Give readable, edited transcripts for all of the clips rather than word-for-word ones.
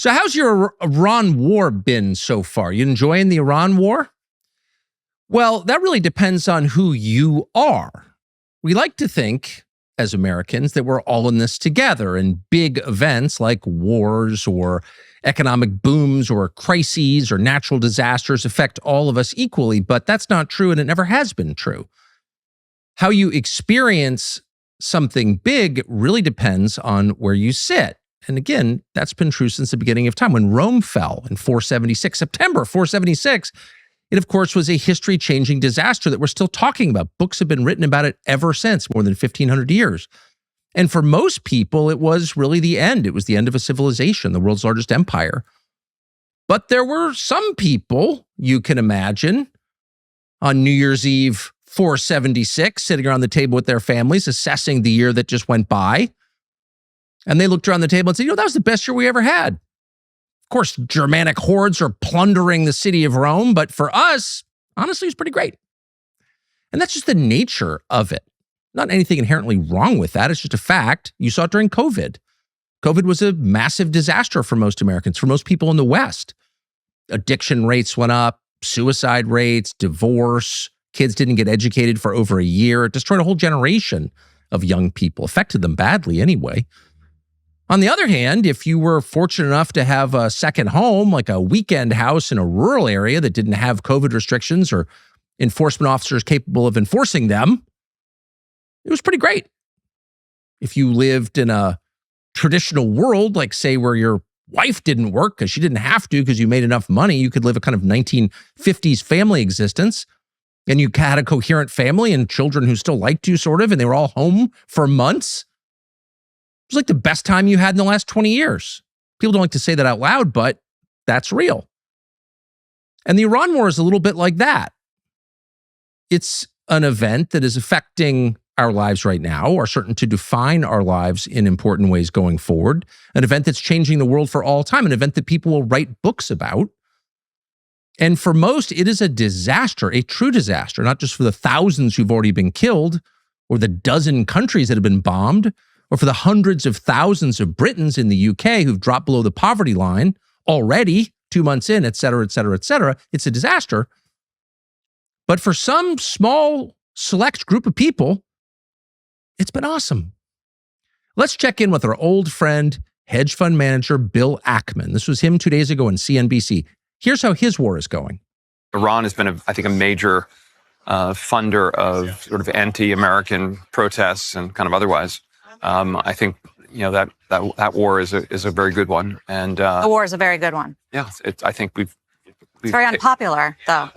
So how's your Iran war been so far? You enjoying the Iran war? Well, that really depends on who you are. We like to think, as Americans, that we're all in this together, and big events like wars or economic booms or crises or natural disasters affect all of us equally, but that's not true, and it never has been true. How you experience something big really depends on where you sit. And again, that's been true since the beginning of time. When Rome fell in 476, September 476, it, of course, was a history-changing disaster that we're still talking about. Books have been written about it ever since, more than 1,500 years. And for most people, it was really the end. It was the end of a civilization, the world's largest empire. But there were some people, you can imagine, on New Year's Eve 476, sitting around the table with their families, assessing the year that just went by. And they looked around the table and said, that was the best year we ever had. Of course, Germanic hordes are plundering the city of Rome, but for us, honestly, it's pretty great. And that's just the nature of it. Not anything inherently wrong with that. It's just a fact. You saw it during COVID. COVID was a massive disaster for most Americans, for most people in the West. Addiction rates went up, suicide rates, divorce. Kids didn't get educated for over a year. It destroyed a whole generation of young people, affected them badly anyway. On the other hand, if you were fortunate enough to have a second home, like a weekend house in a rural area that didn't have COVID restrictions or enforcement officers capable of enforcing them, it was pretty great. If you lived in a traditional world, like say where your wife didn't work because she didn't have to because you made enough money, you could live a kind of 1950s family existence, and you had a coherent family and children who still liked you, sort of, and they were all home for months. It was like the best time you had in the last 20 years. People don't like to say that out loud, but that's real. And the Iran war is a little bit like that. It's an event that is affecting our lives right now, are certain to define our lives in important ways going forward, an event that's changing the world for all time, an event that people will write books about. And for most, it is a disaster, a true disaster, not just for the thousands who've already been killed or the dozen countries that have been bombed, or for the hundreds of thousands of Britons in the UK who've dropped below the poverty line already, 2 months in, et cetera, et cetera, et cetera. It's a disaster. But for some small, select group of people, it's been awesome. Let's check in with our old friend, hedge fund manager Bill Ackman. This was him 2 days ago on CNBC. Here's how his war is going. Iran has been, I think, a major funder of sort of anti-American protests and kind of otherwise. I think that war is a very good one, and the war is a very good one. Yeah, I think we've it's very unpopular, though.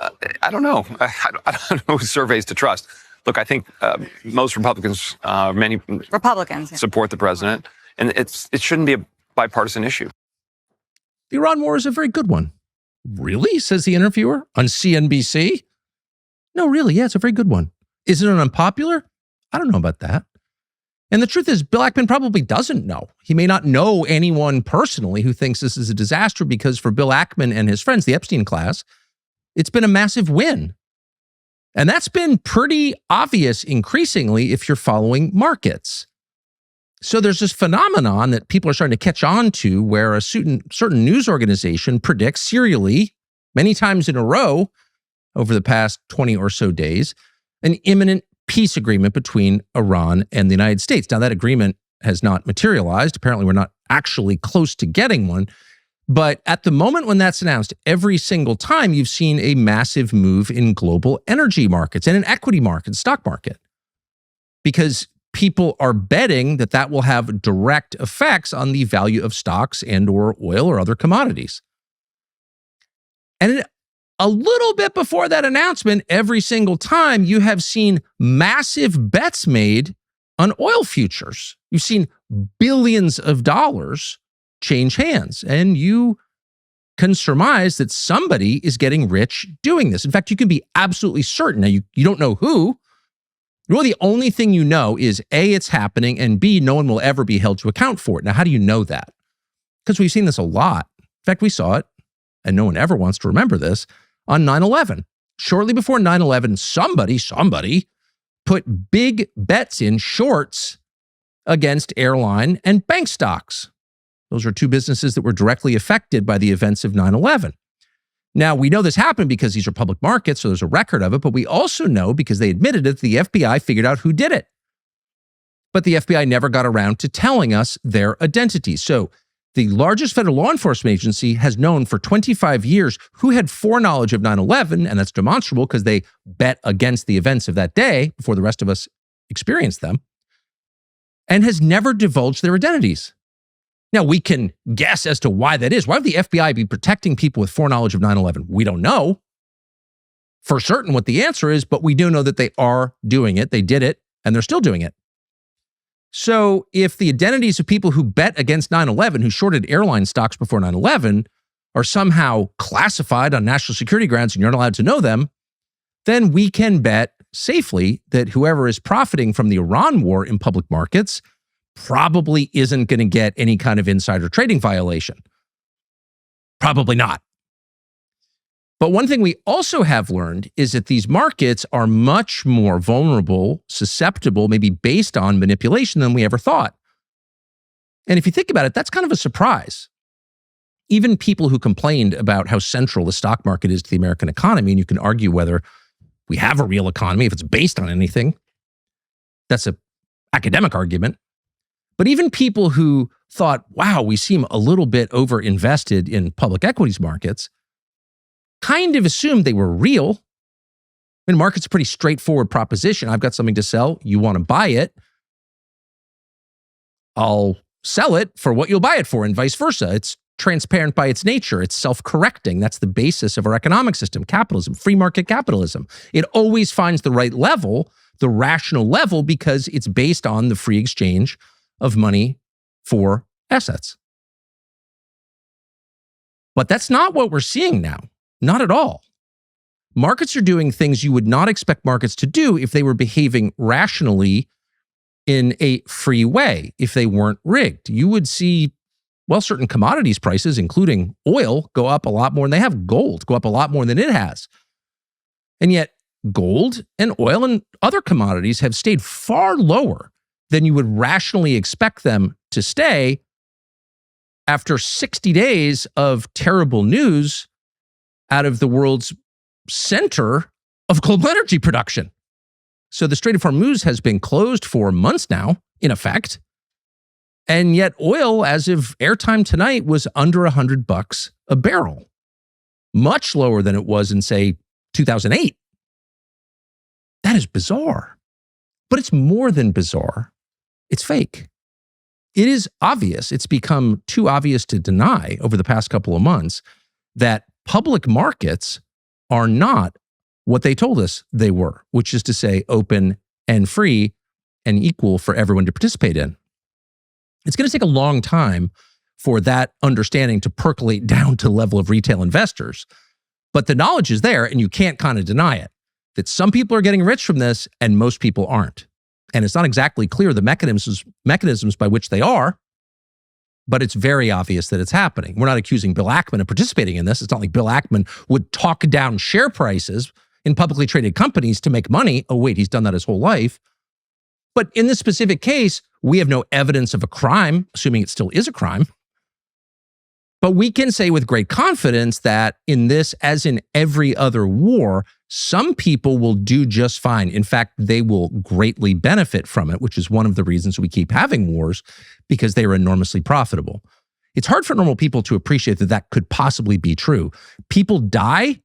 I don't know. I don't know who surveys to trust. Look, I think most Republicans, many Republicans, support the president, and it shouldn't be a bipartisan issue. The Iran war is a very good one. Really? Says the interviewer on CNBC. No, really, yeah, it's a very good one. Is it unpopular? I don't know about that. And the truth is, Bill Ackman probably doesn't know. He may not know anyone personally who thinks this is a disaster, because for Bill Ackman and his friends, the Epstein class, it's been a massive win. And that's been pretty obvious increasingly if you're following markets. So there's this phenomenon that people are starting to catch on to, where a certain news organization predicts serially, many times in a row over the past 20 or so days, an imminent peace agreement between Iran and the United States. Now, that agreement has not materialized. Apparently, we're not actually close to getting one. But at the moment when that's announced, every single time you've seen a massive move in global energy markets and in equity markets, stock market, because people are betting that that will have direct effects on the value of stocks and or oil or other commodities. And a little bit before that announcement, every single time you have seen massive bets made on oil futures. You've seen billions of dollars change hands, and you can surmise that somebody is getting rich doing this. In fact, you can be absolutely certain. Now, you don't know who. Really, the only thing you know is A, it's happening, and B, no one will ever be held to account for it. Now, how do you know that? Because we've seen this a lot. In fact, we saw it, and no one ever wants to remember this, on 9/11. Shortly before 9/11, somebody put big bets in shorts against airline and bank stocks. Those are two businesses that were directly affected by the events of 9/11. Now, we know this happened because these are public markets, so there's a record of it, but we also know, because they admitted it, the FBI figured out who did it. But the FBI never got around to telling us their identities. So the largest federal law enforcement agency has known for 25 years who had foreknowledge of 9/11, and that's demonstrable because they bet against the events of that day before the rest of us experienced them, and has never divulged their identities. Now, we can guess as to why that is. Why would the FBI be protecting people with foreknowledge of 9/11? We don't know for certain what the answer is, but we do know that they are doing it. They did it, and they're still doing it. So if the identities of people who bet against 9/11, who shorted airline stocks before 9/11, are somehow classified on national security grounds and you're not allowed to know them, then we can bet safely that whoever is profiting from the Iran war in public markets probably isn't going to get any kind of insider trading violation. Probably not. But one thing we also have learned is that these markets are much more vulnerable, susceptible, maybe based on manipulation than we ever thought. And if you think about it, that's kind of a surprise. Even people who complained about how central the stock market is to the American economy, and you can argue whether we have a real economy if it's based on anything, that's an academic argument. But even people who thought, wow, we seem a little bit over-invested in public equities markets, kind of assumed they were real. I mean, market's a pretty straightforward proposition. I've got something to sell. You want to buy it. I'll sell it for what you'll buy it for, and vice versa. It's transparent by its nature. It's self-correcting. That's the basis of our economic system, capitalism, free market capitalism. It always finds the right level, the rational level, because it's based on the free exchange of money for assets. But that's not what we're seeing now. Not at all. Markets are doing things you would not expect markets to do if they were behaving rationally in a free way, if they weren't rigged. You would see, well, certain commodities prices, including oil, go up a lot more than they have. Gold go up a lot more than it has. And yet gold and oil and other commodities have stayed far lower than you would rationally expect them to stay after 60 days of terrible news out of the world's center of global energy production. So the Strait of Hormuz has been closed for months now, in effect. And yet oil, as of airtime tonight, was under $100 a barrel. Much lower than it was in, say, 2008. That is bizarre. But it's more than bizarre. It's fake. It is obvious. It's become too obvious to deny over the past couple of months that public markets are not what they told us they were, which is to say open and free and equal for everyone to participate in. It's going to take a long time for that understanding to percolate down to the level of retail investors. But the knowledge is there, and you can't kind of deny it, that some people are getting rich from this and most people aren't. And it's not exactly clear the mechanisms by which they are, but it's very obvious that it's happening. We're not accusing Bill Ackman of participating in this. It's not like Bill Ackman would talk down share prices in publicly traded companies to make money. Oh, wait, he's done that his whole life. But in this specific case, we have no evidence of a crime, assuming it still is a crime. But we can say with great confidence that in this, as in every other war, some people will do just fine. In fact, they will greatly benefit from it, which is one of the reasons we keep having wars, because they are enormously profitable. It's hard for normal people to appreciate that that could possibly be true. People die,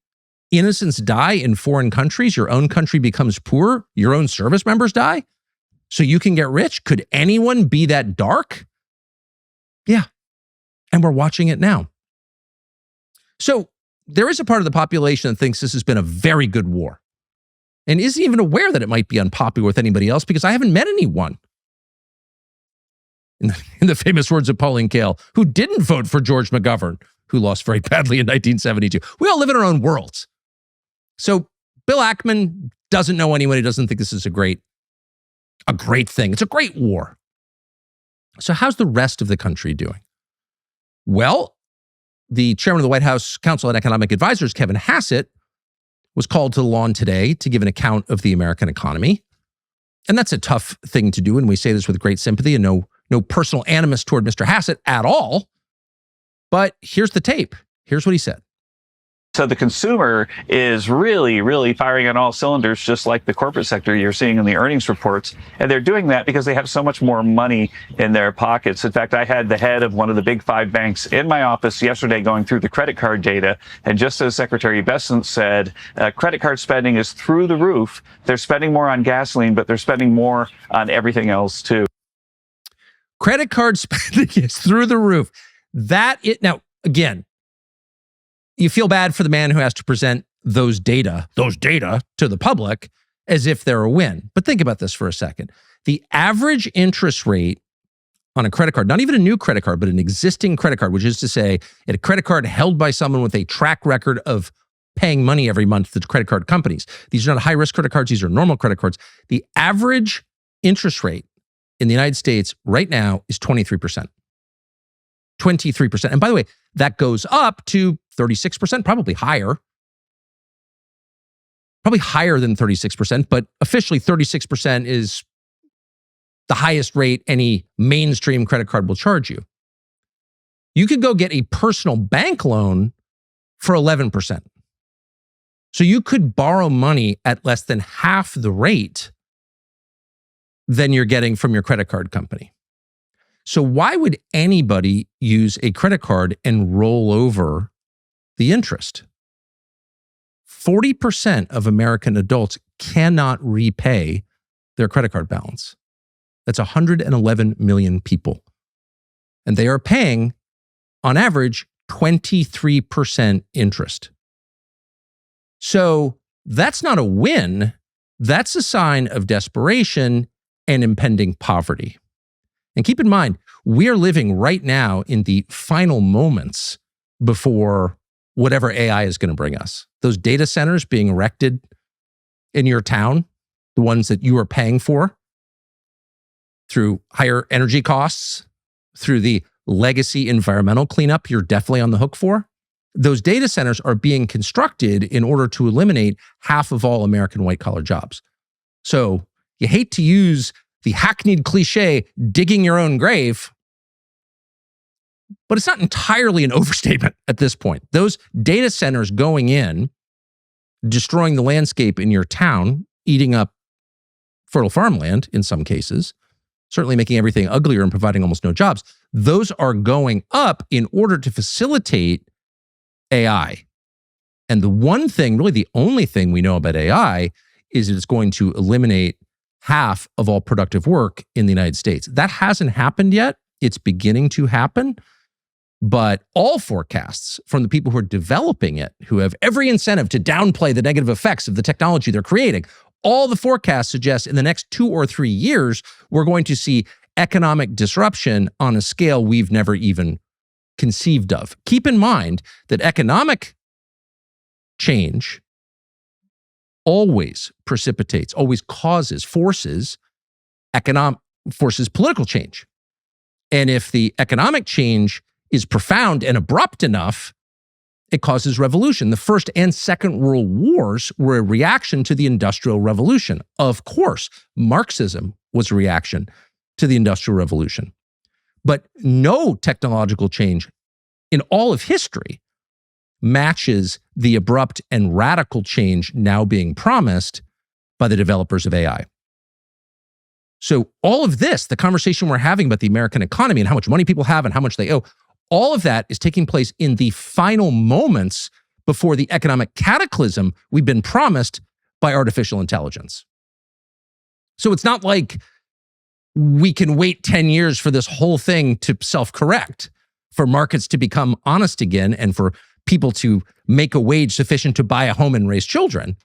innocents die in foreign countries, your own country becomes poor, your own service members die, so you can get rich. Could anyone be that dark? Yeah. And we're watching it now. So there is a part of the population that thinks this has been a very good war and isn't even aware that it might be unpopular with anybody else, because I haven't met anyone, in the famous words of Pauline Kael, who didn't vote for George McGovern, who lost very badly in 1972. We all live in our own worlds. So Bill Ackman doesn't know anyone. He doesn't think this is a great thing. It's a great war. So how's the rest of the country doing? Well, the chairman of the White House Council on Economic Advisors, Kevin Hassett, was called to the lawn today to give an account of the American economy. And that's a tough thing to do, and we say this with great sympathy and no no personal animus toward Mr. Hassett at all. But here's the tape. Here's what he said. So the consumer is really, really firing on all cylinders, just like the corporate sector you're seeing in the earnings reports. And they're doing that because they have so much more money in their pockets. In fact, I had the head of one of the big 5 banks in my office yesterday going through the credit card data. And just as Secretary Bessent said, credit card spending is through the roof. They're spending more on gasoline, but they're spending more on everything else too. Credit card spending is through the roof. Now, again, you feel bad for the man who has to present those data to the public as if they're a win. But think about this for a second. The average interest rate on a credit card, not even a new credit card, but an existing credit card, which is to say a credit card held by someone with a track record of paying money every month to credit card companies. These are not high-risk credit cards. These are normal credit cards. The average interest rate in the United States right now is 23%. 23%. And by the way, that goes up to 36%, probably higher than 36%, but officially 36% is the highest rate any mainstream credit card will charge you. You could go get a personal bank loan for 11%. So you could borrow money at less than half the rate than you're getting from your credit card company. So why would anybody use a credit card and roll over the interest? 40% of American adults cannot repay their credit card balance. That's 111 million people. And they are paying, on average, 23% interest. So that's not a win. That's a sign of desperation and impending poverty. And keep in mind, we are living right now in the final moments before whatever AI is going to bring us. Those data centers being erected in your town, the ones that you are paying for through higher energy costs, through the legacy environmental cleanup you're definitely on the hook for. Those data centers are being constructed in order to eliminate half of all American white-collar jobs. So you hate to use the hackneyed cliche, digging your own grave, but it's not entirely an overstatement at this point. Those data centers going in, destroying the landscape in your town, eating up fertile farmland in some cases, certainly making everything uglier and providing almost no jobs. Those are going up in order to facilitate AI. And the one thing, really the only thing we know about AI is that it's going to eliminate half of all productive work in the United States. That hasn't happened yet. It's beginning to happen. But all forecasts from the people who are developing it, who have every incentive to downplay the negative effects of the technology they're creating, all the forecasts suggest in the next 2 or 3 years, we're going to see economic disruption on a scale we've never even conceived of. Keep in mind that economic change always precipitates, always forces political change. And if the economic change is profound and abrupt enough, it causes revolution. The First and Second World Wars were a reaction to the Industrial Revolution. Of course, Marxism was a reaction to the Industrial Revolution. But no technological change in all of history matches the abrupt and radical change now being promised by the developers of AI. So all of this, the conversation we're having about the American economy and how much money people have and how much they owe, all of that is taking place in the final moments before the economic cataclysm we've been promised by artificial intelligence. So it's not like we can wait 10 years for this whole thing to self-correct, for markets to become honest again, and for people to make a wage sufficient to buy a home and raise children.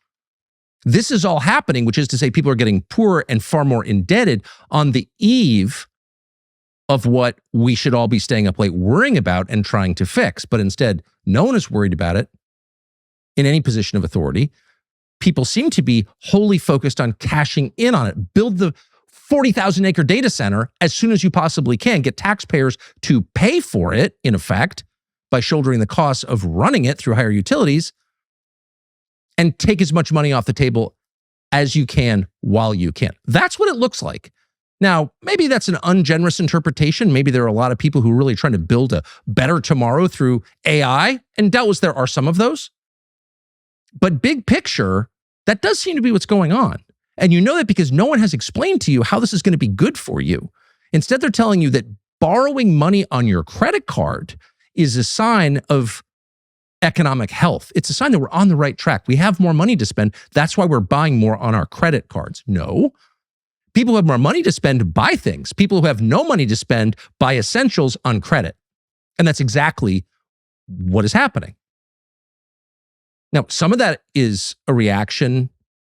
This is all happening, which is to say people are getting poorer and far more indebted on the eve of what we should all be staying up late worrying about and trying to fix. But instead, no one is worried about it in any position of authority. People seem to be wholly focused on cashing in on it. Build the 40,000 acre data center as soon as you possibly can. Get taxpayers to pay for it, in effect, by shouldering the costs of running it through higher utilities, and take as much money off the table as you can while you can. That's what it looks like. Now, maybe that's an ungenerous interpretation. Maybe there are a lot of people who are really trying to build a better tomorrow through AI, and doubtless there are some of those. But big picture, that does seem to be what's going on. And you know that because no one has explained to you how this is going to be good for you. Instead, they're telling you that borrowing money on your credit card is a sign of economic health. It's a sign that we're on the right track. We have more money to spend. That's why we're buying more on our credit cards. No. People who have more money to spend buy things. People who have no money to spend buy essentials on credit. And that's exactly what is happening. Now, some of that is a reaction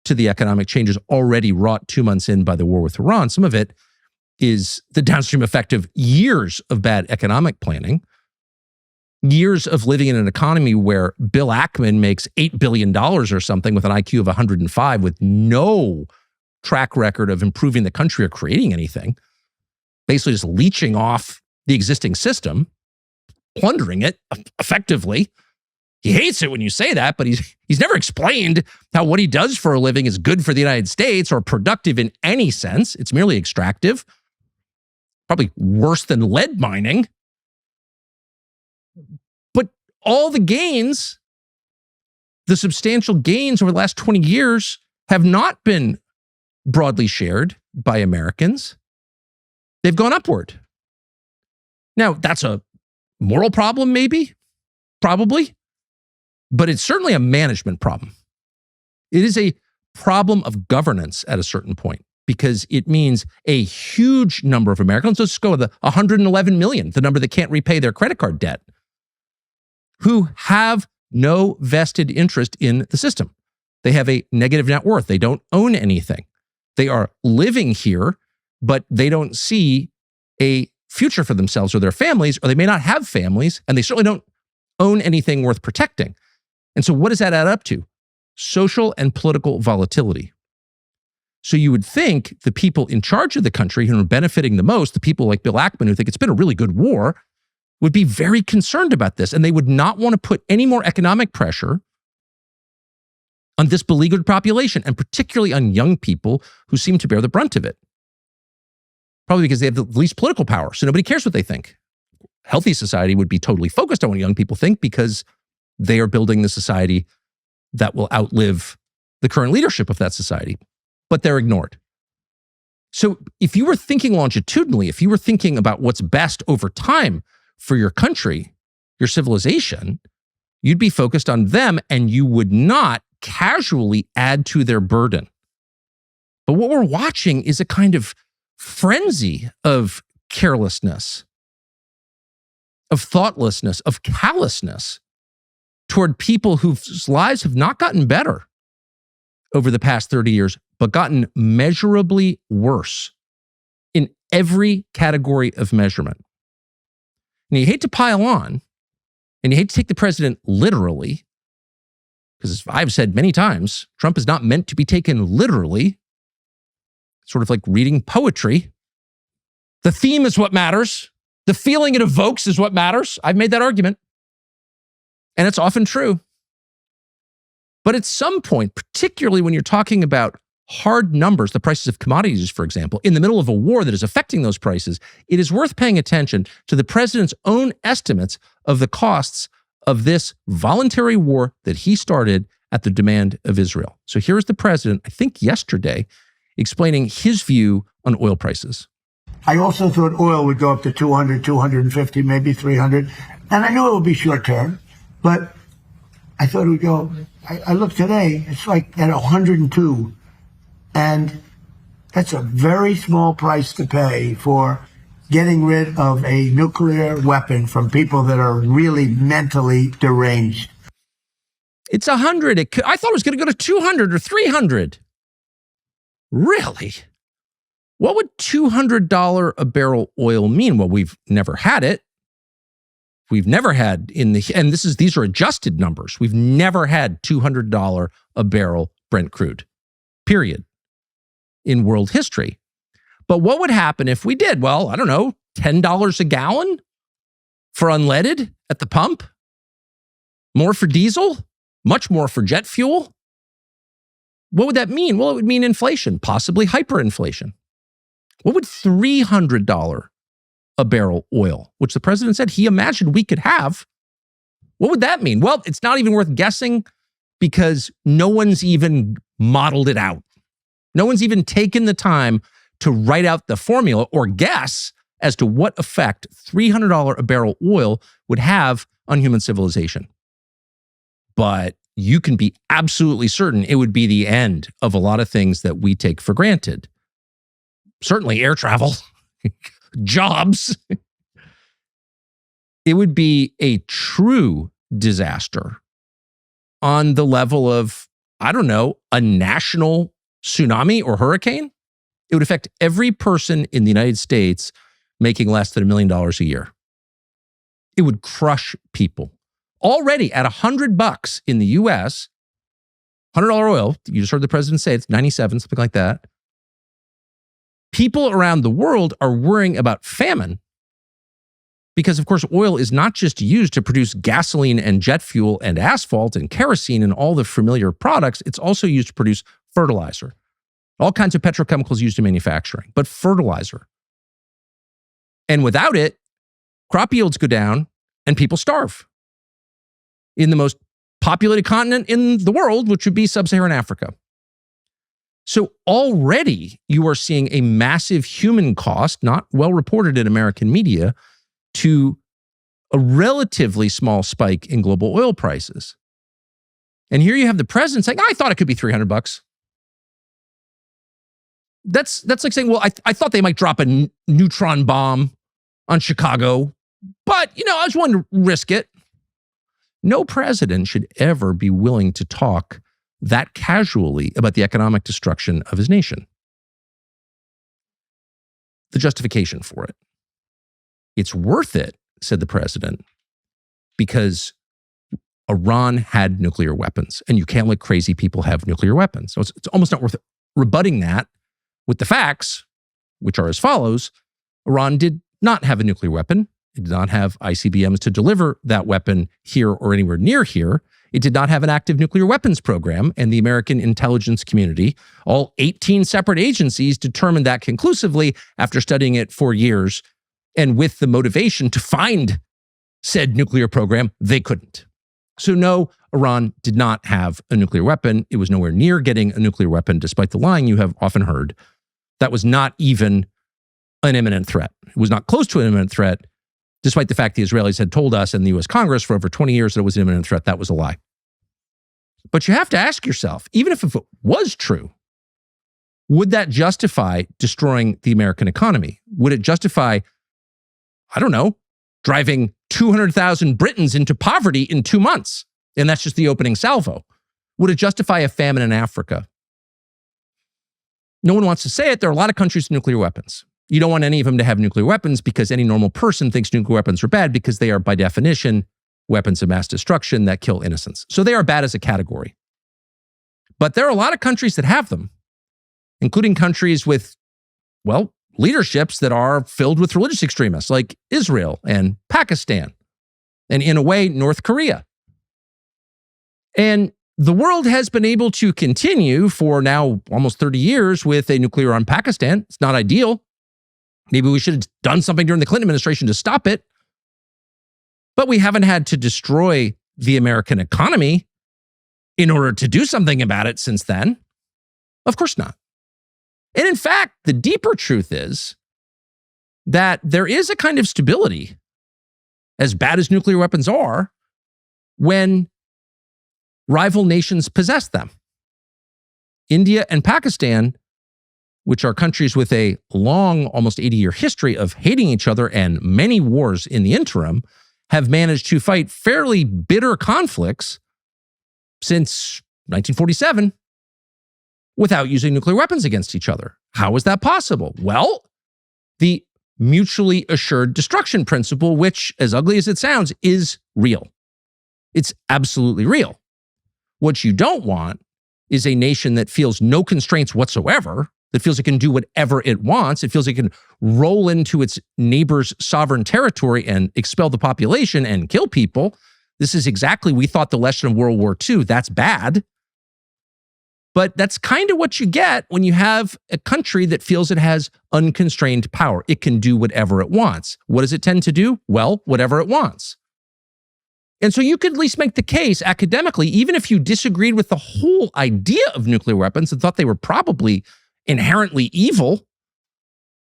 to the economic changes already wrought 2 months in by the war with Iran. Some of it is the downstream effect of years of bad economic planning, years of living in an economy where Bill Ackman makes $8 billion or something with an IQ of 105 with no track record of improving the country or creating anything, basically just leeching off the existing system, plundering it effectively. He hates it when you say that, but he's never explained how what he does for a living is good for the United States or productive in any sense. It's merely extractive, probably worse than lead mining. But all the gains, the substantial gains over the last 20 years have not been broadly shared by Americans. They've gone upward. Now, that's a moral problem, maybe, probably. But it's certainly a management problem. It is a problem of governance at a certain point because it means a huge number of Americans, let's go with the 111 million, the number that can't repay their credit card debt, who have no vested interest in the system. They have a negative net worth. They don't own anything. They are living here, but they don't see a future for themselves or their families, or they may not have families, and they certainly don't own anything worth protecting. And so what does that add up to? Social and political volatility. So you would think the people in charge of the country who are benefiting the most, the people like Bill Ackman who think it's been a really good war, would be very concerned about this. And they would not want to put any more economic pressure on this beleaguered population, and particularly on young people who seem to bear the brunt of it. Probably because they have the least political power, so nobody cares what they think. Healthy society would be totally focused on what young people think because they are building the society that will outlive the current leadership of that society, but they're ignored. So if you were thinking longitudinally, if you were thinking about what's best over time for your country, your civilization, you'd be focused on them and you would not casually add to their burden. But what we're watching is a kind of frenzy of carelessness, of thoughtlessness, of callousness toward people whose lives have not gotten better over the past 30 years, but gotten measurably worse in every category of measurement. And you hate to pile on, and you hate to take the president literally, because as I've said many times, Trump is not meant to be taken literally, sort of like reading poetry. The theme is what matters. The feeling it evokes is what matters. I've made that argument. And it's often true. But at some point, particularly when you're talking about hard numbers, the prices of commodities, for example, in the middle of a war that is affecting those prices, it is worth paying attention to the president's own estimates of the costs of this voluntary war that he started at the demand of Israel. So here's the president, I think yesterday, explaining his view on oil prices. I also thought oil would go up to 200, 250, maybe 300. And I know it will be short term, but I thought it would go. I looked today, it's like at 102. And that's a very small price to pay for getting rid of a nuclear weapon from people that are really mentally deranged. It's 100. I thought it was going to go to 200 or 300. Really? What would $200 a barrel oil mean? Well, we've never had it. We've never had and these are adjusted numbers. We've never had $200 a barrel Brent crude, period, in world history. But what would happen if we did? Well, I don't know, $10 a gallon for unleaded at the pump? More for diesel? Much more for jet fuel? What would that mean? Well, it would mean inflation, possibly hyperinflation. What would $300 a barrel oil, which the president said he imagined we could have, what would that mean? Well, it's not even worth guessing because no one's even modeled it out. No one's even taken the time to write out the formula or guess as to what effect $300 a barrel oil would have on human civilization. But you can be absolutely certain it would be the end of a lot of things that we take for granted. Certainly air travel, jobs. It would be a true disaster on the level of, I don't know, a national tsunami or hurricane. It would affect every person in the United States making less than $1 million a year. It would crush people. Already at $100 in the US, $100 oil, you just heard the president say it's 97, something like that. People around the world are worrying about famine because, of course, oil is not just used to produce gasoline and jet fuel and asphalt and kerosene and all the familiar products. It's also used to produce fertilizer, all kinds of petrochemicals used in manufacturing, but fertilizer. And without it, crop yields go down and people starve in the most populated continent in the world, which would be sub-Saharan Africa. So already you are seeing a massive human cost, not well reported in American media, to a relatively small spike in global oil prices. And here you have the president saying, I thought it could be $300. That's like saying, well, I thought they might drop a neutron bomb on Chicago, but, I just wanted to risk it. No president should ever be willing to talk that casually about the economic destruction of his nation. The justification for it. It's worth it, said the president, because Iran had nuclear weapons, and you can't let crazy people have nuclear weapons. So it's almost not worth rebutting that with the facts, which are as follows. Iran did not have a nuclear weapon. It did not have ICBMs to deliver that weapon here or anywhere near here. It did not have an active nuclear weapons program, and the American intelligence community, all 18 separate agencies, determined that conclusively after studying it for years, and with the motivation to find said nuclear program, they couldn't. So no, Iran did not have a nuclear weapon. It was nowhere near getting a nuclear weapon, despite the lying you have often heard. That was not even an imminent threat. It was not close to an imminent threat, despite the fact the Israelis had told us and the US Congress for over 20 years that it was an imminent threat. That was a lie. But you have to ask yourself, even if it was true, would that justify destroying the American economy? Would it justify, I don't know, driving 200,000 Britons into poverty in 2 months? And that's just the opening salvo. Would it justify a famine in Africa? No one wants to say it. There are a lot of countries with nuclear weapons. You don't want any of them to have nuclear weapons because any normal person thinks nuclear weapons are bad because they are, by definition, weapons of mass destruction that kill innocents. So they are bad as a category. But there are a lot of countries that have them, including countries with, well, leaderships that are filled with religious extremists like Israel and Pakistan, and in a way, North Korea. And the world has been able to continue for now almost 30 years with a nuclear armed Pakistan. It's not ideal. Maybe we should have done something during the Clinton administration to stop it. But we haven't had to destroy the American economy in order to do something about it since then. Of course not. And in fact, the deeper truth is that there is a kind of stability, as bad as nuclear weapons are, when rival nations possess them. India and Pakistan, which are countries with a long, almost 80-year history of hating each other and many wars in the interim, have managed to fight fairly bitter conflicts since 1947 without using nuclear weapons against each other. How is that possible? Well, the mutually assured destruction principle, which, as ugly as it sounds, is real. It's absolutely real. What you don't want is a nation that feels no constraints whatsoever, that feels it can do whatever it wants. It feels it can roll into its neighbor's sovereign territory and expel the population and kill people. This is exactly, we thought, the lesson of World War II. That's bad. But that's kind of what you get when you have a country that feels it has unconstrained power. It can do whatever it wants. What does it tend to do? Well, whatever it wants. And so you could at least make the case academically, even if you disagreed with the whole idea of nuclear weapons and thought they were probably inherently evil,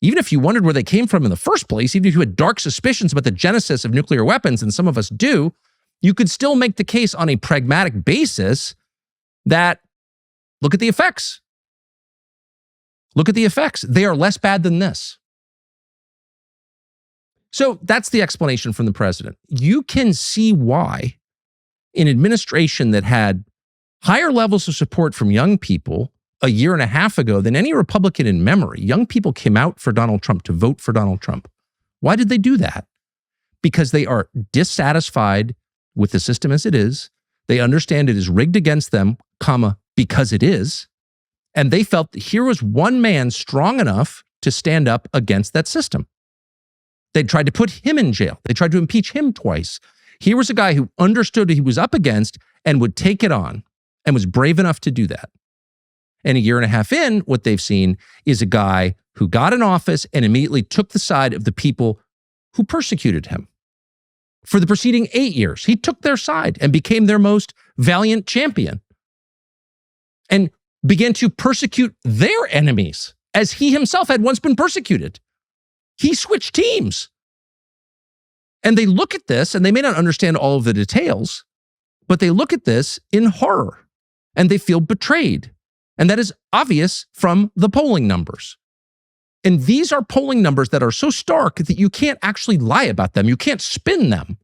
even if you wondered where they came from in the first place, even if you had dark suspicions about the genesis of nuclear weapons, and some of us do, you could still make the case on a pragmatic basis that look at the effects. Look at the effects. They are less bad than this. So that's the explanation from the president. You can see why an administration that had higher levels of support from young people a year and a half ago than any Republican in memory, young people came out for Donald Trump to vote for Donald Trump. Why did they do that? Because they are dissatisfied with the system as it is. They understand it is rigged against them, because it is. And they felt that here was one man strong enough to stand up against that system. They tried to put him in jail. They tried to impeach him twice. Here was a guy who understood what he was up against and would take it on and was brave enough to do that. And a year and a half in, what they've seen is a guy who got in office and immediately took the side of the people who persecuted him. For the preceding 8 years, he took their side and became their most valiant champion and began to persecute their enemies as he himself had once been persecuted. He switched teams. And they look at this, and they may not understand all of the details, but they look at this in horror, and they feel betrayed. And that is obvious from the polling numbers. And these are polling numbers that are so stark that you can't actually lie about them. You can't spin them.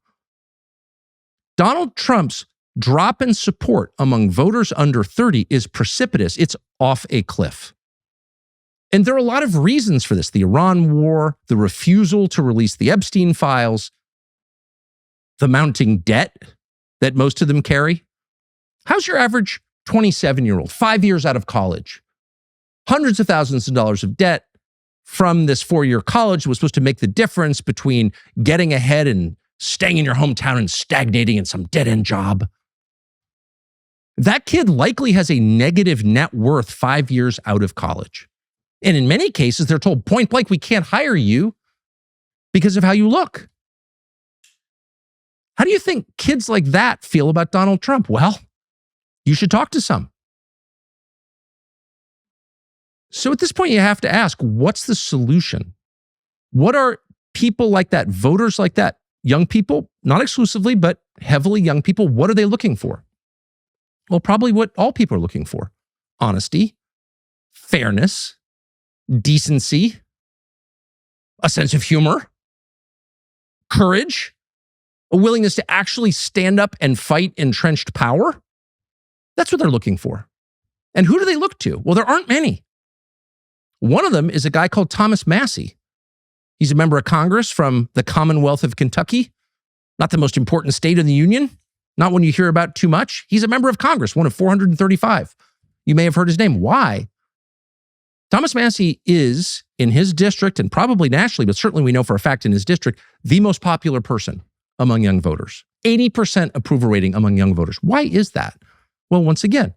Donald Trump's drop in support among voters under 30 is precipitous. It's off a cliff. And there are a lot of reasons for this. The Iran war, the refusal to release the Epstein files, the mounting debt that most of them carry. How's your average 27-year-old, 5 years out of college, hundreds of thousands of dollars of debt from this 4-year college was supposed to make the difference between getting ahead and staying in your hometown and stagnating in some dead-end job? That kid likely has a negative net worth 5 years out of college. And in many cases, they're told point blank, we can't hire you because of how you look. How do you think kids like that feel about Donald Trump? Well, you should talk to some. So at this point, you have to ask, what's the solution? What are people like that, voters like that, young people, not exclusively, but heavily young people, what are they looking for? Well, probably what all people are looking for: honesty, fairness, decency, a sense of humor, courage, a willingness to actually stand up and fight entrenched power. That's what they're looking for. And who do they look to? Well, there aren't many. One of them is a guy called Thomas Massie. He's a member of Congress from the Commonwealth of Kentucky, not the most important state in the Union, not one you hear about too much. He's a member of Congress, one of 435. You may have heard his name. Why? Thomas Massie is, in his district, and probably nationally, but certainly we know for a fact in his district, the most popular person among young voters. 80% approval rating among young voters. Why is that? Well, once again,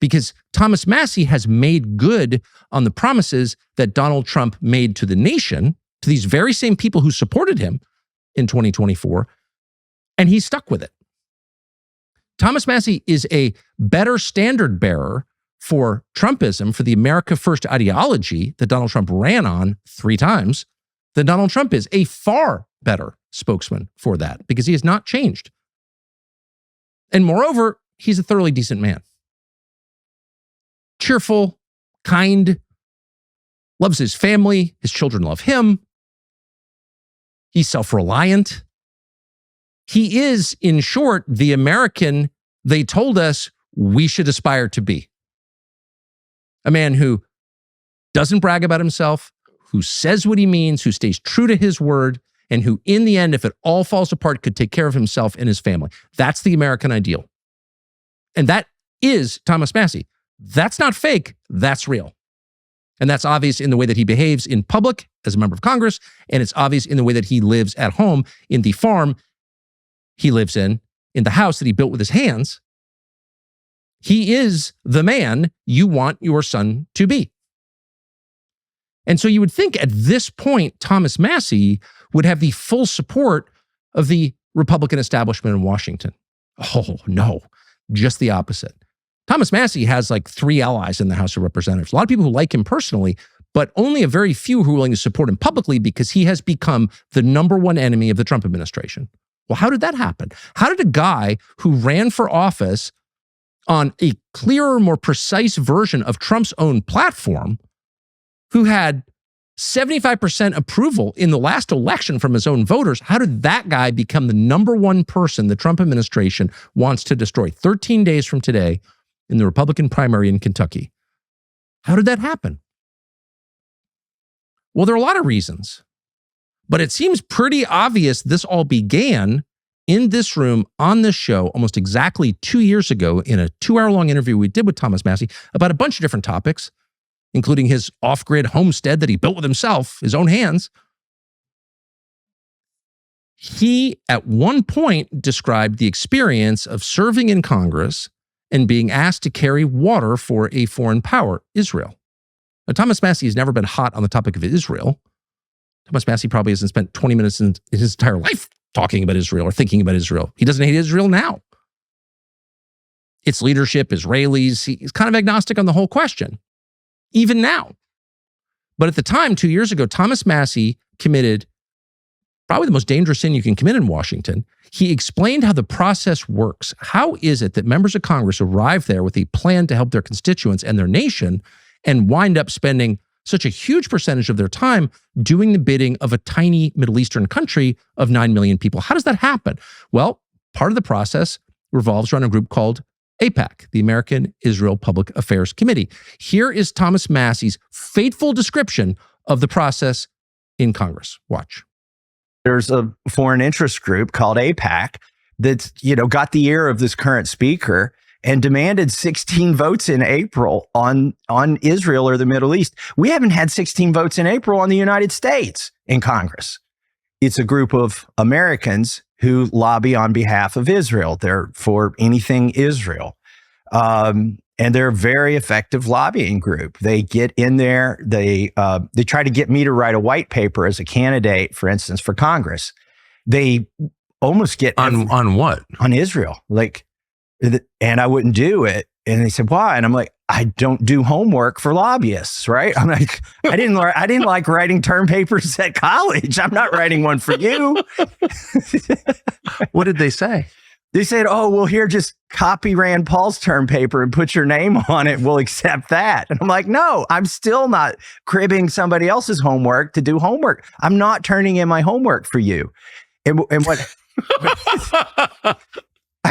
because Thomas Massie has made good on the promises that Donald Trump made to the nation, to these very same people who supported him in 2024, and he's stuck with it. Thomas Massie is a better standard bearer for Trumpism, for the America First ideology that Donald Trump ran on 3 times, than Donald Trump is. A far better spokesman for that, because he has not changed. And moreover, he's a thoroughly decent man. Cheerful, kind, loves his family, his children love him. He's self-reliant. He is, in short, the American they told us we should aspire to be. A man who doesn't brag about himself, who says what he means, who stays true to his word, and who, in the end, if it all falls apart, could take care of himself and his family. That's the American ideal. And that is Thomas Massie. That's not fake. That's real. And that's obvious in the way that he behaves in public as a member of Congress, and it's obvious in the way that he lives at home in the farm he lives in the house that he built with his hands. He is the man you want your son to be. And so you would think at this point, Thomas Massie would have the full support of the Republican establishment in Washington. Oh, no, just the opposite. Thomas Massie has like 3 allies in the House of Representatives. A lot of people who like him personally, but only a very few who are willing to support him publicly because he has become the #1 enemy of the Trump administration. Well, how did that happen? How did a guy who ran for office on a clearer, more precise version of Trump's own platform, who had 75% approval in the last election from his own voters, how did that guy become the #1 person the Trump administration wants to destroy 13 days from today in the Republican primary in Kentucky? How did that happen? Well, there are a lot of reasons, but it seems pretty obvious this all began in this room on this show almost exactly 2 years ago in a 2-hour-long interview we did with Thomas Massie about a bunch of different topics, including his off-grid homestead that he built with himself, his own hands. He, at one point, described the experience of serving in Congress and being asked to carry water for a foreign power, Israel. Now, Thomas Massie has never been hot on the topic of Israel. Thomas Massie probably hasn't spent 20 minutes in his entire life talking about Israel or thinking about Israel. He doesn't hate Israel now. Its leadership, Israelis, he's kind of agnostic on the whole question, even now. But at the time, 2 years ago, Thomas Massie committed probably the most dangerous sin you can commit in Washington. He explained how the process works. How is it that members of Congress arrive there with a plan to help their constituents and their nation and wind up spending such a huge percentage of their time doing the bidding of a tiny Middle Eastern country of 9 million people? How does that happen? Well, part of the process revolves around a group called AIPAC, the American Israel Public Affairs Committee. Here is Thomas Massie's faithful description of the process in Congress. Watch. There's a foreign interest group called AIPAC that's, got the ear of this current speaker and demanded 16 votes in April on Israel or the Middle East. We haven't had 16 votes in April on the United States in Congress. It's a group of Americans who lobby on behalf of Israel. They're for anything Israel. And they're a very effective lobbying group. They get in there. They try to get me to write a white paper as a candidate, for instance, for Congress. They almost get on what? On Israel. And I wouldn't do it. And they said, why? And I'm like, I don't do homework for lobbyists, right? I'm like, I didn't like writing term papers at college. I'm not writing one for you. What did they say? They said, oh, well, here, just copy Rand Paul's term paper and put your name on it. We'll accept that. And I'm like, no, I'm still not cribbing somebody else's homework to do homework. I'm not turning in my homework for you. And what?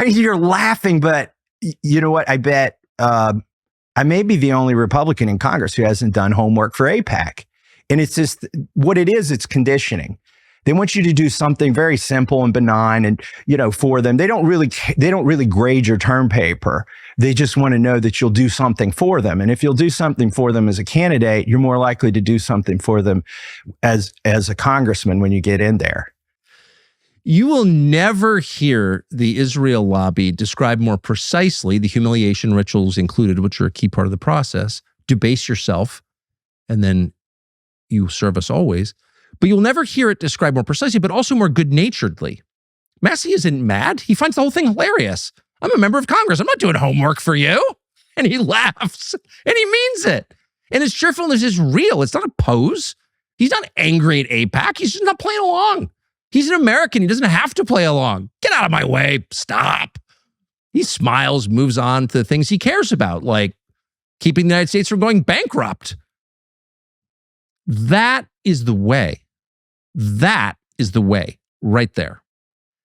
You're laughing, but you know what? I bet I may be the only Republican in Congress who hasn't done homework for AIPAC. And it's just what it is. It's conditioning. They want you to do something very simple and benign, and for them, they don't really grade your term paper. They just want to know that you'll do something for them. And if you'll do something for them as a candidate, you're more likely to do something for them as a congressman when you get in there. You will never hear the Israel lobby describe more precisely the humiliation rituals included, which are a key part of the process. Debase yourself, and then you serve us always. But you'll never hear it described more precisely, but also more good-naturedly. Massie isn't mad. He finds the whole thing hilarious. I'm a member of Congress. I'm not doing homework for you. And he laughs, and he means it. And his cheerfulness is real. It's not a pose. He's not angry at AIPAC. He's just not playing along. He's an American. He doesn't have to play along. Get out of my way. Stop. He smiles, moves on to the things he cares about, like keeping the United States from going bankrupt. That is the way. That is the way right there.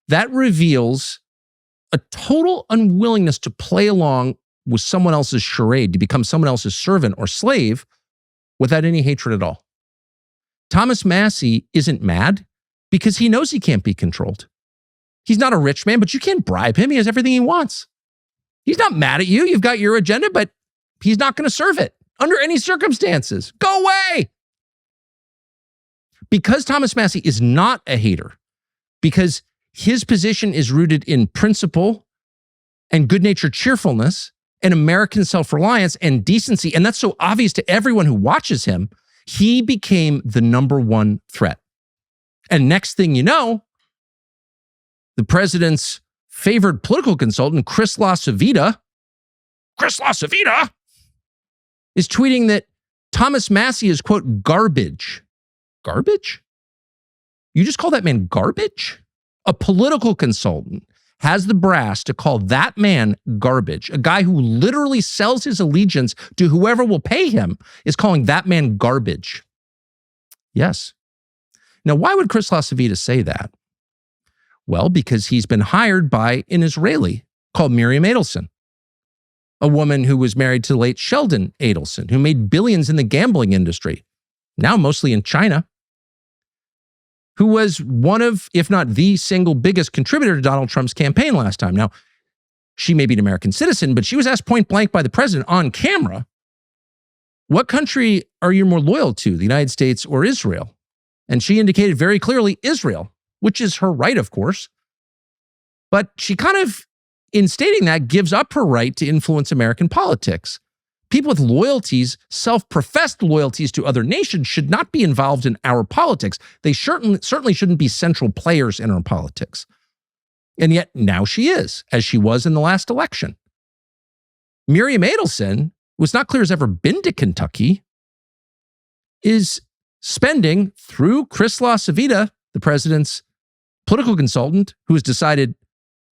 That reveals a total unwillingness to play along with someone else's charade, to become someone else's servant or slave without any hatred at all. Thomas Massie isn't mad because he knows he can't be controlled. He's not a rich man, but you can't bribe him. He has everything he wants. He's not mad at you. You've got your agenda, but he's not going to serve it under any circumstances. Go away. Because Thomas Massie is not a hater, because his position is rooted in principle and good-natured cheerfulness, and American self-reliance and decency, and that's so obvious to everyone who watches him, he became the number one threat. And next thing you know, the president's favored political consultant, Chris LaCivita, is tweeting that Thomas Massie is, quote, garbage. Garbage? You just call that man garbage? A political consultant has the brass to call that man garbage. A guy who literally sells his allegiance to whoever will pay him is calling that man garbage. Yes. Now, why would Chris LaCivita say that? Well, because he's been hired by an Israeli called Miriam Adelson, a woman who was married to the late Sheldon Adelson, who made billions in the gambling industry, now mostly in China, who was one of, if not the single biggest contributor to Donald Trump's campaign last time. Now, she may be an American citizen, but she was asked point blank by the president on camera, what country are you more loyal to, the United States or Israel? And she indicated very clearly Israel, which is her right, of course. But she kind of, in stating that, gives up her right to influence American politics. People with loyalties, self-professed loyalties to other nations, should not be involved in our politics. They certainly shouldn't be central players in our politics. And yet now she is, as she was in the last election. Miriam Adelson, who it's not clear has ever been to Kentucky, is spending, through Chris LaCivita, the president's political consultant, who has decided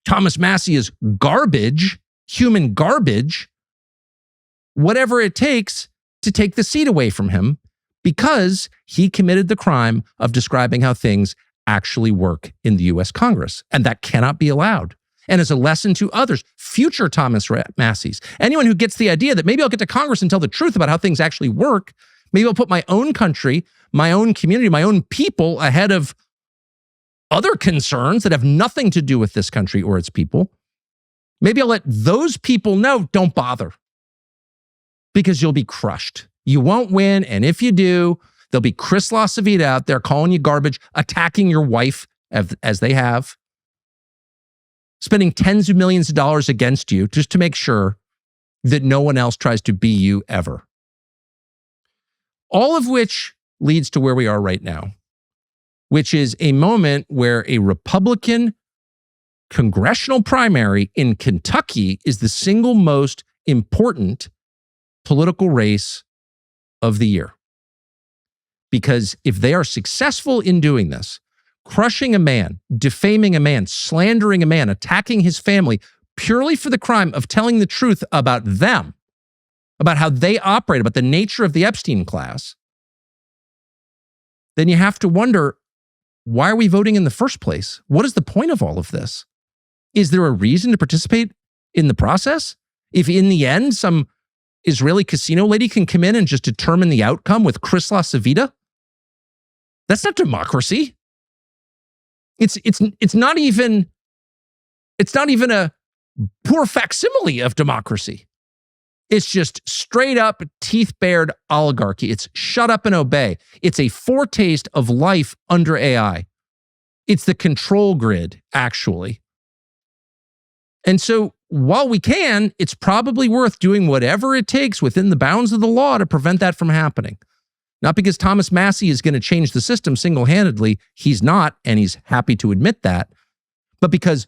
Thomas Massie is garbage, human garbage, whatever it takes to take the seat away from him, because he committed the crime of describing how things actually work in the U.S. Congress. And that cannot be allowed. And as a lesson to others, future Thomas Massies, anyone who gets the idea that maybe I'll get to Congress and tell the truth about how things actually work, maybe I'll put my own country, my own community, my own people ahead of other concerns that have nothing to do with this country or its people. Maybe I'll let those people know, don't bother, because you'll be crushed. You won't win, and if you do, there'll be Chris LaCivita out there calling you garbage, attacking your wife, as they have, spending tens of millions of dollars against you just to make sure that no one else tries to be you ever. All of which leads to where we are right now, which is a moment where a Republican congressional primary in Kentucky is the single most important political race of the year. Because if they are successful in doing this, crushing a man, defaming a man, slandering a man, attacking his family, purely for the crime of telling the truth about them, about how they operate, about the nature of the Epstein class, then you have to wonder, why are we voting in the first place? What is the point of all of this? Is there a reason to participate in the process? If in the end, some Israeli casino lady can come in and just determine the outcome with Chris LaCivita, that's not democracy. It's not even a poor facsimile of democracy. It's just straight up teeth-bared oligarchy. It's shut up and obey. It's a foretaste of life under AI. It's the control grid, actually. And so while we can, it's probably worth doing whatever it takes within the bounds of the law to prevent that from happening. Not because Thomas Massie is going to change the system single-handedly. He's not, and he's happy to admit that. But because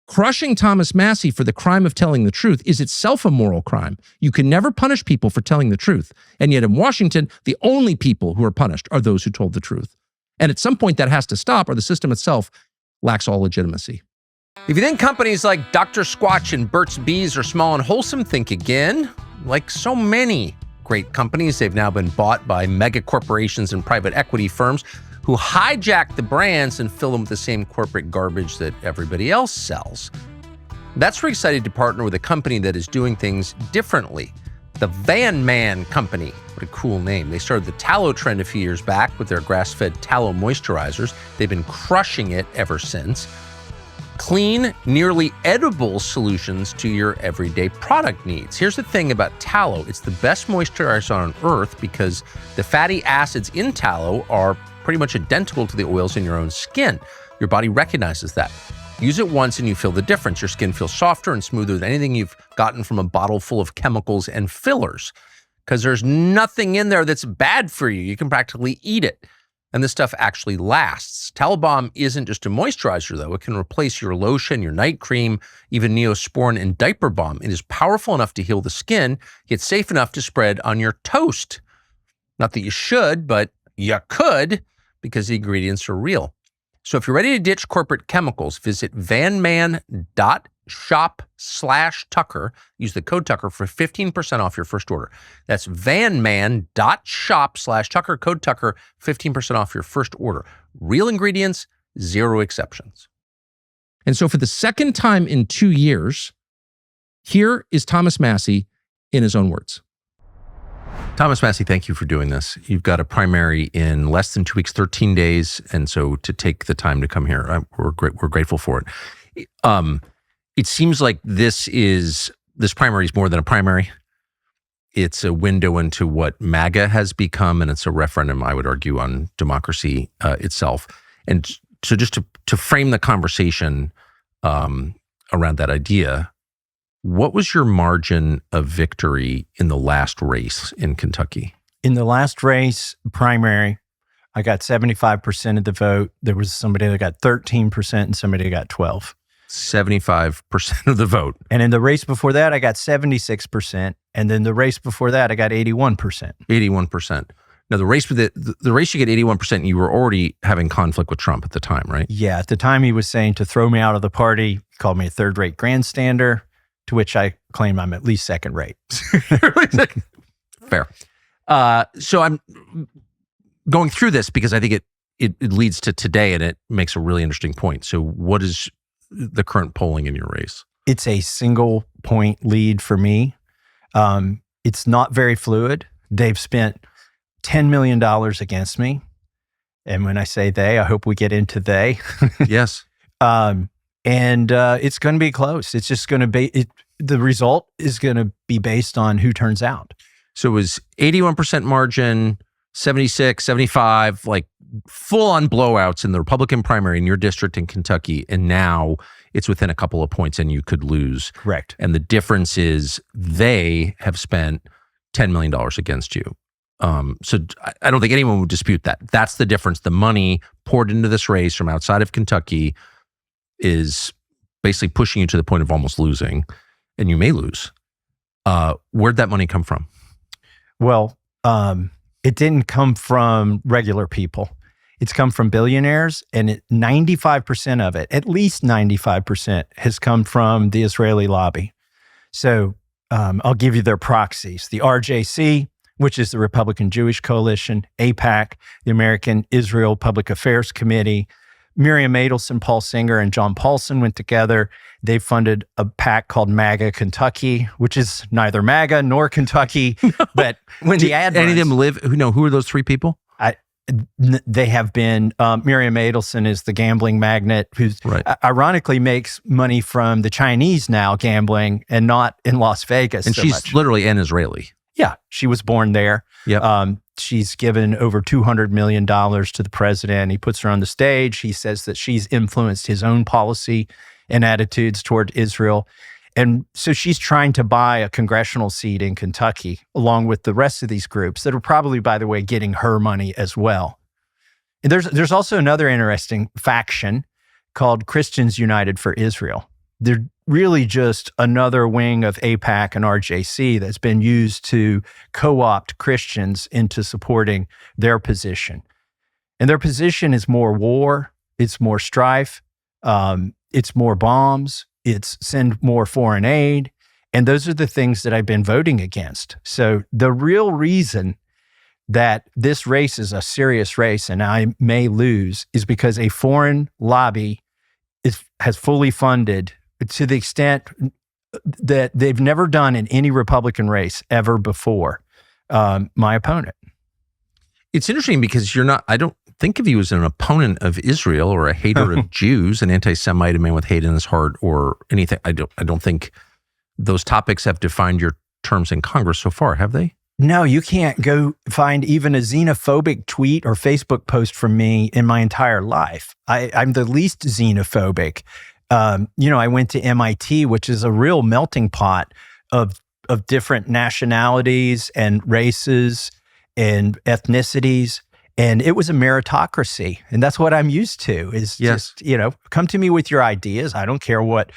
crushing Thomas Massie for the crime of telling the truth is itself a moral crime. You can never punish people for telling the truth. And yet in Washington, the only people who are punished are those who told the truth. And at some point that has to stop, or the system itself lacks all legitimacy. If you think companies like Dr. Squatch and Burt's Bees are small and wholesome, think again. Like so many great companies, they've now been bought by mega corporations and private equity firms who hijack the brands and fill them with the same corporate garbage that everybody else sells. That's where we're excited to partner with a company that is doing things differently. The Van Man Company. What a cool name. They started the tallow trend a few years back with their grass-fed tallow moisturizers. They've been crushing it ever since. Clean, nearly edible solutions to your everyday product needs. Here's the thing about tallow. It's the best moisturizer on earth because the fatty acids in tallow are pretty much identical to the oils in your own skin. Your body recognizes that. Use it once and you feel the difference. Your skin feels softer and smoother than anything you've gotten from a bottle full of chemicals and fillers, because there's nothing in there that's bad for you. You can practically eat it. And this stuff actually lasts. Towel Balm isn't just a moisturizer, though. It can replace your lotion, your night cream, even Neosporin and diaper balm. It is powerful enough to heal the skin, yet safe enough to spread on your toast. Not that you should, but you could, because the ingredients are real. So if you're ready to ditch corporate chemicals, visit vanman.shop/Tucker. Use the code Tucker for 15% off your first order. That's vanman.shop/Tucker, code Tucker, 15% off your first order. Real ingredients, zero exceptions. And so for the second time in 2 years, here is Thomas Massie in his own words. Thomas Massie, thank you for doing this. You've got a primary in less than 2 weeks, 13 days. And so to take the time to come here, we're grateful for it. It seems like this primary is more than a primary. It's a window into what MAGA has become, and it's a referendum, I would argue, on democracy itself. And so just to frame the conversation around that idea, what was your margin of victory in the last race in Kentucky? In the last race, primary, I got 75% of the vote. There was somebody that got 13% and somebody that got 12%. 75% of the vote. And in the race before that, I got 76%. And then the race before that, I got 81%. 81%. Now, the race you get 81%, you were already having conflict with Trump at the time, right? Yeah. At the time, he was saying to throw me out of the party. He called me a third-rate grandstander, to which I claim I'm at least second-rate. Fair. So I'm going through this because I think it leads to today, and it makes a really interesting point. So what is the current polling in your race? It's a single point lead for me. It's not very fluid. They've spent $10 million against me. And when I say they, I hope we get into they. Yes. And it's going to be close. It's just going to be, the result is going to be based on who turns out. So it was 81% margin, 76, 75, like full on blowouts in the Republican primary in your district in Kentucky. And now it's within a couple of points and you could lose. Correct. And the difference is they have spent $10 million against you. So I don't think anyone would dispute that. That's the difference. The money poured into this race from outside of Kentucky is basically pushing you to the point of almost losing, and you may lose. Where'd that money come from? Well, it didn't come from regular people. It's come from billionaires, and 95% of it, at least 95%, has come from the Israeli lobby. So I'll give you their proxies. The RJC, which is the Republican Jewish Coalition, AIPAC, the American Israel Public Affairs Committee, Miriam Adelson, Paul Singer, and John Paulson went together. They funded a PAC called MAGA Kentucky, which is neither MAGA nor Kentucky. No. But when the ad any of them live, who are those three people? They have been, Miriam Adelson is the gambling magnate who's ironically makes money from the Chinese now gambling and not in Las Vegas. And she's literally an Israeli. Yeah, she was born there. Yep. She's given over $200 million to the president. He puts her on the stage. He says that she's influenced his own policy and attitudes toward Israel. And so she's trying to buy a congressional seat in Kentucky, along with the rest of these groups that are probably, by the way, getting her money as well. And there's also another interesting faction called Christians United for Israel. They're really just another wing of AIPAC and RJC that's been used to co-opt Christians into supporting their position. And their position is more war, it's more strife, it's more bombs, it's send more foreign aid. And those are the things that I've been voting against. So the real reason that this race is a serious race and I may lose is because a foreign lobby has fully funded, to the extent that they've never done in any Republican race ever before, my opponent. It's interesting because I don't think of you as an opponent of Israel or a hater of Jews, an anti-Semite, a man with hate in his heart, or anything. I don't think those topics have defined your terms in Congress so far, have they? No, you can't go find even a xenophobic tweet or Facebook post from me in my entire life. I'm the least xenophobic. I went to MIT, which is a real melting pot of different nationalities and races and ethnicities. And it was a meritocracy. And that's what I'm used to is just, come to me with your ideas. I don't care what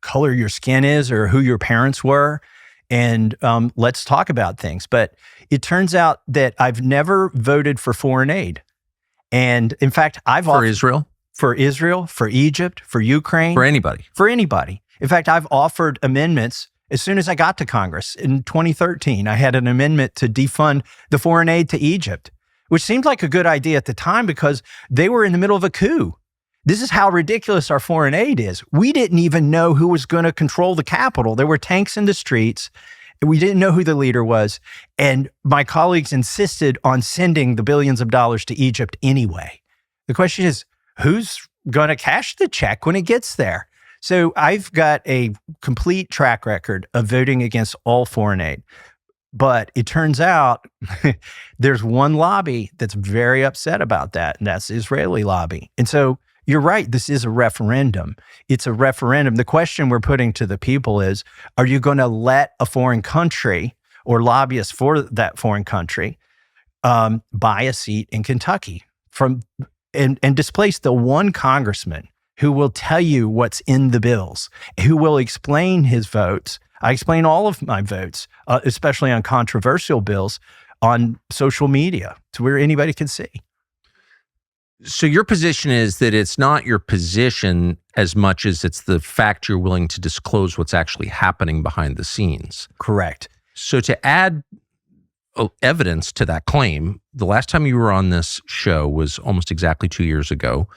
color your skin is or who your parents were. And let's talk about things. But it turns out that I've never voted for foreign aid. And in fact, For Israel? For Israel, for Egypt, for Ukraine. For anybody. For anybody. In fact, I've offered amendments as soon as I got to Congress in 2013. I had an amendment to defund the foreign aid to Egypt, which seemed like a good idea at the time because they were in the middle of a coup. This is how ridiculous our foreign aid is. We didn't even know who was going to control the Capitol. There were tanks in the streets. We didn't know who the leader was. And my colleagues insisted on sending the billions of dollars to Egypt anyway. The question is, who's going to cash the check when it gets there? So I've got a complete track record of voting against all foreign aid. But it turns out there's one lobby that's very upset about that, and that's the Israeli lobby. And so you're right, this is a referendum. It's a referendum. The question we're putting to the people is, are you going to let a foreign country or lobbyists for that foreign country buy a seat in Kentucky and displace the one congressman who will tell you what's in the bills, who will explain his votes? I explain all of my votes, especially on controversial bills, on social media to where anybody can see. So your position is that it's not your position as much as it's the fact you're willing to disclose what's actually happening behind the scenes. Correct. So to add evidence to that claim, the last time you were on this show was almost exactly 2 years ago.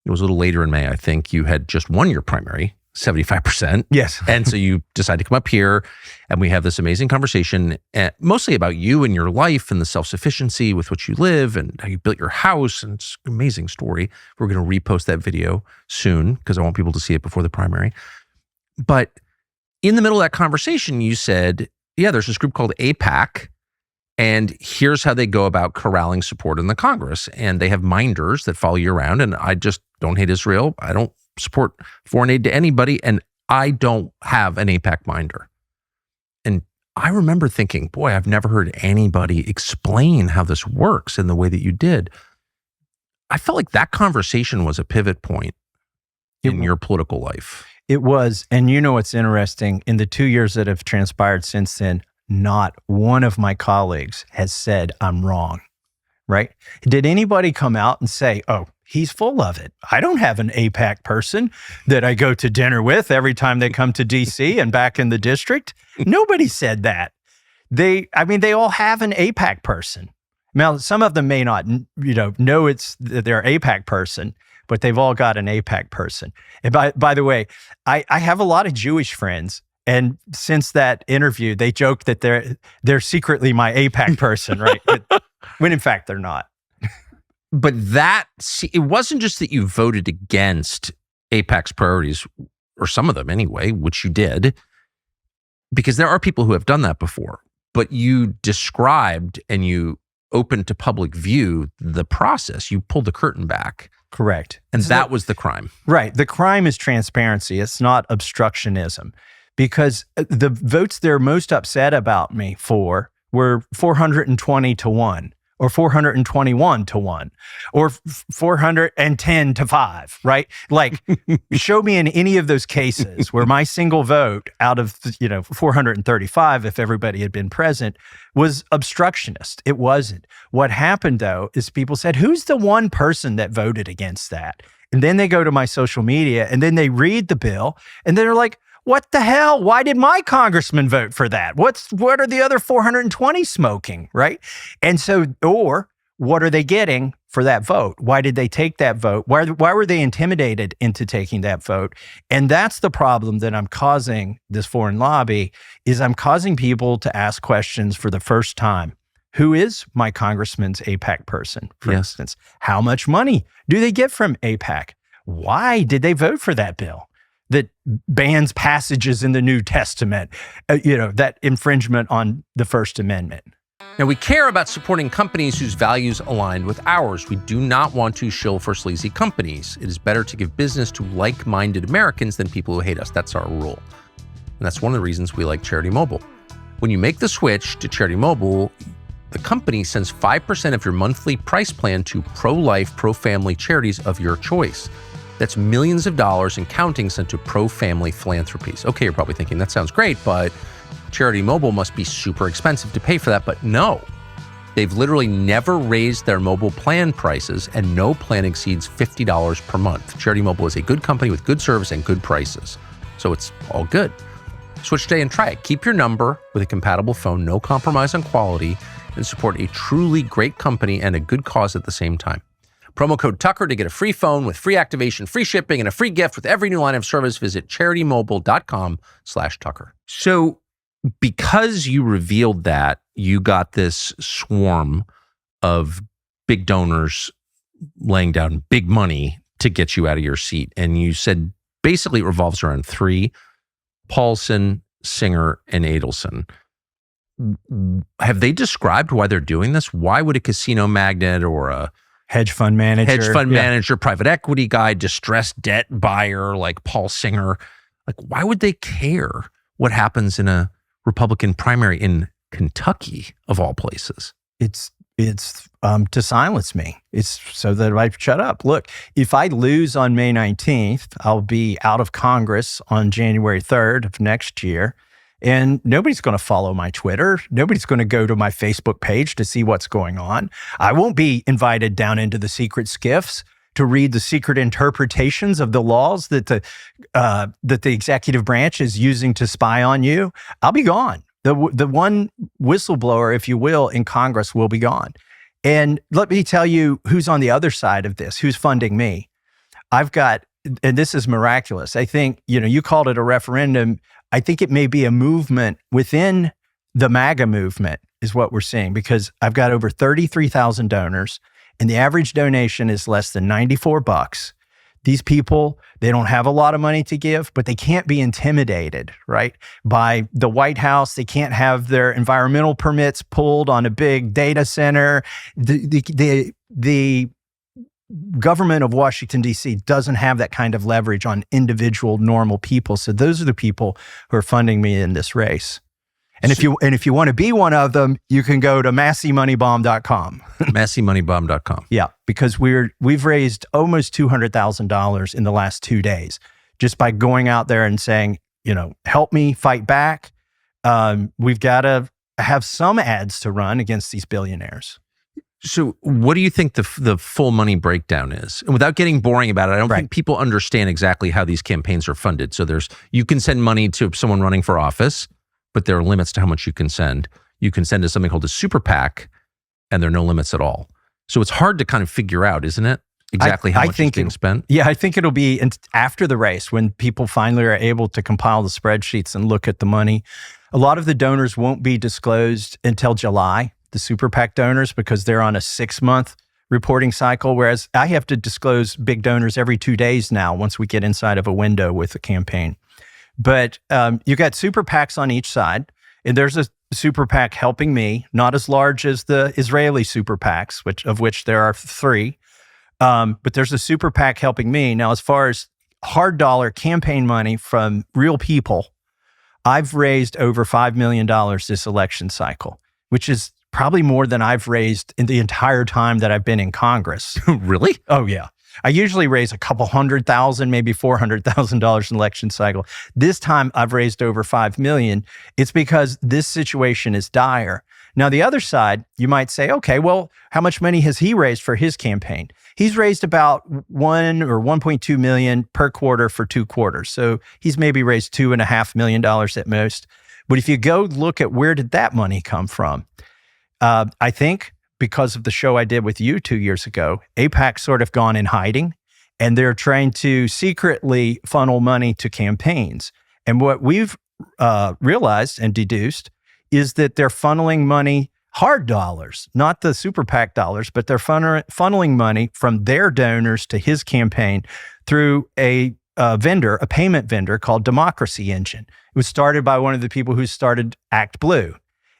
It was a little later in May, I think. You had just won your primary, 75%. Yes. And so you decided to come up here and we have this amazing conversation, mostly about you and your life and the self-sufficiency with which you live and how you built your house. And it's an amazing story. We're going to repost that video soon because I want people to see it before the primary. But in the middle of that conversation, you said, yeah, there's this group called AIPAC, and here's how they go about corralling support in the Congress. And they have minders that follow you around. And I just don't hate Israel. I don't support foreign aid to anybody, and I don't have an AIPAC minder. And I remember thinking, boy, I've never heard anybody explain how this works in the way that you did. I felt like that conversation was a pivot point in your political life. It was. And you know what's interesting? In the 2 years that have transpired since then, not one of my colleagues has said I'm wrong, right? Did anybody come out and say, oh, he's full of it? I don't have an AIPAC person that I go to dinner with every time they come to DC and back in the district. Nobody said that. They all have an AIPAC person. Now, some of them may not, know it's their AIPAC person, but they've all got an AIPAC person. And by the way, I have a lot of Jewish friends. And since that interview, they joke that they're secretly my AIPAC person, right? When in fact, they're not. But it wasn't just that you voted against AIPAC's priorities, or some of them anyway, which you did, because there are people who have done that before, but you described and you opened to public view the process. You pulled the curtain back. Correct. And that was the crime. Right. The crime is transparency. It's not obstructionism. Because the votes they're most upset about me for were 420 to 1, or 421 to 1, or 410 to 5, right? Like, show me in any of those cases where my single vote out of 435, if everybody had been present, was obstructionist. It wasn't. What happened, though, is people said, who's the one person that voted against that? And then they go to my social media, and then they read the bill, and then they're like, what the hell? Why did my congressman vote for that? What are the other 420 smoking, right? And so, or what are they getting for that vote? Why did they take that vote? Why were they intimidated into taking that vote? And that's the problem that I'm causing this foreign lobby, is I'm causing people to ask questions for the first time. Who is my congressman's AIPAC person, for instance? How much money do they get from AIPAC? Why did they vote for that bill that bans passages in the New Testament, that infringement on the First Amendment? Now, we care about supporting companies whose values align with ours. We do not want to shill for sleazy companies. It is better to give business to like-minded Americans than people who hate us. That's our rule. And that's one of the reasons we like Charity Mobile. When you make the switch to Charity Mobile, the company sends 5% of your monthly price plan to pro-life, pro-family charities of your choice. That's millions of dollars and counting sent to pro-family philanthropies. Okay, you're probably thinking, that sounds great, but Charity Mobile must be super expensive to pay for that. But no, they've literally never raised their mobile plan prices, and no plan exceeds $50 per month. Charity Mobile is a good company with good service and good prices. So it's all good. Switch today and try it. Keep your number with a compatible phone, no compromise on quality, and support a truly great company and a good cause at the same time. Promo code Tucker to get a free phone with free activation, free shipping, and a free gift with every new line of service. Visit CharityMobile.com/Tucker. So because you revealed that, you got this swarm of big donors laying down big money to get you out of your seat. And you said basically it revolves around three: Paulson, Singer, and Adelson. Have they described why they're doing this? Why would a casino magnate or a hedge fund manager, private equity guy, distressed debt buyer like Paul Singer, like why would they care what happens in a Republican primary in Kentucky of all places? It's to silence me. It's so that I shut up. Look, if I lose on May 19th, I'll be out of Congress on January 3rd of next year. And nobody's going to follow my Twitter. Nobody's going to go to my Facebook page to see what's going on. I won't be invited down into the secret SCIFs to read the secret interpretations of the laws that the executive branch is using to spy on you. I'll be gone. The one whistleblower, if you will, in Congress will be gone. And let me tell you who's on the other side of this, who's funding me. I've got, and this is miraculous. I think, you called it a referendum. I think it may be a movement within the MAGA movement is what we're seeing, because I've got over 33,000 donors and the average donation is less than $94. These people, they don't have a lot of money to give, but they can't be intimidated, right? By the White House. They can't have their environmental permits pulled on a big data center. The government of Washington, D.C. doesn't have that kind of leverage on individual normal people. So those are the people who are funding me in this race. And if you want to be one of them, you can go to MassieMoneyBomb.com. MassieMoneyBomb.com. Yeah, because we've raised almost $200,000 in the last 2 days just by going out there and saying, help me fight back. We've got to have some ads to run against these billionaires. So what do you think the full money breakdown is? And without getting boring about it, I don't think people understand exactly how these campaigns are funded. So you can send money to someone running for office, but there are limits to how much you can send. You can send to something called a super PAC, and there are no limits at all. So it's hard to kind of figure out, isn't it? Exactly how much is being spent? Yeah, I think it'll be after the race when people finally are able to compile the spreadsheets and look at the money. A lot of the donors won't be disclosed until July, the super PAC donors, because they're on a 6-month reporting cycle, whereas I have to disclose big donors every 2 days now once we get inside of a window with the campaign. But you got super PACs on each side, and there's a super PAC helping me, not as large as the Israeli super PACs, of which there are 3. But there's a super PAC helping me. Now, as far as hard dollar campaign money from real people, I've raised over $5 million this election cycle, which is probably more than I've raised in the entire time that I've been in Congress. Really? Oh, yeah. I usually raise a couple $100,000, maybe $400,000 in election cycle. This time I've raised over $5 million. It's because this situation is dire. Now, the other side, you might say, okay, well, how much money has he raised for his campaign? He's raised about $1 or $1.2 million per quarter for 2 quarters. So he's maybe raised $2.5 million at most. But if you go look at where did that money come from, I think because of the show I did with you 2 years ago, AIPAC sort of gone in hiding, and they're trying to secretly funnel money to campaigns. And what we've realized and deduced is that they're funneling money, hard dollars, not the super PAC dollars, but they're funneling money from their donors to his campaign through a payment vendor called Democracy Engine. It was started by one of the people who started Act Blue.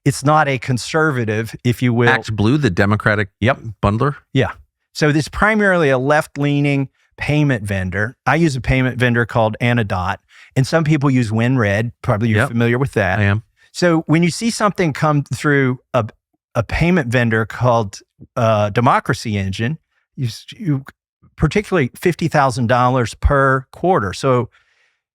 It's not a conservative, if you will. Act Blue, the Democratic bundler. Yeah. So this is primarily a left-leaning payment vendor. I use a payment vendor called Anadot, and some people use WinRed. Probably you're familiar with that. I am. So when you see something come through a payment vendor called Democracy Engine, you particularly $50,000 per quarter. So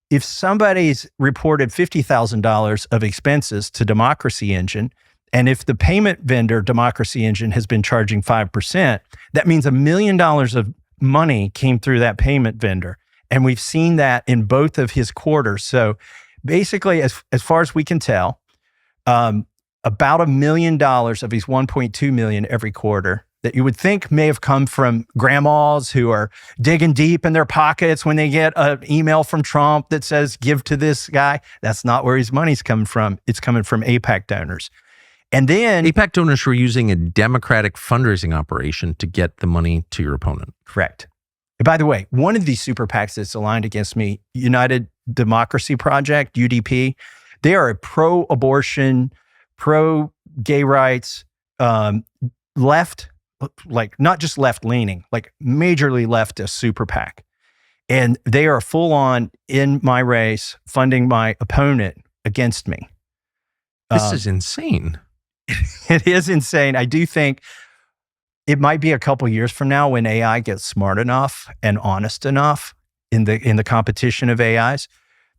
if somebody's reported $50,000 of expenses to Democracy Engine, and if the payment vendor Democracy Engine has been charging 5%, that means $1 million of money came through that payment vendor. And we've seen that in both of his quarters. So basically, as far as we can tell, about $1 million of his 1.2 million every quarter that you would think may have come from grandmas who are digging deep in their pockets when they get an email from Trump that says, give to this guy. That's not where his money's coming from. It's coming from AIPAC donors. And then AIPAC donors were using a Democratic fundraising operation to get the money to your opponent. Correct. And by the way, one of these super PACs that's aligned against me, United Democracy Project, UDP, they are a pro-abortion, pro-gay rights, left, like not just left-leaning, like majorly leftist super PAC. And they are full on in my race, funding my opponent against me. This is insane. It is insane. I do think it might be a couple years from now when AI gets smart enough and honest enough in the competition of AIs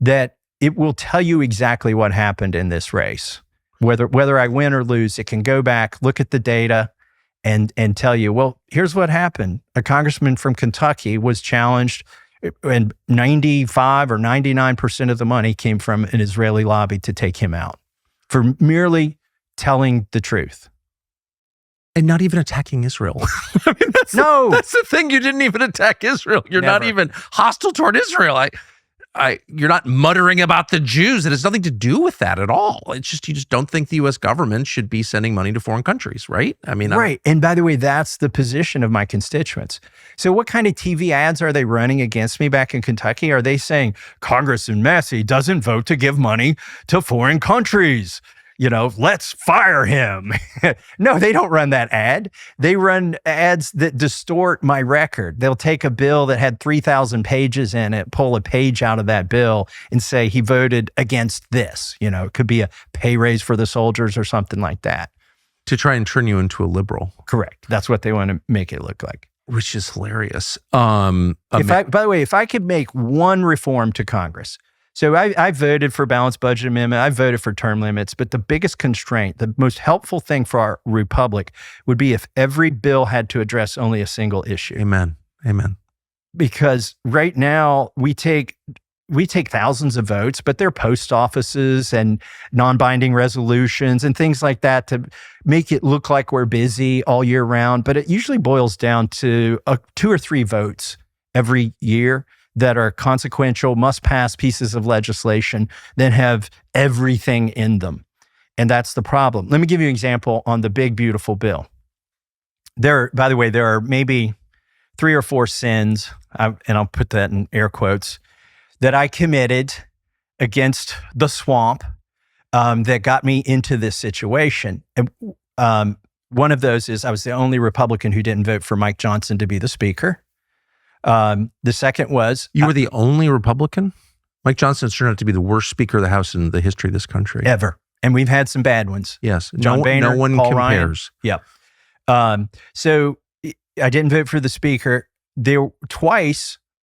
that it will tell you exactly what happened in this race. Whether I win or lose, it can go back, look at the data, and tell you, well, here's what happened. A congressman from Kentucky was challenged, and 95 or 99% of the money came from an Israeli lobby to take him out for merely telling the truth. And not even attacking Israel. I mean, that's the thing. You didn't even attack Israel. You're Never. not even hostile toward Israel. You're not muttering about the Jews. It has nothing to do with that at all. It's just, you just don't think the U.S. government should be sending money to foreign countries, right? I mean, right. And by the way, that's the position of my constituents. So what kind of TV ads are they running against me back in Kentucky? Are they saying Congressman Massie doesn't vote to give money to foreign countries? You know, let's fire him. No, they don't run that ad. They run ads that distort my record. They'll take a bill that had 3,000 pages in it, pull a page out of that bill and say he voted against this. You know, it could be a pay raise for the soldiers or something like that. to try and turn you into a liberal. Correct. That's what they want to make it look like. Which is hilarious. By the way, if I could make one reform to Congress, so I voted for balanced budget amendment, I voted for term limits, but the biggest constraint, the most helpful thing for our republic would be if every bill had to address only a single issue. Amen. Amen. Because right now we take thousands of votes, but they're post offices and non-binding resolutions and things like that to make it look like we're busy all year round. But it usually boils down to 2 or 3 votes every year that are consequential, must-pass pieces of legislation that have everything in them. And that's the problem. Let me give you an example on the big, beautiful bill. By the way, there are maybe 3 or 4 sins, and I'll put that in air quotes, that I committed against the swamp that got me into this situation. And one of those is I was the only Republican who didn't vote for Mike Johnson to be the speaker. The second was... You were the only Republican? Mike Johnson's turned out to be the worst Speaker of the House in the history of this country. Ever. And we've had some bad ones. Yes. John Boehner, no one Paul compares. Ryan. Yep. So I didn't vote for the speaker.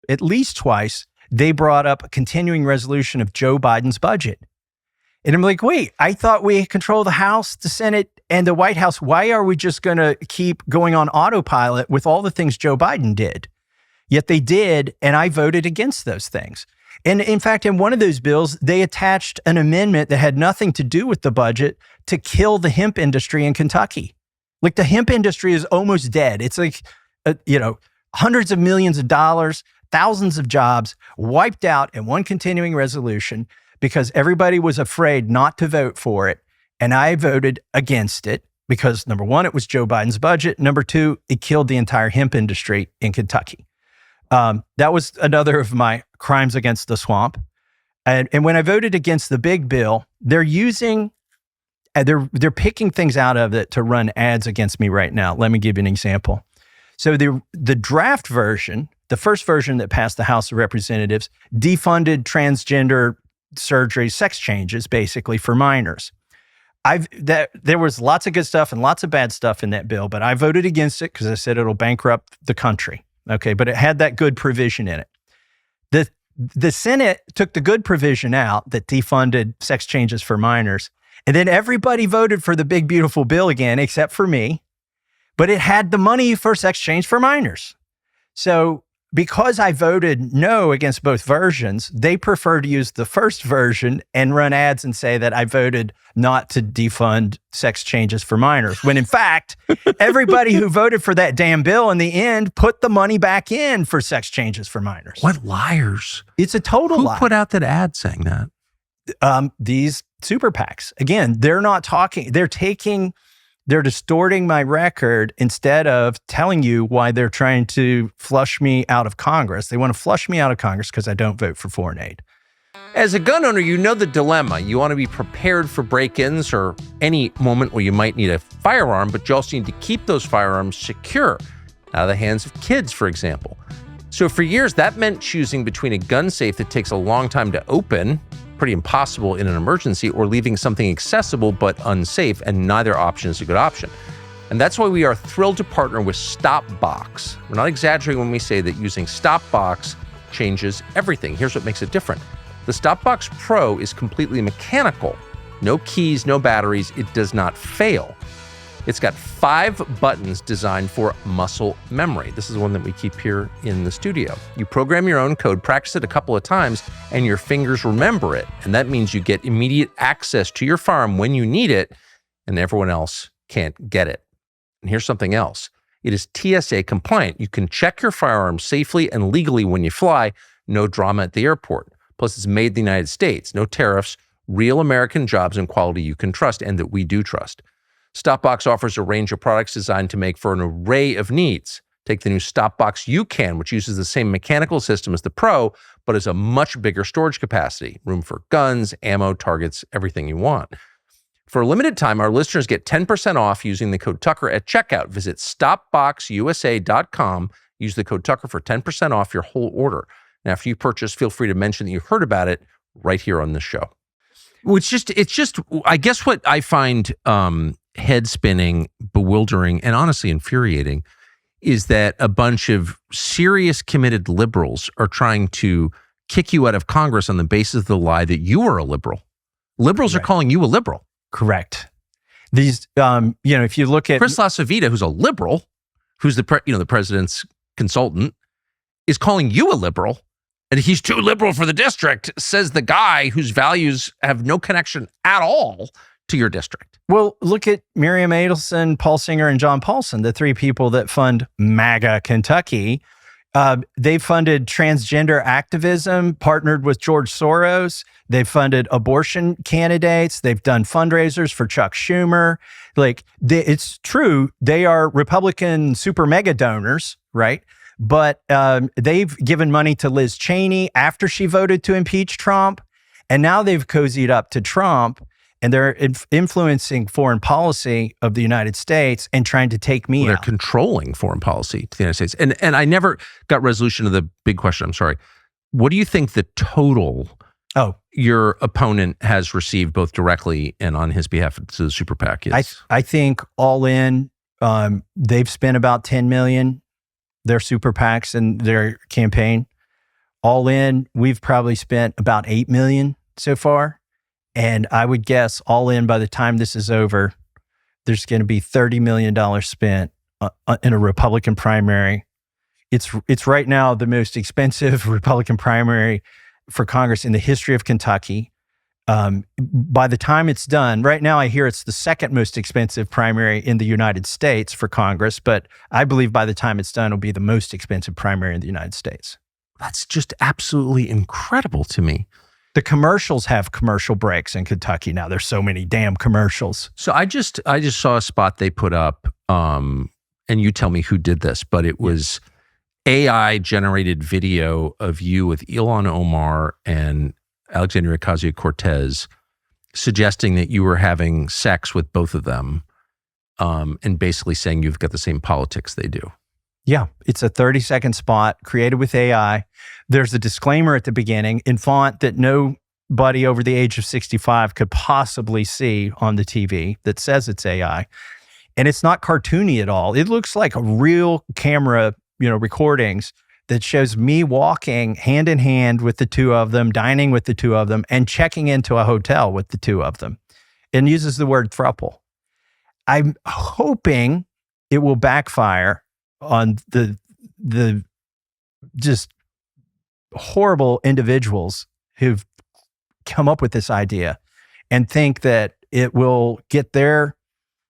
At least twice, they brought up a continuing resolution of Joe Biden's budget. And I'm like, wait, I thought we control the House, the Senate, and the White House. Why are we just going to keep going on autopilot with all the things Joe Biden did? Yet they did, and I voted against those things. And in fact, in one of those bills, they attached an amendment that had nothing to do with the budget to kill the hemp industry in Kentucky. Like the hemp industry is almost dead. It's like, hundreds of millions of dollars, thousands of jobs wiped out in one continuing resolution because everybody was afraid not to vote for it. And I voted against it because number one, it was Joe Biden's budget. Number two, it killed the entire hemp industry in Kentucky. That was another of my crimes against the swamp. And when I voted against the big bill, they're using they're picking things out of it to run ads against me right now. Let me give you an example. So the draft version, the first version that passed the House of Representatives, defunded transgender surgery, sex changes, basically for minors. There was lots of good stuff and lots of bad stuff in that bill, but I voted against it because I said it'll bankrupt the country. Okay, but it had that good provision in it. The Senate took the good provision out that defunded sex changes for minors, and then everybody voted for the big, beautiful bill again, except for me. But it had the money for sex change for minors. So because I voted no against both versions, they prefer to use the first version and run ads and say that I voted not to defund sex changes for minors. When in fact, everybody who voted for that damn bill in the end put the money back in for sex changes for minors. What liars. It's a total lie. Who put out that ad saying that? These super PACs. Again, they're not talking. They're distorting my record instead of telling you why they're trying to flush me out of Congress. They want to flush me out of Congress because I don't vote for foreign aid. As a gun owner, you know the dilemma. You want to be prepared for break-ins or any moment where you might need a firearm, but you also need to keep those firearms secure, out of the hands of kids, for example. So for years, that meant choosing between a gun safe that takes a long time to open, pretty impossible in an emergency, or leaving something accessible but unsafe, and neither option is a good option. And that's why we are thrilled to partner with StopBox. We're not exaggerating when we say that using StopBox changes everything. Here's what makes it different. The StopBox Pro is completely mechanical. No keys, no batteries. It does not fail. It's got 5 buttons designed for muscle memory. This is the one that we keep here in the studio. You program your own code, practice it a couple of times, and your fingers remember it. And that means you get immediate access to your firearm when you need it, and everyone else can't get it. And here's something else. It is TSA compliant. You can check your firearm safely and legally when you fly. No drama at the airport. Plus, it's made in the United States. No tariffs, real American jobs and quality you can trust, and that we do trust. StopBox offers a range of products designed to make for an array of needs. Take the new StopBox UCAN, which uses the same mechanical system as the Pro, but has a much bigger storage capacity. Room for guns, ammo, targets, everything you want. For a limited time, our listeners get 10% off using the code Tucker at checkout. Visit StopBoxUSA.com. Use the code Tucker for 10% off your whole order. And after you purchase, feel free to mention that you heard about it right here on this show. It's just, I guess what I find head spinning, bewildering, and honestly infuriating is that a bunch of serious, committed liberals are trying to kick you out of Congress on the basis of the lie that you are a liberal. Liberals are calling you a liberal. Correct. These, if you look at Chris LaCivita, who's a liberal, who's the president's consultant, is calling you a liberal, and he's too liberal for the district, says the guy whose values have no connection at all to your district. Well, look at Miriam Adelson, Paul Singer, and John Paulson, the 3 people that fund MAGA Kentucky. They funded transgender activism, partnered with George Soros. They've funded abortion candidates. They've done fundraisers for Chuck Schumer. It's true, they are Republican super mega donors, right? But they've given money to Liz Cheney after she voted to impeach Trump. And now they've cozied up to Trump, and they're influencing foreign policy of the United States and trying to take me out. They're controlling foreign policy to the United States. And I never got resolution to the big question. I'm sorry. What do you think the total your opponent has received both directly and on his behalf to the super PAC is? I think all in, they've spent about $10 million, their super PACs and their campaign. All in, we've probably spent about $8 million so far. And I would guess all in, by the time this is over, there's going to be $30 million spent in a Republican primary. It's right now the most expensive Republican primary for Congress in the history of Kentucky. By the time it's done, right now I hear it's the second most expensive primary in the United States for Congress, but I believe by the time it's done, it'll be the most expensive primary in the United States. That's just absolutely incredible to me. The commercials have commercial breaks in Kentucky now. There's so many damn commercials. So I just saw a spot they put up, and you tell me who did this, but it was AI generated video of you with Ilhan Omar and Alexandria Ocasio-Cortez suggesting that you were having sex with both of them, and basically saying you've got the same politics they do. Yeah, it's a 30-second spot created with AI. There's a disclaimer at the beginning in font that nobody over the age of 65 could possibly see on the TV that says it's AI. And it's not cartoony at all. It looks like a real camera, recordings that shows me walking hand in hand with the two of them, dining with the two of them, and checking into a hotel with the two of them, and uses the word throuple. I'm hoping it will backfire on the just horrible individuals who've come up with this idea and think that it will get their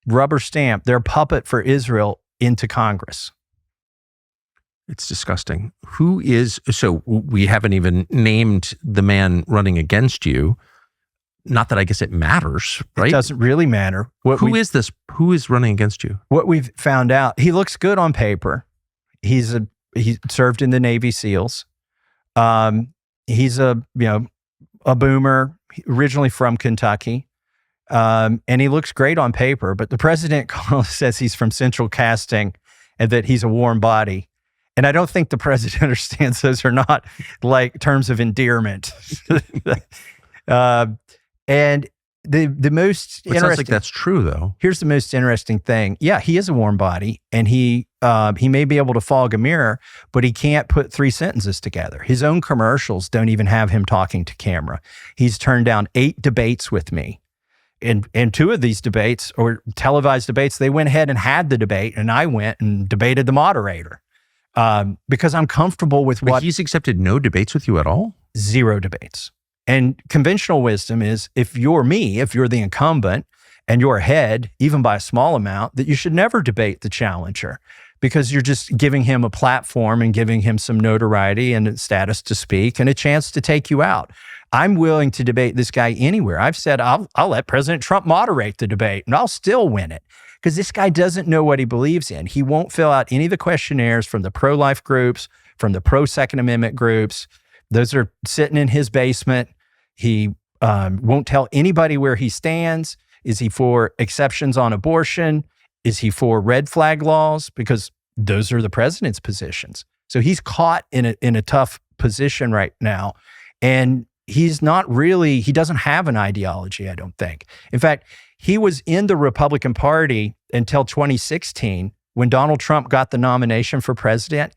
rubber stamp, their puppet for Israel, into Congress. It's disgusting. So we haven't even named the man running against you. Not that I guess it matters, right? It doesn't really matter. Who is this? Who is running against you? What we've found out, he looks good on paper. He served in the Navy SEALs. He's a boomer, originally from Kentucky. And he looks great on paper, but the president says he's from Central Casting and that he's a warm body. And I don't think the president understands those are not like terms of endearment. And the most interesting... It sounds like that's true, though. Here's the most interesting thing. Yeah, he is a warm body, and he may be able to fog a mirror, but he can't put 3 sentences together. His own commercials don't even have him talking to camera. He's turned down 8 debates with me. And 2 of these debates, or televised debates, they went ahead and had the debate, and I went and debated the moderator. Because I'm comfortable with what... But he's accepted no debates with you at all? 0 debates. And conventional wisdom is, if you're the incumbent and you're ahead, even by a small amount, that you should never debate the challenger, because you're just giving him a platform and giving him some notoriety and status to speak and a chance to take you out. I'm willing to debate this guy anywhere. I've said I'll let President Trump moderate the debate and I'll still win it, because this guy doesn't know what he believes in. He won't fill out any of the questionnaires from the pro-life groups, from the pro-Second Amendment groups. Those are sitting in his basement. He won't tell anybody where he stands. Is he for exceptions on abortion? Is he for red flag laws? Because those are the president's positions. So he's caught in a tough position right now. And he doesn't have an ideology, I don't think. In fact, he was in the Republican Party until 2016 when Donald Trump got the nomination for president.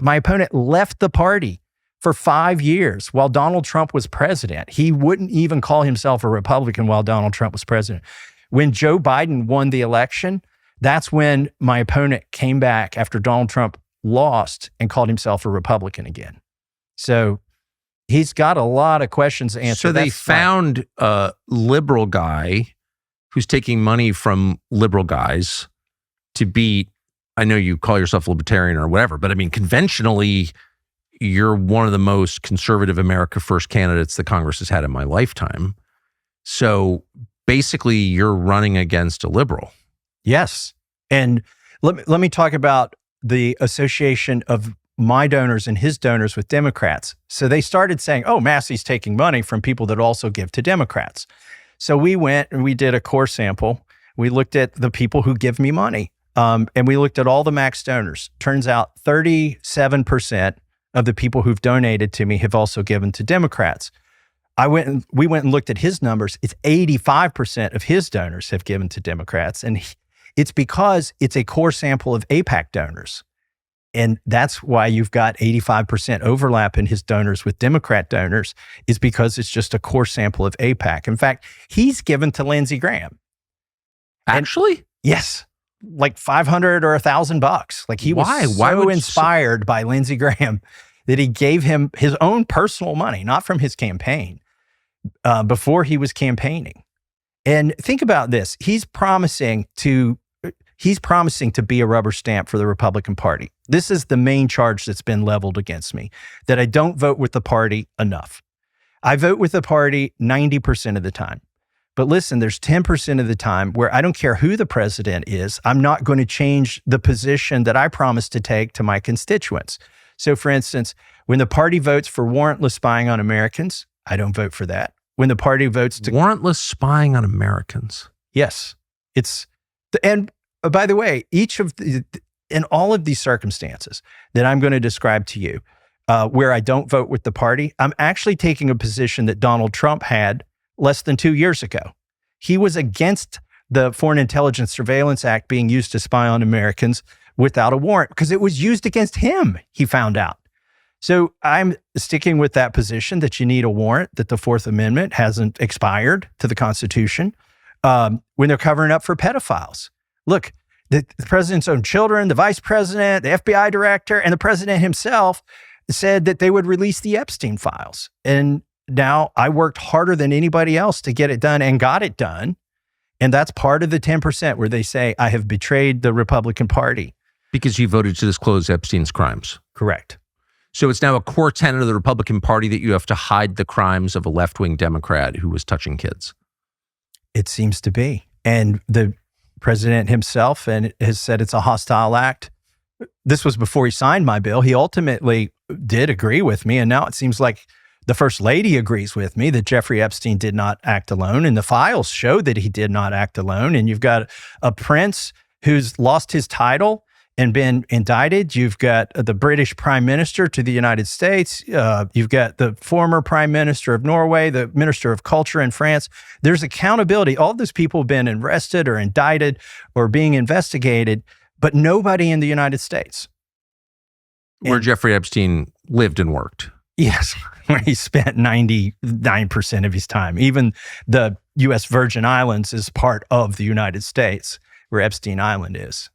My opponent left the party for 5 years while Donald Trump was president. He wouldn't even call himself a Republican while Donald Trump was president. When Joe Biden won the election, that's when my opponent came back after Donald Trump lost and called himself a Republican again. So he's got a lot of questions to answer. So they found a liberal guy who's taking money from liberal guys to beat, I know you call yourself libertarian or whatever, but I mean, conventionally, you're one of the most conservative America First candidates the Congress has had in my lifetime. So basically, you're running against a liberal. Yes. And let me talk about the association of my donors and his donors with Democrats. So they started saying, oh, Massie's taking money from people that also give to Democrats. So we went and we did a core sample. We looked at the people who give me money. And we looked at all the max donors. Turns out 37% of the people who've donated to me have also given to Democrats. We went and looked at his numbers. It's 85% of his donors have given to Democrats. And it's because it's a core sample of AIPAC donors. And that's why you've got 85% overlap in his donors with Democrat donors, is because it's just a core sample of AIPAC. In fact, he's given to Lindsey Graham. Actually? Yes. Like $500 or $1,000. Like he was so inspired by Lindsey Graham that he gave him his own personal money, not from his campaign, before he was campaigning. And think about this. He's promising to be a rubber stamp for the Republican Party. This is the main charge that's been leveled against me, that I don't vote with the party enough. I vote with the party 90% of the time. But listen, there's 10% of the time where I don't care who the president is, I'm not going to change the position that I promised to take to my constituents. So for instance, when the party votes for warrantless spying on Americans, I don't vote for that. when the party votes to warrantless spying on Americans. Yes, and by the way, in all of these circumstances that I'm going to describe to you, where I don't vote with the party, I'm actually taking a position that Donald Trump had less than 2 years ago. He was against the Foreign Intelligence Surveillance Act being used to spy on Americans without a warrant because it was used against him, he found out. So I'm sticking with that position that you need a warrant, that the Fourth Amendment hasn't expired to the Constitution when they're covering up for pedophiles. Look, the president's own children, the vice president, the FBI director, and the president himself said that they would release the Epstein files. And now I worked harder than anybody else to get it done and got it done. And that's part of the 10% where they say, I have betrayed the Republican Party. Because you voted to disclose Epstein's crimes. Correct. So it's now a core tenet of the Republican Party that you have to hide the crimes of a left-wing Democrat who was touching kids. It seems to be. And the president himself has said it's a hostile act. This was before he signed my bill. He ultimately did agree with me. And now it seems like the First Lady agrees with me that Jeffrey Epstein did not act alone. And the files show that he did not act alone. And you've got a prince who's lost his title and been indicted. You've got the British Prime Minister to the United States. You've got the former Prime Minister of Norway, the Minister of Culture in France. There's accountability. All those people have been arrested or indicted or being investigated, but nobody in the United States. Where Jeffrey Epstein lived and worked. Yes, where he spent 99% of his time. Even the U.S. Virgin Islands is part of the United States, where Epstein Island is.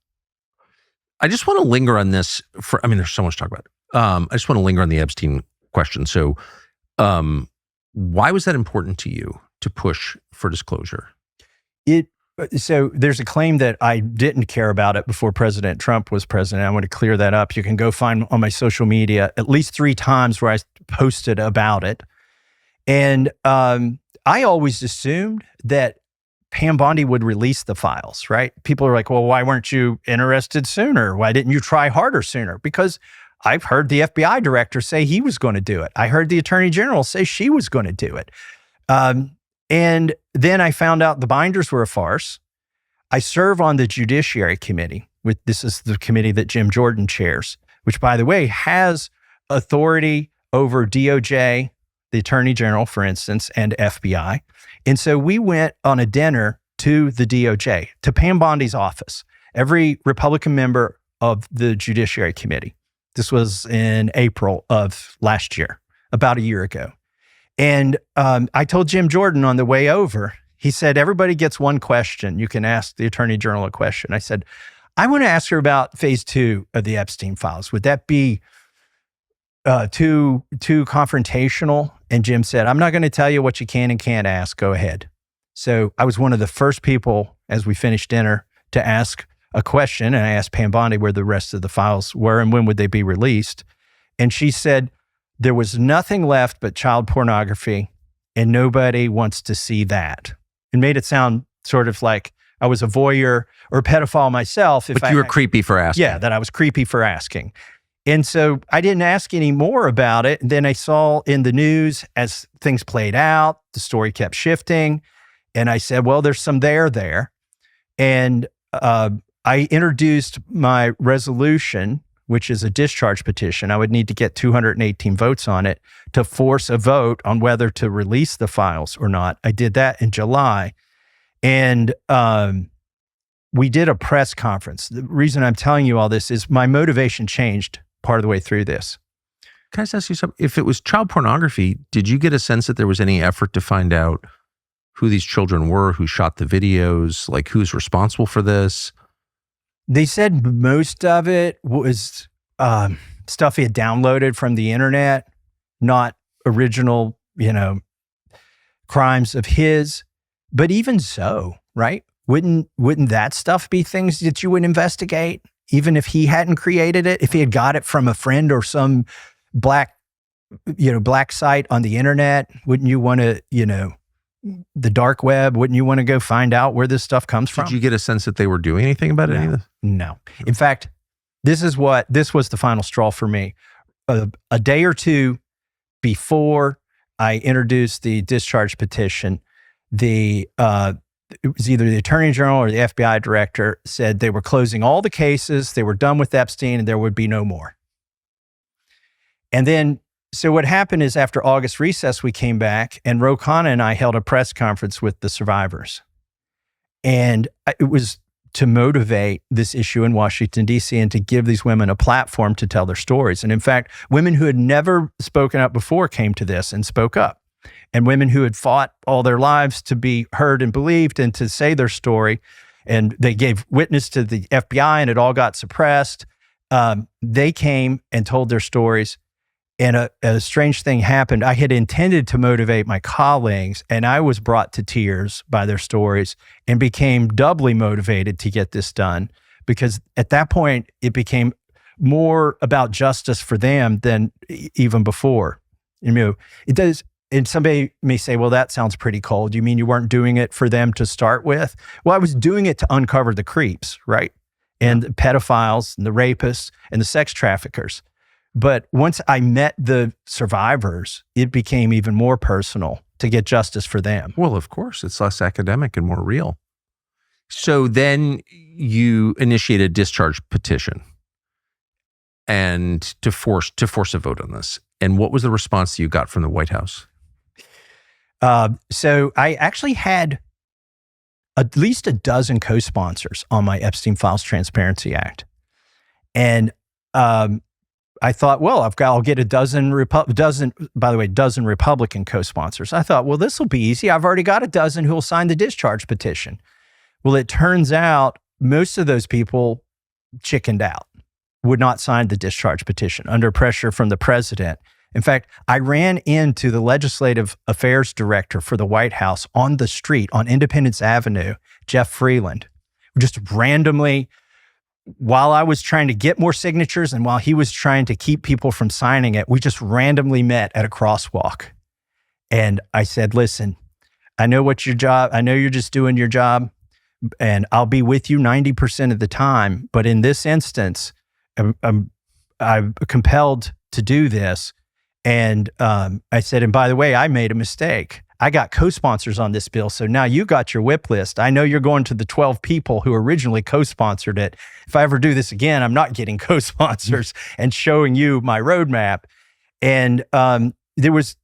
I just want to linger on this there's so much to talk about. I just want to linger on the Epstein question. So why was that important to you to push for disclosure? So there's a claim that I didn't care about it before President Trump was president. I want to clear that up. You can go find on my social media at least 3 times where I posted about it. And I always assumed that Pam Bondi would release the files, right? People are like, well, why weren't you interested sooner? Why didn't you try harder sooner? Because I've heard the FBI director say he was going to do it. I heard the attorney general say she was going to do it. And then I found out the binders were a farce. I serve on the Judiciary Committee. This is the committee that Jim Jordan chairs, which, by the way, has authority over DOJ, the attorney general, for instance, and FBI. And so we went on a dinner to the DOJ, to Pam Bondi's office, every Republican member of the Judiciary Committee. This was in April of last year, about a year ago. And I told Jim Jordan on the way over, he said, everybody gets one question. You can ask the attorney general a question. I said, I want to ask her about phase 2 of the Epstein files. Would that be too confrontational? And Jim said, I'm not going to tell you what you can and can't ask. Go ahead. So I was one of the first people as we finished dinner to ask a question. And I asked Pam Bondi where the rest of the files were and when would they be released. And she said, there was nothing left but child pornography, and nobody wants to see that. It made it sound sort of like I was a voyeur or a pedophile myself. But you were creepy for asking. Yeah, that I was creepy for asking. And so I didn't ask any more about it. And then I saw in the news as things played out, the story kept shifting. And I said, well, there's some there. And I introduced my resolution, which is a discharge petition. I would need to get 218 votes on it to force a vote on whether to release the files or not. I did that in July. And we did a press conference. The reason I'm telling you all this is my motivation changed part of the way through this. Can I just ask you something? If it was child pornography, did you get a sense that there was any effort to find out who these children were, who shot the videos, like who's responsible for this? They said most of it was stuff he had downloaded from the internet, not original, crimes of his. But even so, right? Wouldn't that stuff be things that you would investigate, even if he hadn't created it? If he had got it from a friend or some black site on the internet, wouldn't you want to, the dark web, wouldn't you want to go find out where this stuff comes from? Did you get a sense that they were doing anything about any of this? No. In fact, this was the final straw for me. A day or two before I introduced the discharge petition. It was either the Attorney General or the FBI director said they were closing all the cases, they were done with Epstein, and there would be no more. And then, so what happened is after August recess, we came back, and Ro Khanna and I held a press conference with the survivors. And it was to motivate this issue in Washington, D.C., and to give these women a platform to tell their stories. And in fact, women who had never spoken up before came to this and spoke up. And women who had fought all their lives to be heard and believed and to say their story, and they gave witness to the FBI and it all got suppressed. They came and told their stories. And a strange thing happened. I had intended to motivate my colleagues, and I was brought to tears by their stories and became doubly motivated to get this done, because at that point, it became more about justice for them than even before. You know, it does. And somebody may say, well, that sounds pretty cold. You mean you weren't doing it for them to start with? Well, I was doing it to uncover the creeps, right? And the pedophiles and the rapists and the sex traffickers. But once I met the survivors, it became even more personal to get justice for them. Well, of course, it's less academic and more real. So then you initiate a discharge petition and to force a vote on this. And what was the response that you got from the White House? So I actually had at least a dozen co-sponsors on my Epstein Files Transparency Act. And I thought, well, I'll get a dozen Republican co-sponsors. I thought, well, this will be easy. I've already got a dozen who will sign the discharge petition. Well, it turns out most of those people chickened out, would not sign the discharge petition under pressure from the president. In fact, I ran into the legislative affairs director for the White House on the street on Independence Avenue, Jeff Freeland, just randomly, while I was trying to get more signatures and while he was trying to keep people from signing it, we just randomly met at a crosswalk. And I said, listen, I know you're just doing your job, and I'll be with you 90% of the time. But in this instance, I'm compelled to do this. And I said, and by the way, I made a mistake. I got co-sponsors on this bill, so now you got your whip list. I know you're going to the 12 people who originally co-sponsored it. If I ever do this again, I'm not getting co-sponsors and showing you my roadmap. And there was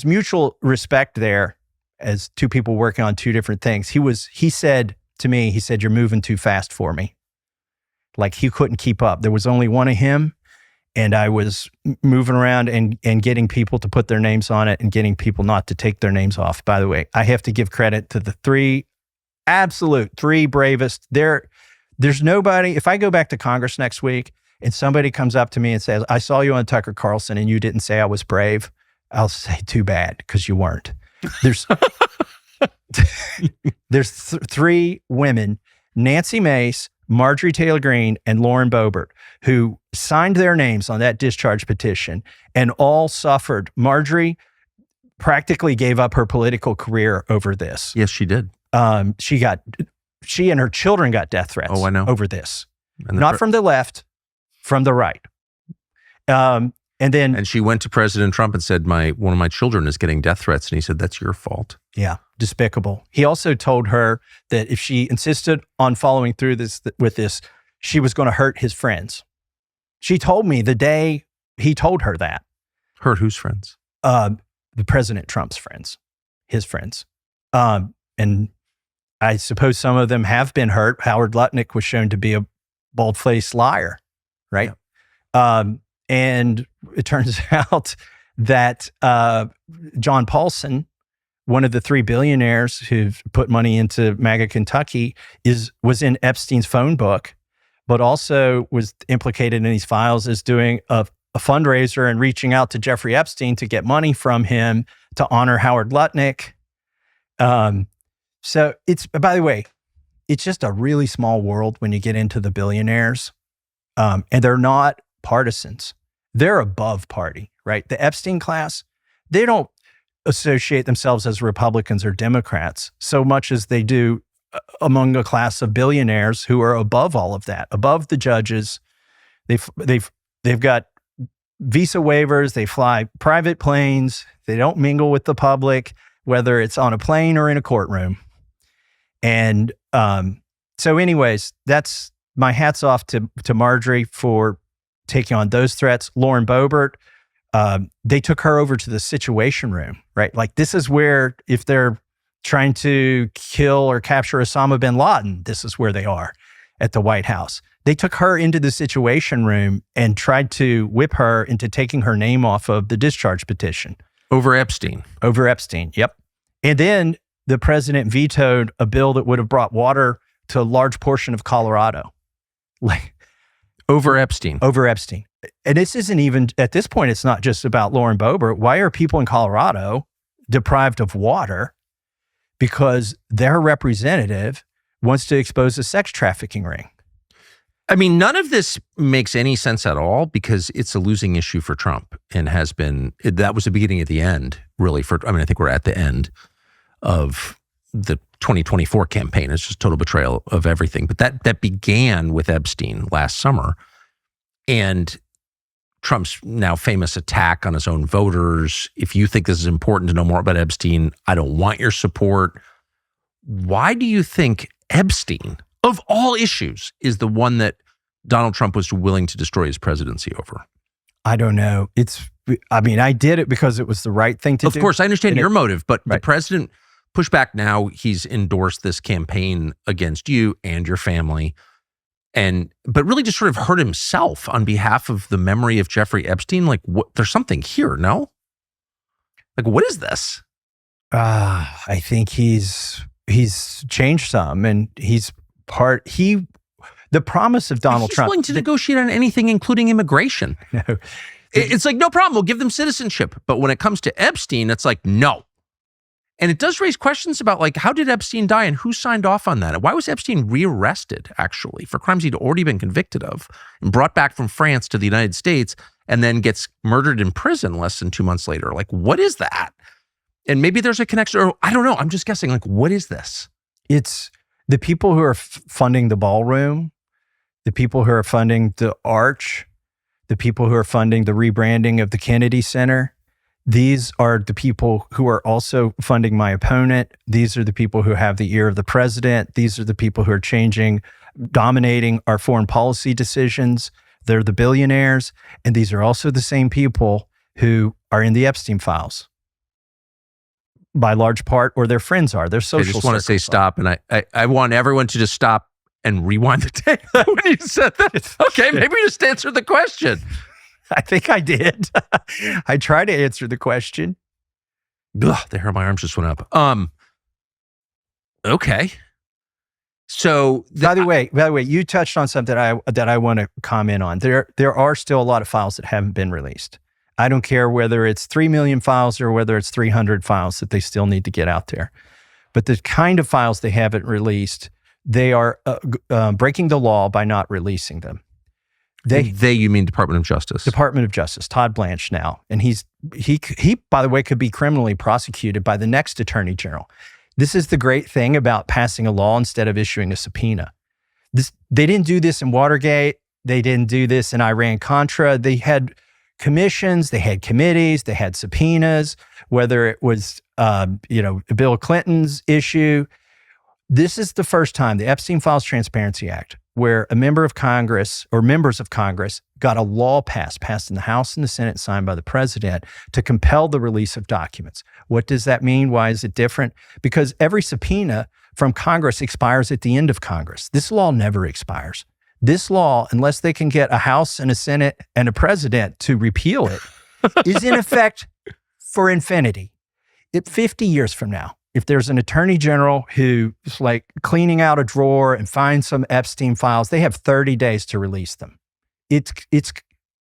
mutual respect there as two people working on two different things. He said to me, you're moving too fast for me. Like he couldn't keep up. There was only one of him. And I was moving around and getting people to put their names on it and getting people not to take their names off. By the way, I have to give credit to the three bravest. There's nobody, if I go back to Congress next week and somebody comes up to me and says, I saw you on Tucker Carlson and you didn't say I was brave, I'll say, too bad, because you weren't. There's three women, Nancy Mace, Marjorie Taylor Greene, and Lauren Boebert, who signed their names on that discharge petition and all suffered. Marjorie practically gave up her political career over this. Yes, she did. She and her children got death threats over this. Not from the left, from the right. And she went to President Trump and said, one of my children is getting death threats. And he said, that's your fault. Yeah, despicable. He also told her that if she insisted on following through with this, she was going to hurt his friends. She told me the day he told her that. Hurt whose friends? The President Trump's friends, his friends. And I suppose some of them have been hurt. Howard Lutnick was shown to be a bald-faced liar, right? Yeah. And it turns out that John Paulson, one of the three billionaires who've put money into MAGA Kentucky, was in Epstein's phone book, but also was implicated in these files as doing a fundraiser and reaching out to Jeffrey Epstein to get money from him to honor Howard Lutnick. So by the way, it's just a really small world when you get into the billionaires, and they're not partisans. They're above party, right? The Epstein class, they don't associate themselves as Republicans or Democrats so much as they do among a class of billionaires who are above all of that, above the judges. They've got visa waivers. They fly private planes. They don't mingle with the public, whether it's on a plane or in a courtroom. And so anyways, that's my hats off to Marjorie for taking on those threats. Lauren Boebert, they took her over to the Situation Room, right? Like, this is where, if they're trying to kill or capture Osama bin Laden, this is where they are at the White House. They took her into the Situation Room and tried to whip her into taking her name off of the discharge petition. Over Epstein. Over Epstein, yep. And then the president vetoed a bill that would have brought water to a large portion of Colorado. Like, over Epstein. Over Epstein. And this isn't even, at this point, it's not just about Lauren Boebert. Why are people in Colorado deprived of water? Because their representative wants to expose a sex trafficking ring. I mean, none of this makes any sense at all, because it's a losing issue for Trump, and has been. That was the beginning of the end, really. I think we're at the end of the 2024 campaign. It's just total betrayal of everything. But that began with Epstein last summer, and Trump's now famous attack on his own voters. If you think this is important to know more about Epstein, I don't want your support. Why do you think Epstein, of all issues, is the one that Donald Trump was willing to destroy his presidency over? I don't know. I did it because it was the right thing to do. Of course, I understand your motive, but right. The president pushed back. Now he's endorsed this campaign against you and your family, but really just sort of hurt himself on behalf of the memory of Jeffrey Epstein. Like, there's something here, no? Like, what is this? I think he's changed some, and the promise of Donald Trump. He's willing to negotiate on anything, including immigration. No. It's like, no problem, we'll give them citizenship. But when it comes to Epstein, it's like, no. And it does raise questions about, like, how did Epstein die and who signed off on that? And why was Epstein rearrested, actually, for crimes he'd already been convicted of and brought back from France to the United States, and then gets murdered in prison less than 2 months later? Like, what is that? And maybe there's a connection, or I don't know. I'm just guessing, like, what is this? It's the people who are funding the ballroom, the people who are funding the arch, the people who are funding the rebranding of the Kennedy Center. These are the people who are also funding my opponent. These are the people who have the ear of the president. These are the people who are dominating our foreign policy decisions. They're the billionaires. And these are also the same people who are in the Epstein files, by large part, or their friends are. Their social. I just want to say stop, and I want everyone to just stop and rewind the tape when you said that. Okay, maybe just answer the question. I think I did. I tried to answer the question. Ugh, the hair on my arms just went up. Okay. So by the way, you touched on something that I want to comment on. There are still a lot of files that haven't been released. I don't care whether it's 3 million files or whether it's 300 files that they still need to get out there. But the kind of files they haven't released, they are breaking the law by not releasing them. You mean Department of Justice? Department of Justice, Todd Blanche now. And he, by the way, could be criminally prosecuted by the next Attorney General. This is the great thing about passing a law instead of issuing a subpoena. They didn't do this in Watergate. They didn't do this in Iran-Contra. They had commissions, they had committees, they had subpoenas, whether it was, Bill Clinton's issue. This is the first time, the Epstein Files Transparency Act, where a member of Congress or members of Congress got a law passed in the House and the Senate, signed by the president to compel the release of documents. What does that mean? Why is it different? Because every subpoena from Congress expires at the end of Congress. This law never expires. This law, unless they can get a House and a Senate and a president to repeal it, is in effect for infinity. 50 years from now, if there's an attorney general who's like cleaning out a drawer and finds some Epstein files, they have 30 days to release them. It's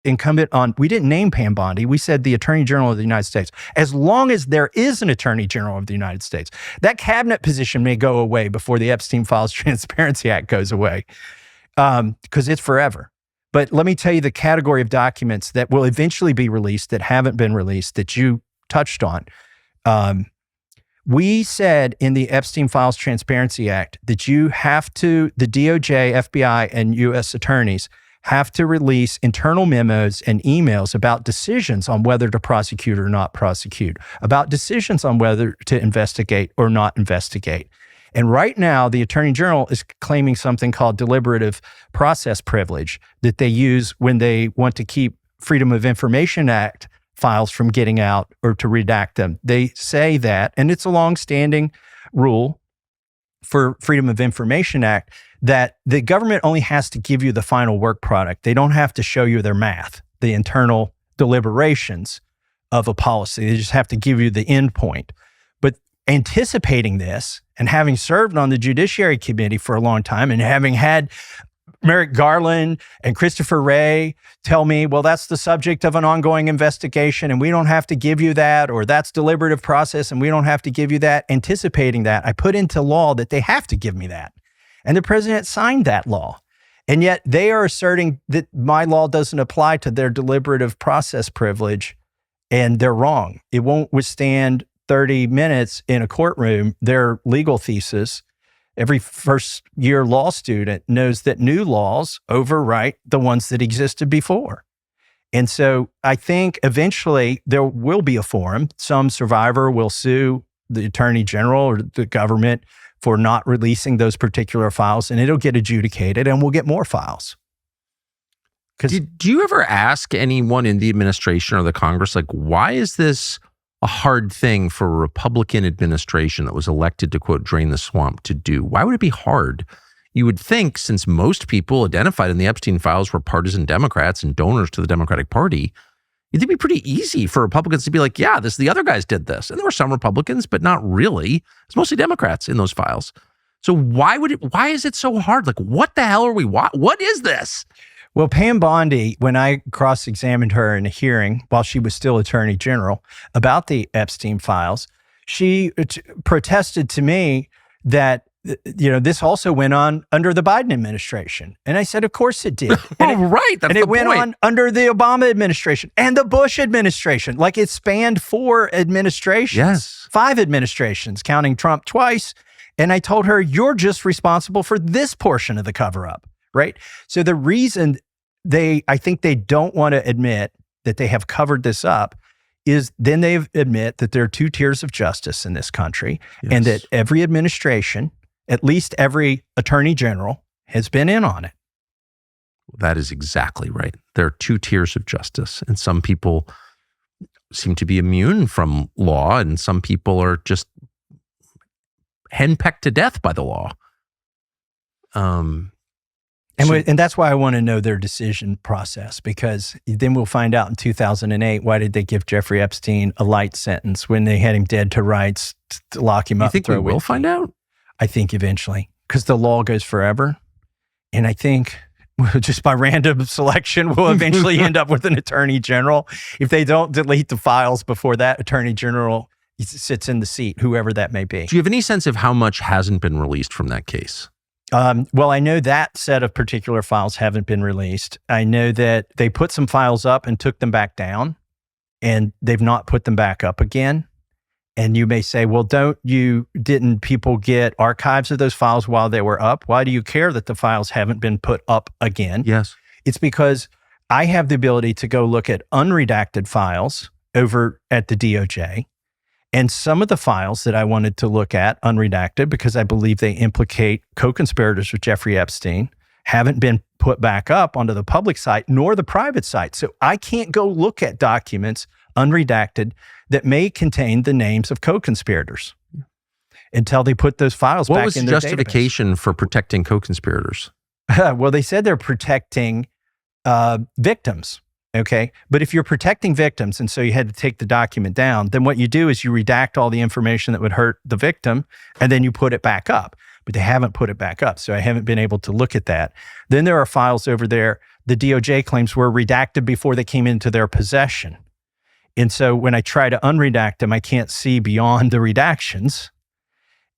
incumbent on, we didn't name Pam Bondi, we said the Attorney General of the United States. As long as there is an Attorney General of the United States, that cabinet position may go away before the Epstein Files Transparency Act goes away. Because it's forever. But let me tell you the category of documents that will eventually be released that haven't been released that you touched on. We said in the Epstein Files Transparency Act that you have to, the DOJ, FBI, and U.S. attorneys have to release internal memos and emails about decisions on whether to prosecute or not prosecute, about decisions on whether to investigate or not investigate. And right now, the Attorney General is claiming something called deliberative process privilege that they use when they want to keep Freedom of Information Act files from getting out or to redact them. They say that, and it's a longstanding rule for Freedom of Information Act, that the government only has to give you the final work product. They don't have to show you their math, the internal deliberations of a policy. They just have to give you the end point. But anticipating this and having served on the Judiciary Committee for a long time and having had Merrick Garland and Christopher Wray tell me, well, that's the subject of an ongoing investigation and we don't have to give you that, or that's deliberative process and we don't have to give you that. Anticipating that, I put into law that they have to give me that. And the president signed that law. And yet they are asserting that my law doesn't apply to their deliberative process privilege, and they're wrong. It won't withstand 30 minutes in a courtroom. Their legal thesis, every first-year law student knows that new laws overwrite the ones that existed before. And so I think eventually there will be a forum. Some survivor will sue the Attorney General or the government for not releasing those particular files, and it'll get adjudicated and we'll get more files. Do you ever ask anyone in the administration or the Congress, like, why is this a hard thing for a Republican administration that was elected to, quote, drain the swamp to do? Why would it be hard? You would think, since most people identified in the Epstein files were partisan Democrats and donors to the Democratic Party, it'd be pretty easy for Republicans to be like, yeah, the other guys did this. And there were some Republicans, but not really. It's mostly Democrats in those files. So why is it so hard? Like, what the hell are we, what is this? Well, Pam Bondi, when I cross-examined her in a hearing while she was still Attorney General about the Epstein files, she protested to me that, this also went on under the Biden administration. And I said, of course it did. Right. That's and it went on under the Obama administration and the Bush administration. Like, it spanned 4 administrations. Yes. 5 administrations, counting Trump twice. And I told her, you're just responsible for this portion of the cover-up, right? So the reason I think they don't want to admit that they have covered this up is then they admit that there are 2 tiers of justice in this country, yes, and that every administration, at least every attorney general, has been in on it. That is exactly right. There are 2 tiers of justice, and some people seem to be immune from law, and some people are just henpecked to death by the law. And that's why I want to know their decision process, because then we'll find out in 2008, why did they give Jeffrey Epstein a light sentence when they had him dead to rights to lock him up? You think we will find out? I think eventually, because the law goes forever. And I think just by random selection, we'll eventually end up with an attorney general. If they don't delete the files before that attorney general sits in the seat, whoever that may be. Do you have any sense of how much hasn't been released from that case? Well, I know that set of particular files haven't been released. I know that they put some files up and took them back down, and they've not put them back up again. And you may say, well, didn't people get archives of those files while they were up? Why do you care that the files haven't been put up again? Yes. It's because I have the ability to go look at unredacted files over at the DOJ. And some of the files that I wanted to look at unredacted, because I believe they implicate co-conspirators with Jeffrey Epstein, haven't been put back up onto the public site nor the private site. So I can't go look at documents unredacted that may contain the names of co-conspirators until they put those files back in their database. What was the justification for protecting co-conspirators? Well, they said they're protecting victims. Okay. But if you're protecting victims, and so you had to take the document down, then what you do is you redact all the information that would hurt the victim, and then you put it back up. But they haven't put it back up, so I haven't been able to look at that. Then there are files over there the DOJ claims were redacted before they came into their possession. And so when I try to unredact them, I can't see beyond the redactions.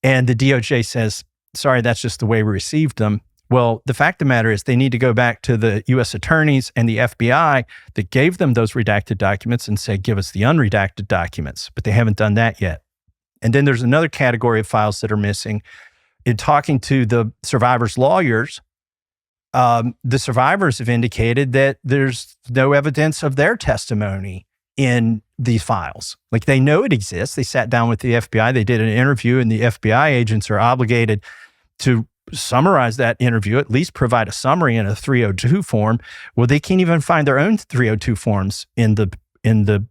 And the DOJ says, sorry, that's just the way we received them. Well, the fact of the matter is they need to go back to the U.S. attorneys and the FBI that gave them those redacted documents and say, give us the unredacted documents. But they haven't done that yet. And then there's another category of files that are missing. In talking to the survivors' lawyers, the survivors have indicated that there's no evidence of their testimony in these files. Like, they know it exists. They sat down with the FBI. They did an interview, and the FBI agents are obligated to summarize that interview, at least provide a summary in a 302 form. Well, they can't even find their own 302 forms in the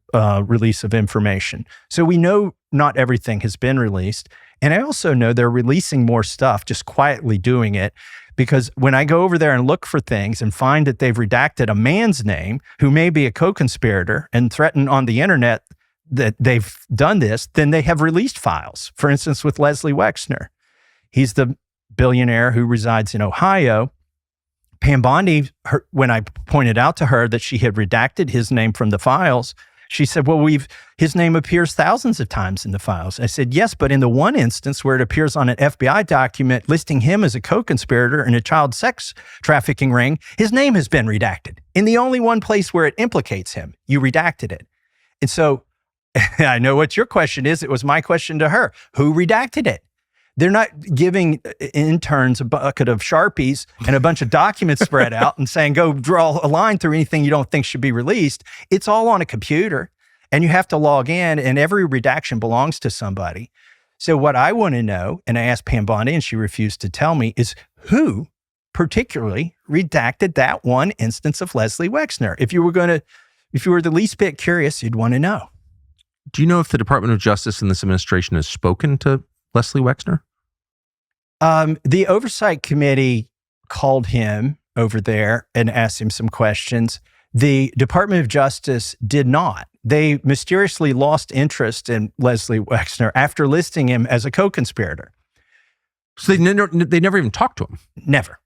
release of information. So we know not everything has been released. And I also know they're releasing more stuff, just quietly doing it, because when I go over there and look for things and find that they've redacted a man's name who may be a co-conspirator and threaten on the internet that they've done this, then they have released files. For instance, with Leslie Wexner. He's the billionaire who resides in Ohio. Pam Bondi, when I pointed out to her that she had redacted his name from the files, she said, well, his name appears thousands of times in the files. I said, yes, but in the one instance where it appears on an FBI document listing him as a co-conspirator in a child sex trafficking ring, his name has been redacted. In the only one place where it implicates him, you redacted it. And so I know what your question is. It was my question to her. Who redacted it? They're not giving interns a bucket of Sharpies and a bunch of documents spread out and saying, go draw a line through anything you don't think should be released. It's all on a computer, and you have to log in, and every redaction belongs to somebody. So what I want to know, and I asked Pam Bondi and she refused to tell me, is who particularly redacted that one instance of Leslie Wexner? If you were the least bit curious, you'd want to know. Do you know if the Department of Justice in this administration has spoken to Leslie Wexner? The Oversight Committee called him over there and asked him some questions. The Department of Justice did not. They mysteriously lost interest in Leslie Wexner after listing him as a co-conspirator. So they never even talked to him? Never.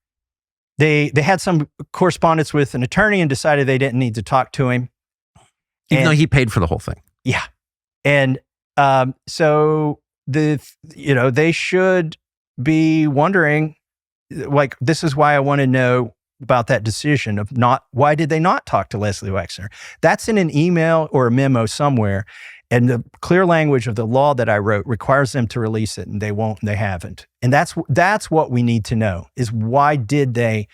They had some correspondence with an attorney and decided they didn't need to talk to him. Even though he paid for the whole thing? Yeah. And so they should be wondering, like, this is why I want to know about that decision of why did they not talk to Leslie Wexner? That's in an email or a memo somewhere. And the clear language of the law that I wrote requires them to release it, and they won't, and they haven't. And that's what we need to know, is why did they,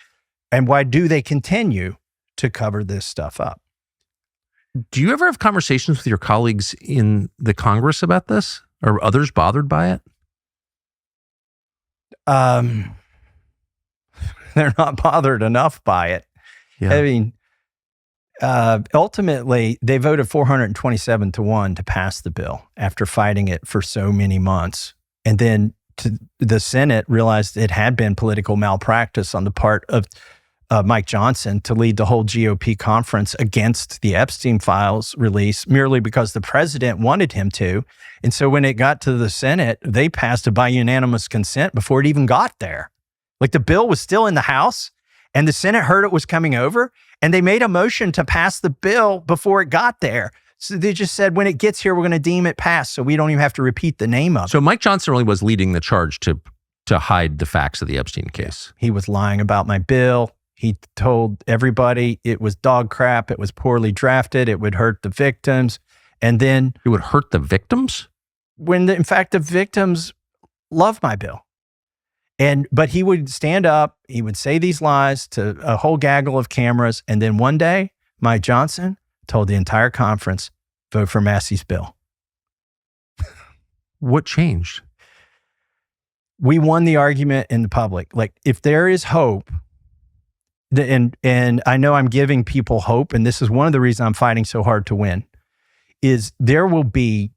and why do they continue to cover this stuff up? Do you ever have conversations with your colleagues in the Congress about this? Are others bothered by it? They're not bothered enough by it. Yeah. I mean, ultimately, they voted 427-1 to pass the bill after fighting it for so many months. And then the Senate realized it had been political malpractice on the part of Mike Johnson to lead the whole GOP conference against the Epstein files release merely because the president wanted him to. And so when it got to the Senate, they passed it by unanimous consent before it even got there. Like, the bill was still in the House, and the Senate heard it was coming over, and they made a motion to pass the bill before it got there. So they just said, when it gets here, we're going to deem it passed, so we don't even have to repeat the name of it. So Mike Johnson really was leading the charge to hide the facts of the Epstein case. He was lying about my bill. He told everybody it was dog crap. It was poorly drafted. It would hurt the victims. And then it would hurt the victims? In fact, the victims love my bill. But he would stand up, he would say these lies to a whole gaggle of cameras. And then one day, Mike Johnson told the entire conference, vote for Massie's bill. What changed? We won the argument in the public. Like, if there is hope, and I know I'm giving people hope, and this is one of the reasons I'm fighting so hard to win, is there will be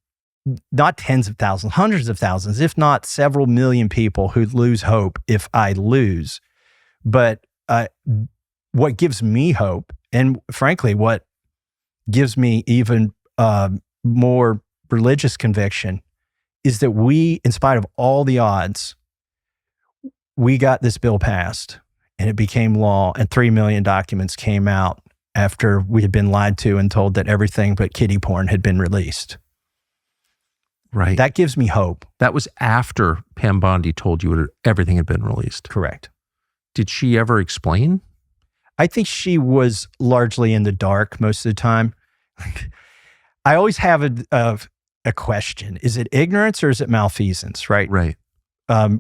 not tens of thousands, hundreds of thousands, if not several million people who lose hope if I lose. But what gives me hope, and frankly, what gives me even more religious conviction, is that we, in spite of all the odds, we got this bill passed. And it became law, and 3 million documents came out after we had been lied to and told that everything but kiddie porn had been released. Right. That gives me hope. That was after Pam Bondi told you everything had been released. Correct. Did she ever explain? I think she was largely in the dark most of the time. I always have a question. Is it ignorance or is it malfeasance, right? Right.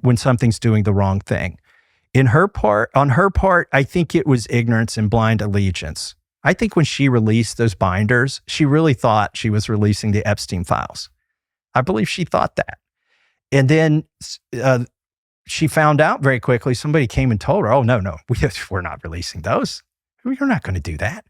When something's doing the wrong thing. On her part, I think it was ignorance and blind allegiance. I think when she released those binders, she really thought she was releasing the Epstein files. I believe she thought that. And then she found out very quickly, somebody came and told her, oh, no, we're not releasing those. You're not going to do that.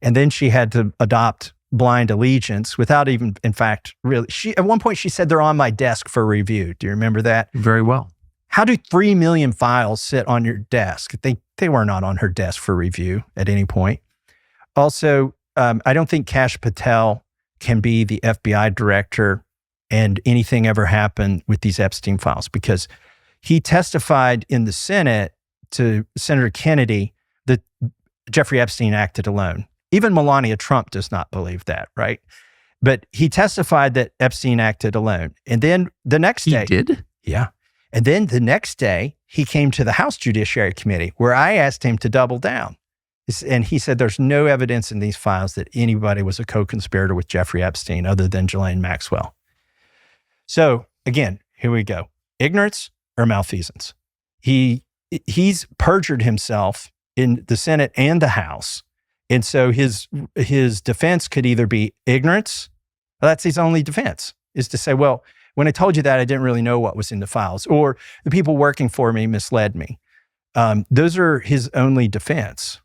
And then she had to adopt blind allegiance without even, in fact, really. At one point, she said, they're on my desk for review. Do you remember that? Very well. How do 3 million files sit on your desk? They were not on her desk for review at any point. Also, I don't think Kash Patel can be the FBI director and anything ever happen with these Epstein files, because he testified in the Senate to Senator Kennedy that Jeffrey Epstein acted alone. Even Melania Trump does not believe that, right? But he testified that Epstein acted alone. And then the next day— He did? Yeah. And then the next day, he came to the House Judiciary Committee where I asked him to double down. And he said there's no evidence in these files that anybody was a co-conspirator with Jeffrey Epstein other than Ghislaine Maxwell. So again, here we go. Ignorance or malfeasance. He's perjured himself in the Senate and the House. And so his defense could either be ignorance, or that's his only defense, is to say, well, when I told you that, I didn't really know what was in the files, or the people working for me misled me. Those are his only defense.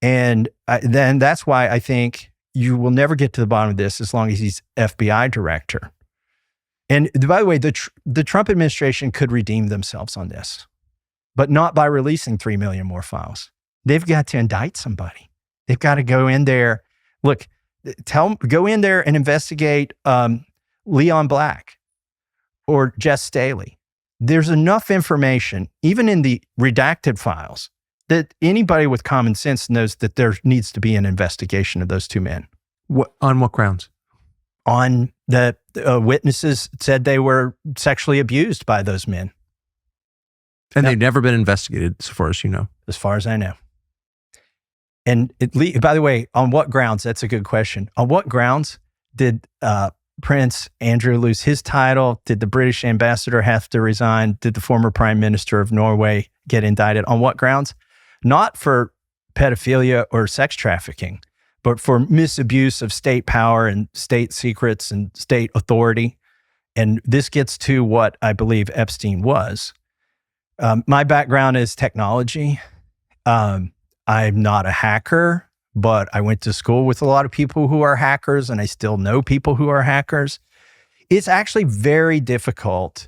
And then that's why I think you will never get to the bottom of this as long as he's FBI director. And by the way, the Trump administration could redeem themselves on this, but not by releasing 3 million more files. They've got to indict somebody. They've got to go in there. Look, go in there and investigate Leon Black or Jess Staley. There's enough information, even in the redacted files, that anybody with common sense knows that there needs to be an investigation of those two men. On what grounds? On the witnesses said they were sexually abused by those men. And they've never been investigated, as far as you know. As far as I know. And by the way, on what grounds? That's a good question. On what grounds did Prince Andrew lose his title? Did the British ambassador have to resign? Did the former prime minister of Norway get indicted? On what grounds? Not for pedophilia or sex trafficking, but for misabuse of state power and state secrets and state authority. And this gets to what I believe Epstein was. My background is technology. I'm not a hacker, but I went to school with a lot of people who are hackers, and I still know people who are hackers. It's actually very difficult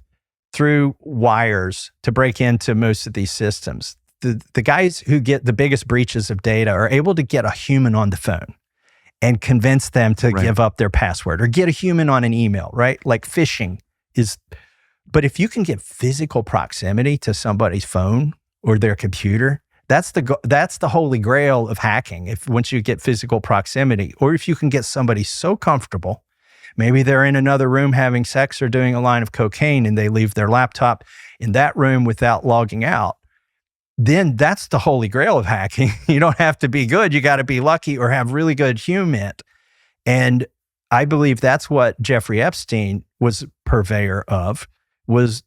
through wires to break into most of these systems. The guys who get the biggest breaches of data are able to get a human on the phone and convince them to give up their password, or get a human on an email, right? Like phishing is. But if you can get physical proximity to somebody's phone or their computer, that's the holy grail of hacking. Once you get physical proximity, or if you can get somebody so comfortable, maybe they're in another room having sex or doing a line of cocaine, and they leave their laptop in that room without logging out, then that's the holy grail of hacking. You don't have to be good. You got to be lucky or have really good human. And I believe that's what Jeffrey Epstein was purveyor of, was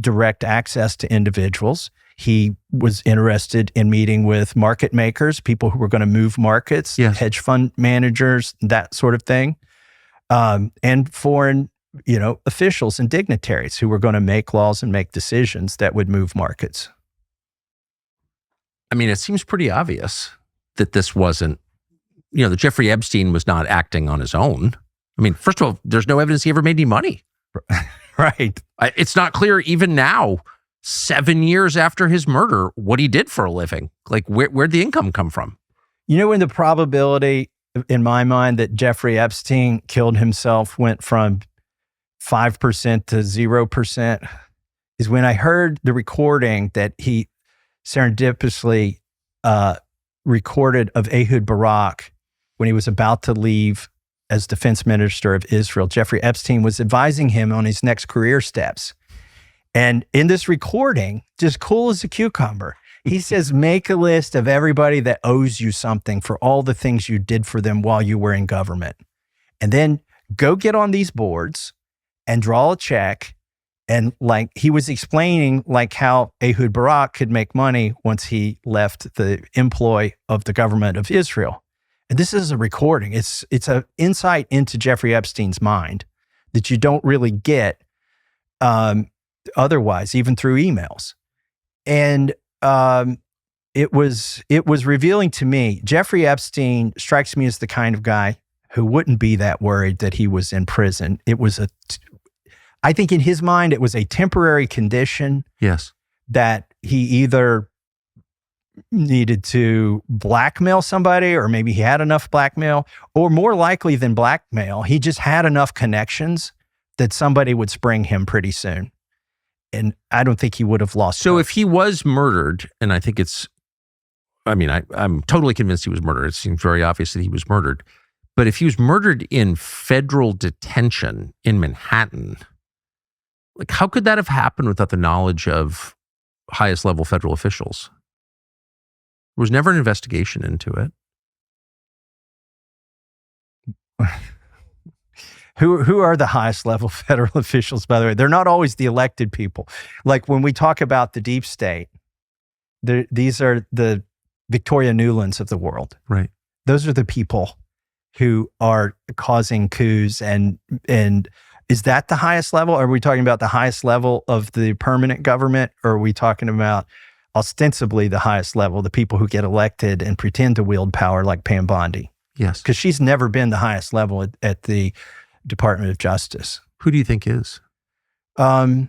direct access to individuals. He was interested in meeting with market makers, people who were going to move markets, hedge fund managers, that sort of thing, and foreign, officials and dignitaries who were going to make laws and make decisions that would move markets. I mean, it seems pretty obvious that this wasn't, that Jeffrey Epstein was not acting on his own. I mean, first of all, there's no evidence he ever made any money. Right. It's not clear even now, 7 years after his murder, what he did for a living. Like, where'd the income come from? When the probability, in my mind, that Jeffrey Epstein killed himself went from 5% to 0% is when I heard the recording that he serendipitously recorded of Ehud Barak when he was about to leave as defense minister of Israel. Jeffrey Epstein was advising him on his next career steps. And in this recording, just cool as a cucumber, he says, make a list of everybody that owes you something for all the things you did for them while you were in government. And then go get on these boards and draw a check And like he was explaining like how Ehud Barak could make money once he left the employ of the government of Israel. And this is a recording. It's an insight into Jeffrey Epstein's mind that you don't really get otherwise, even through emails. And it was revealing to me. Jeffrey Epstein strikes me as the kind of guy who wouldn't be that worried that he was in prison. I think in his mind, it was a temporary condition. Yes. That he either needed to blackmail somebody, or maybe he had enough blackmail, or more likely than blackmail, he just had enough connections that somebody would spring him pretty soon. And I don't think he would have lost. So if he was murdered, and I think I'm totally convinced he was murdered. It seems very obvious that he was murdered. But if he was murdered in federal detention in Manhattan, like how could that have happened without the knowledge of highest level federal officials? There was never an investigation into it. Who are the highest level federal officials, by the way? They're not always the elected people. Like when we talk about the deep state, these are the Victoria Nulands of the world. Right. Those are the people who are causing coups. And is that the highest level? Are we talking about the highest level of the permanent government? Or are we talking about ostensibly the highest level, the people who get elected and pretend to wield power like Pam Bondi? Yes. Because she's never been the highest level at the Department of Justice. Who do you think is? I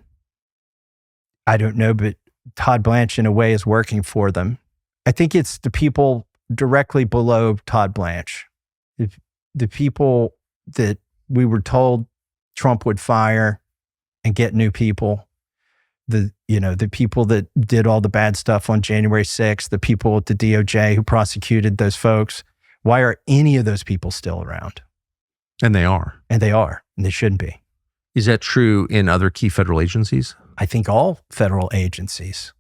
don't know, but Todd Blanche in a way is working for them. I think it's the people directly below Todd Blanche. The people that we were told Trump would fire and get new people. The people that did all the bad stuff on January 6th, the people at the DOJ who prosecuted those folks. Why are any of those people still around? And they are. And they are. And they shouldn't be. Is that true in other key federal agencies? I think all federal agencies.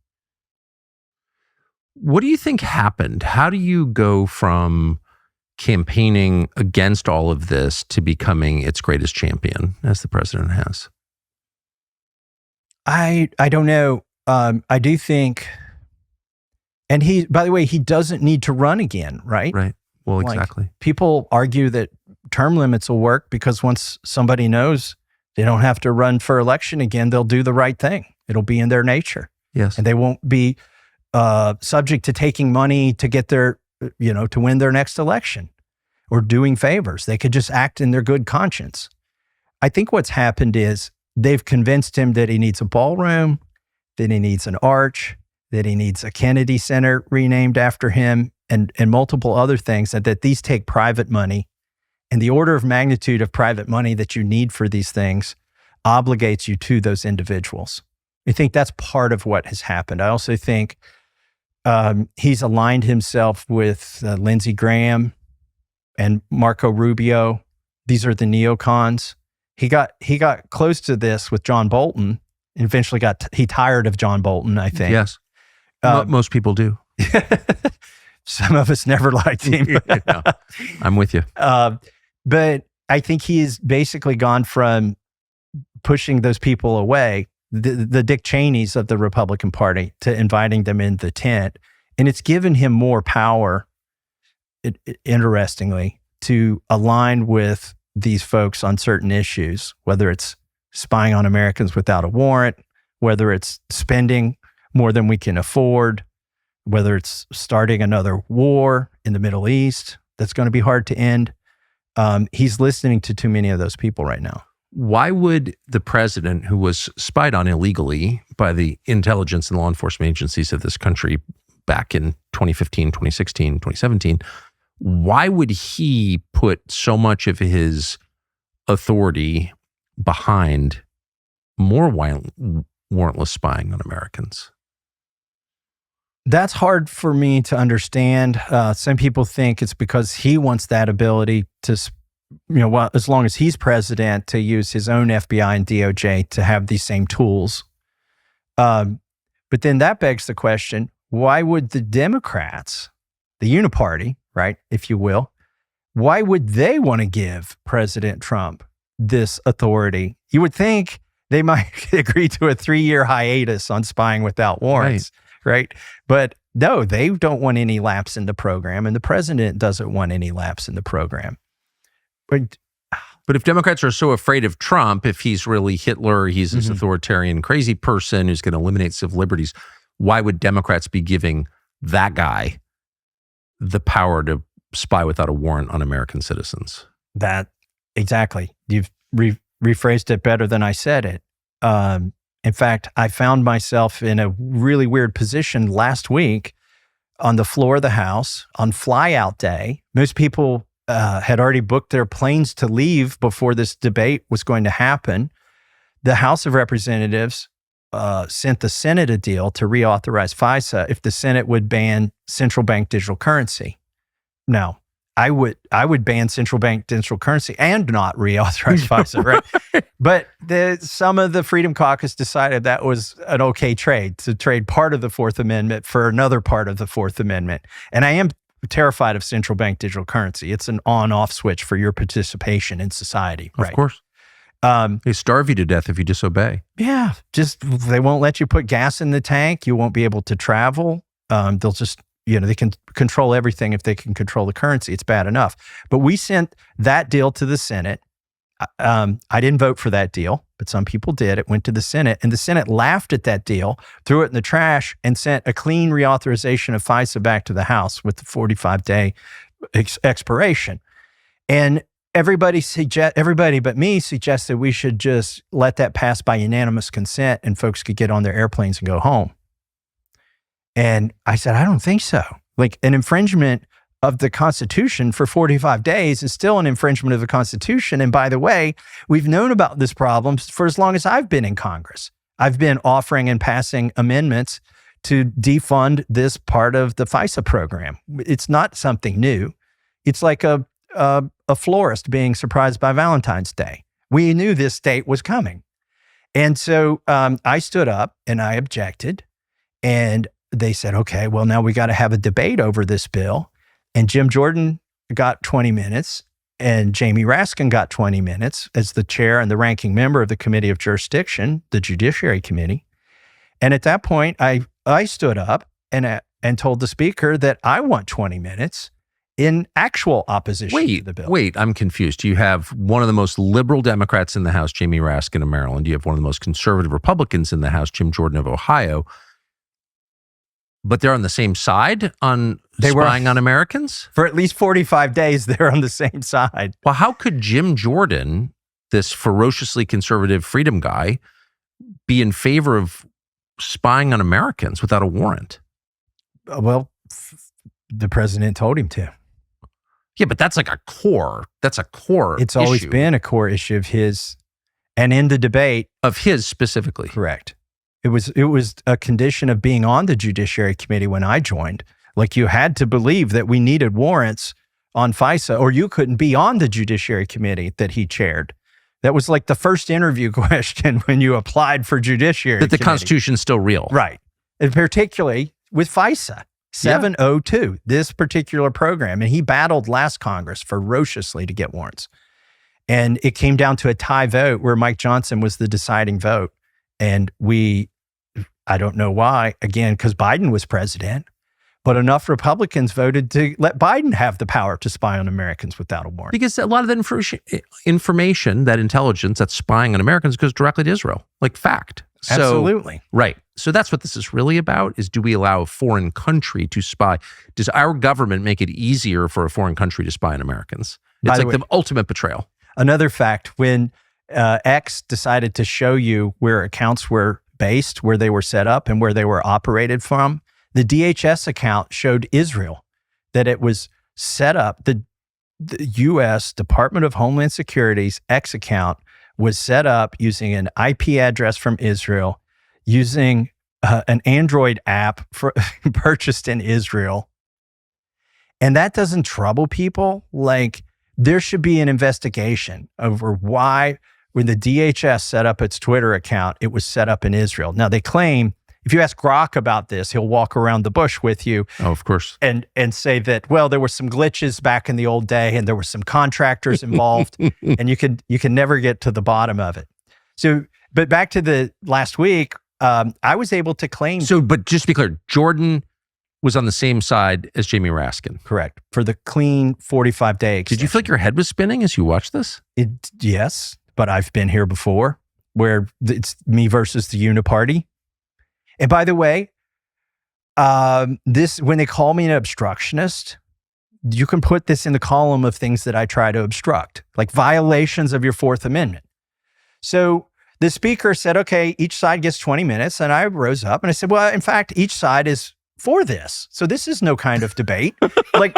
What do you think happened? How do you go from campaigning against all of this to becoming its greatest champion, as the president has? I don't know. I do think, and by the way, he doesn't need to run again, right? Right. Well, exactly. People argue that term limits will work because once somebody knows they don't have to run for election again, they'll do the right thing. It'll be in their nature. Yes. And they won't be subject to taking money to get to win their next election or doing favors. They could just act in their good conscience. I think what's happened is they've convinced him that he needs a ballroom, that he needs an arch, that he needs a Kennedy Center renamed after him, and multiple other things, and that these take private money. And the order of magnitude of private money that you need for these things obligates you to those individuals. I think that's part of what has happened. I also think he's aligned himself with Lindsey Graham and Marco Rubio. These are the neocons. He got close to this with John Bolton and eventually he tired of John Bolton, I think. Yes. Most people do. Some of us never liked him. No, I'm with you. But I think he's basically gone from pushing those people away, the Dick Cheneys of the Republican Party, to inviting them in the tent. And it's given him more power, interestingly, to align with these folks on certain issues, whether it's spying on Americans without a warrant, whether it's spending more than we can afford, whether it's starting another war in the Middle East that's going to be hard to end. He's listening to too many of those people right now. Why would the president, who was spied on illegally by the intelligence and law enforcement agencies of this country back in 2015, 2016, 2017, why would he put so much of his authority behind more warrantless spying on Americans? That's hard for me to understand. Some people think it's because he wants that ability to, as long as he's president, to use his own FBI and DOJ to have these same tools. But then that begs the question, why would the Democrats, the uniparty, right, if you will, why would they want to give President Trump this authority? You would think They might agree to a 3-year hiatus on spying without warrants, right? But no, they don't want any lapse in the program, and the president doesn't want any lapse in the program. But if Democrats are so afraid of Trump, if he's really Hitler, he's this authoritarian, crazy person who's going to eliminate civil liberties, why would Democrats be giving that guy the power to spy without a warrant on American citizens? Exactly. You've rephrased it better than I said it. In fact, I found myself in a really weird position last week on the floor of the House on flyout day. Most people had already booked their planes to leave before this debate was going to happen. The House of Representatives sent the Senate a deal to reauthorize FISA if the Senate would ban central bank digital currency. Now, I would ban central bank digital currency and not reauthorize FISA, right? But some of the Freedom Caucus decided that was an okay trade, to trade part of the Fourth Amendment for another part of the Fourth Amendment. And I am terrified of central bank digital currency. It's an on-off switch for your participation in society, right? Of course. They starve you to death if you disobey. Yeah, they won't let you put gas in the tank. You won't be able to travel. They'll just, they can control everything if they can control the currency. It's bad enough. But we sent that deal to the Senate. I didn't vote for that deal, but some people did. It went to the Senate, and the Senate laughed at that deal, threw it in the trash, and sent a clean reauthorization of FISA back to the House with the 45-day expiration. And everybody but me suggested we should just let that pass by unanimous consent and folks could get on their airplanes and go home. And I said, I don't think so. Like, an infringement of the Constitution for 45 days is still an infringement of the Constitution. And by the way, we've known about this problem for as long as I've been in Congress. I've been offering and passing amendments to defund this part of the FISA program. It's not something new. It's like a florist being surprised by Valentine's Day. We knew this date was coming. And so I stood up and I objected. And they said, okay, well, now we got to have a debate over this bill. And Jim Jordan got 20 minutes and Jamie Raskin got 20 minutes as the chair and the ranking member of the Committee of Jurisdiction, the Judiciary Committee. And at that point, I stood up and told the speaker that I want 20 minutes in actual opposition to the bill. Wait, I'm confused. You have one of the most liberal Democrats in the House, Jamie Raskin of Maryland. You have one of the most conservative Republicans in the House, Jim Jordan of Ohio. But they're on the same side on spying on Americans? For at least 45 days, they're on the same side. Well, how could Jim Jordan, this ferociously conservative freedom guy, be in favor of spying on Americans without a warrant? Well, the president told him to. Yeah, but that's like a core. That's a core It's always been a core issue of his. And in the debate. Of his specifically. Correct. It was a condition of being on the Judiciary Committee when I joined. Like, you had to believe that we needed warrants on FISA, or you couldn't be on the Judiciary Committee that he chaired. That was like the first interview question when you applied for Judiciary That the Committee. Constitution's still real. Right. And particularly with FISA, 702, this particular program. And he battled last Congress ferociously to get warrants. And it came down to a tie vote where Mike Johnson was the deciding vote. And I don't know why, again, because Biden was president, but enough Republicans voted to let Biden have the power to spy on Americans without a warrant. Because a lot of that information, that intelligence that's spying on Americans goes directly to Israel, like fact. Absolutely. Right. So that's what this is really about, is do we allow a foreign country to spy? Does our government make it easier for a foreign country to spy on Americans? It's like the ultimate betrayal. Another fact, when X decided to show you where accounts were based, where they were set up and where they were operated from, the DHS account showed Israel, that it was set up. The U.S. Department of Homeland Security's X account was set up using an IP address from Israel, using an Android app purchased in Israel. And that doesn't trouble people. Like, there should be an investigation over why, when the DHS set up its Twitter account, it was set up in Israel. Now, they claim, if you ask Grok about this, he'll walk around the bush with you. Oh, of course. And say that, well, there were some glitches back in the old day and there were some contractors involved and you can never get to the bottom of it. So, but back to the last week, I was able to claim. So, but just to be clear, Jordan was on the same side as Jamie Raskin. Correct. For the clean 45-day extension. Did you feel like your head was spinning as you watched this? Yes, but I've been here before where it's me versus the uniparty. And by the way, when they call me an obstructionist, you can put this in the column of things that I try to obstruct, like violations of your Fourth Amendment. So the speaker said, okay, each side gets 20 minutes. And I rose up and I said, well, in fact, each side is for this. So this is no kind of debate. Like,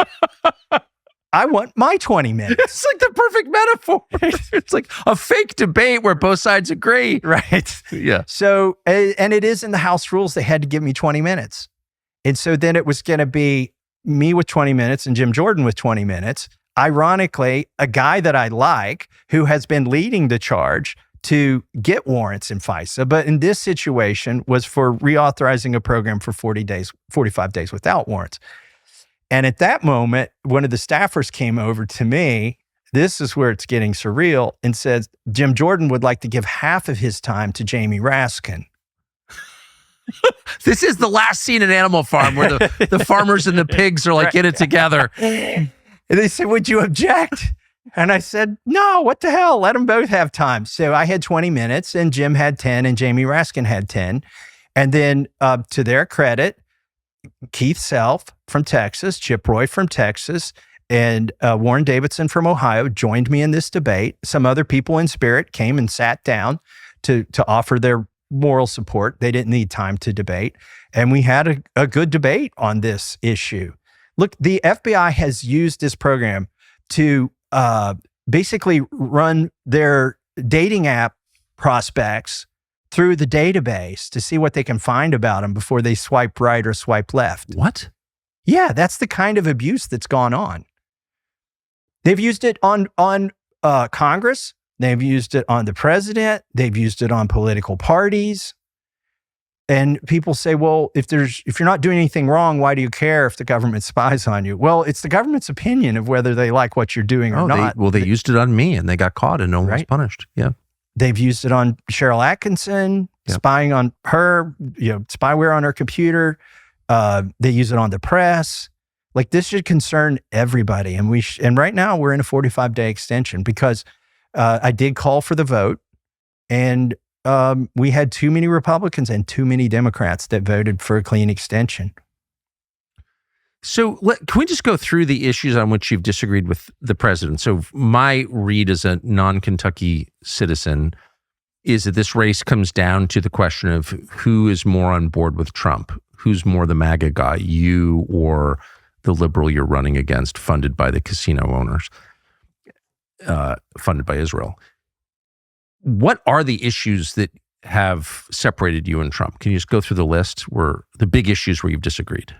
I want my 20 minutes. It's like the perfect metaphor. It's like a fake debate where both sides agree. Right. Yeah. So, and it is in the House rules, they had to give me 20 minutes. And so then it was going to be me with 20 minutes and Jim Jordan with 20 minutes. Ironically, a guy that I like who has been leading the charge to get warrants in FISA, but in this situation was for reauthorizing a program for 45 days without warrants. And at that moment, one of the staffers came over to me, this is where it's getting surreal, and said, Jim Jordan would like to give half of his time to Jamie Raskin. This is the last scene in Animal Farm where the farmers and the pigs are like, get it together. And they said, would you object? And I said, no, what the hell? Let them both have time. So I had 20 minutes and Jim had 10 and Jamie Raskin had 10. And then to their credit, Keith Self from Texas, Chip Roy from Texas, and Warren Davidson from Ohio joined me in this debate. Some other people in spirit came and sat down to offer their moral support. They didn't need time to debate. And we had a good debate on this issue. Look, the FBI has used this program to basically run their dating app prospects through the database to see what they can find about them before they swipe right or swipe left. What? Yeah, that's the kind of abuse that's gone on. They've used it on Congress. They've used it on the president. They've used it on political parties. And people say, well, if you're not doing anything wrong, why do you care if the government spies on you? Well, it's the government's opinion of whether they like what you're doing or not. They used it on me and they got caught and no one was punished. Yeah. They've used it on Cheryl Atkinson, spying on her, spyware on her computer. They use it on the press. Like, this should concern everybody. And right now we're in a 45-day extension because I did call for the vote, and we had too many Republicans and too many Democrats that voted for a clean extension. So can we just go through the issues on which you've disagreed with the president? So my read as a non-Kentucky citizen is that this race comes down to the question of who is more on board with Trump, who's more the MAGA guy, you or the liberal you're running against, funded by the casino owners, funded by Israel. What are the issues that have separated you and Trump? Can you just go through the list where the big issues where you've disagreed?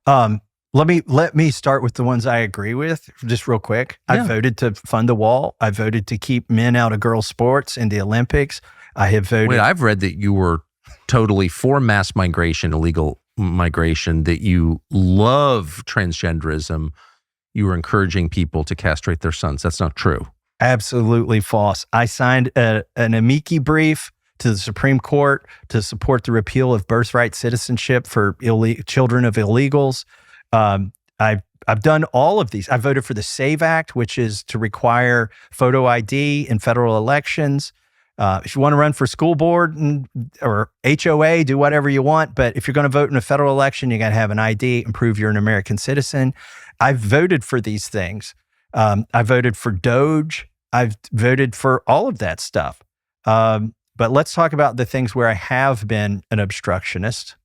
Let me start with the ones I agree with, just real quick. Yeah. I voted to fund the wall. I voted to keep men out of girls' sports in the Olympics. I have voted. Wait, I've read that you were totally for mass migration, illegal migration, that you love transgenderism. You were encouraging people to castrate their sons. That's not true. Absolutely false. I signed an amici brief to the Supreme Court to support the repeal of birthright citizenship for children of illegals. I've done all of these. I voted for the SAVE Act, which is to require photo ID in federal elections. If you want to run for school board or HOA, do whatever you want. But if you're going to vote in a federal election, you got to have an ID and prove you're an American citizen. I've voted for these things. I voted for DOGE. I've voted for all of that stuff. But let's talk about the things where I have been an obstructionist.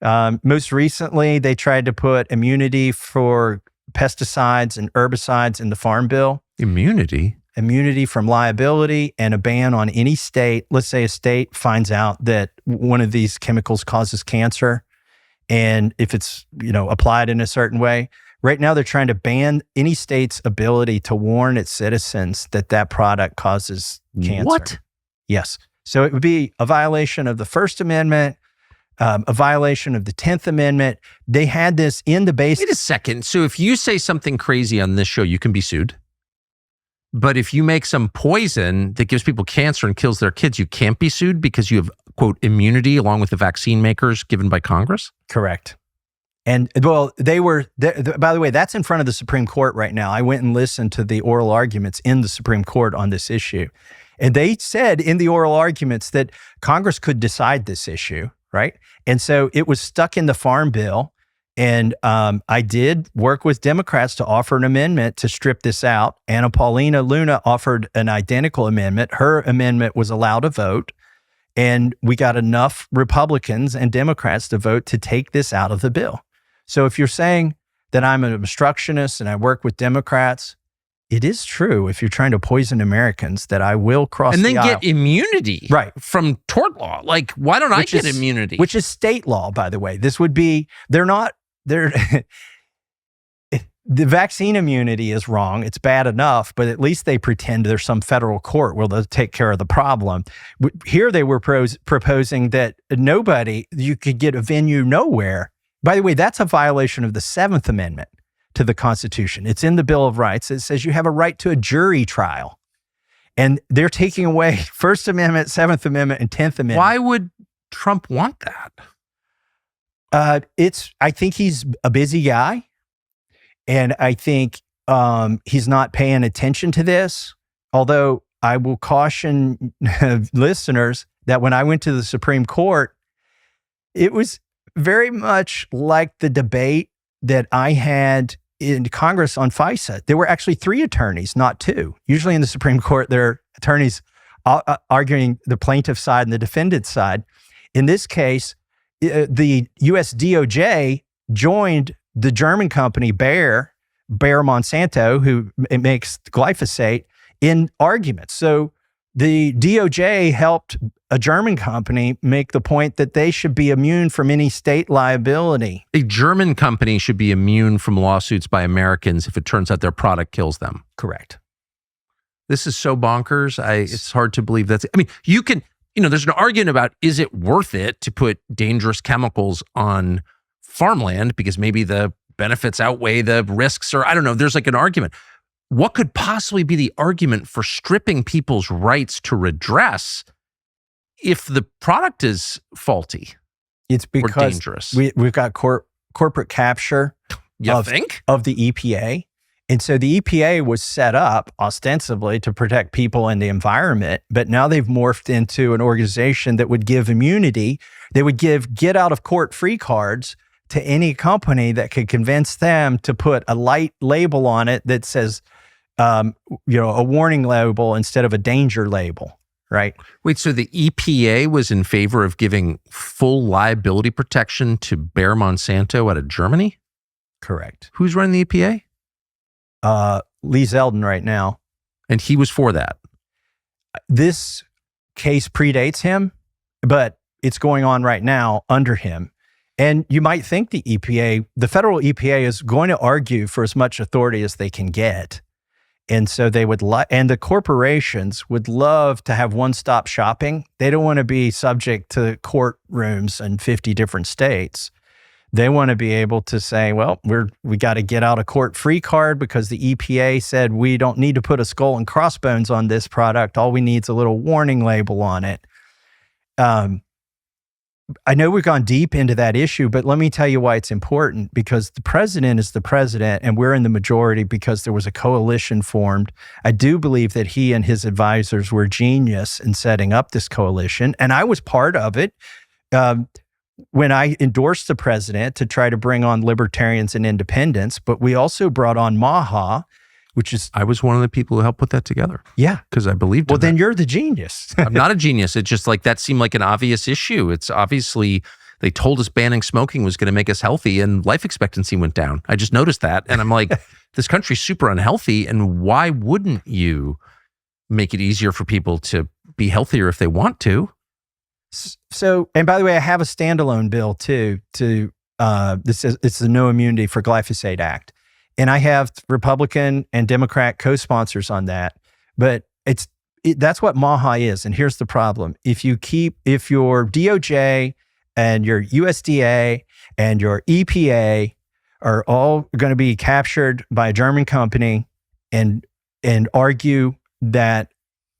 Most recently, they tried to put immunity for pesticides and herbicides in the Farm Bill. Immunity? Immunity from liability and a ban on any state. Let's say a state finds out that one of these chemicals causes cancer, and if it's applied in a certain way. Right now, they're trying to ban any state's ability to warn its citizens that product causes cancer. What? Yes. So it would be a violation of the First Amendment, a violation of the 10th Amendment. They had this in the base. Wait a second. So if you say something crazy on this show, you can be sued? But if you make some poison that gives people cancer and kills their kids, you can't be sued because you have, quote, immunity along with the vaccine makers given by Congress? Correct. And well, by the way, that's in front of the Supreme Court right now. I went and listened to the oral arguments in the Supreme Court on this issue. And they said in the oral arguments that Congress could decide this issue, right? And so it was stuck in the Farm Bill. And I did work with Democrats to offer an amendment to strip this out. Anna Paulina Luna offered an identical amendment. Her amendment was allowed a vote. And we got enough Republicans and Democrats to vote to take this out of the bill. So if you're saying that I'm an obstructionist and I work with Democrats, it is true if you're trying to poison Americans that I will cross the aisle. And then get immunity from tort law. Like, why don't I get immunity? Which is state law, by the way. This would be, the vaccine immunity is wrong. It's bad enough, but at least they pretend there's some federal court where they'll take care of the problem. Here they were proposing that you could get a venue nowhere. By the way, that's a violation of the 7th Amendment to the Constitution. It's in the Bill of Rights. It says you have a right to a jury trial. And they're taking away First Amendment, 7th Amendment, and 10th Amendment. Why would Trump want that? I think he's a busy guy. And I think he's not paying attention to this. Although I will caution listeners that when I went to the Supreme Court, it was very much like the debate that I had in Congress on FISA. There were actually 3 attorneys, not 2. Usually in the Supreme Court, there are attorneys arguing the plaintiff side and the defendant side. In this case, the U.S. DOJ joined the German company Bayer Monsanto, who makes glyphosate, in arguments. So the DOJ helped a German company make the point that they should be immune from any state liability. A German company should be immune from lawsuits by Americans if it turns out their product kills them. Correct. This is so bonkers. It's hard to believe that's. I mean, there's an argument about, is it worth it to put dangerous chemicals on farmland because maybe the benefits outweigh the risks, or I don't know. There's like an argument. What could possibly be the argument for stripping people's rights to redress if the product is faulty? It's because or dangerous. We've got corporate capture of the EPA. And so the EPA was set up ostensibly to protect people and the environment, but now they've morphed into an organization that would give immunity. They would give get out of court free cards to any company that could convince them to put a light label on it that says, a warning label instead of a danger label, right? Wait, so the EPA was in favor of giving full liability protection to Bayer Monsanto out of Germany? Correct. Who's running the EPA? Lee Zeldin right now. And he was for that. This case predates him, but it's going on right now under him. And you might think the federal EPA is going to argue for as much authority as they can get. And so they would and the corporations would love to have one-stop shopping. They don't want to be subject to courtrooms in 50 different states. They want to be able to say, well, we got to get out a court free card because the EPA said we don't need to put a skull and crossbones on this product. All we need is a little warning label on it. I know we've gone deep into that issue, but let me tell you why it's important. Because the president is the president and we're in the majority because there was a coalition formed. I do believe that he and his advisors were genius in setting up this coalition. And I was part of it. When I endorsed the president to try to bring on libertarians and independents, but we also brought on MAHA, which is... I was one of the people who helped put that together. Yeah. Because I believed in Well, then that. you're the genius. I'm not a genius. It's just like that seemed like an obvious issue. It's obviously, they told us banning smoking was going to make us healthy and life expectancy went down. I just noticed that. And I'm like, this country's super unhealthy. And why wouldn't you make it easier for people to be healthier if they want to? So, and by the way, I have a standalone bill too. It's the No Immunity for Glyphosate Act, and I have Republican and Democrat co-sponsors on that. But that's what MAHA is, and here's the problem: if your DOJ and your USDA and your EPA are all going to be captured by a German company, and and argue that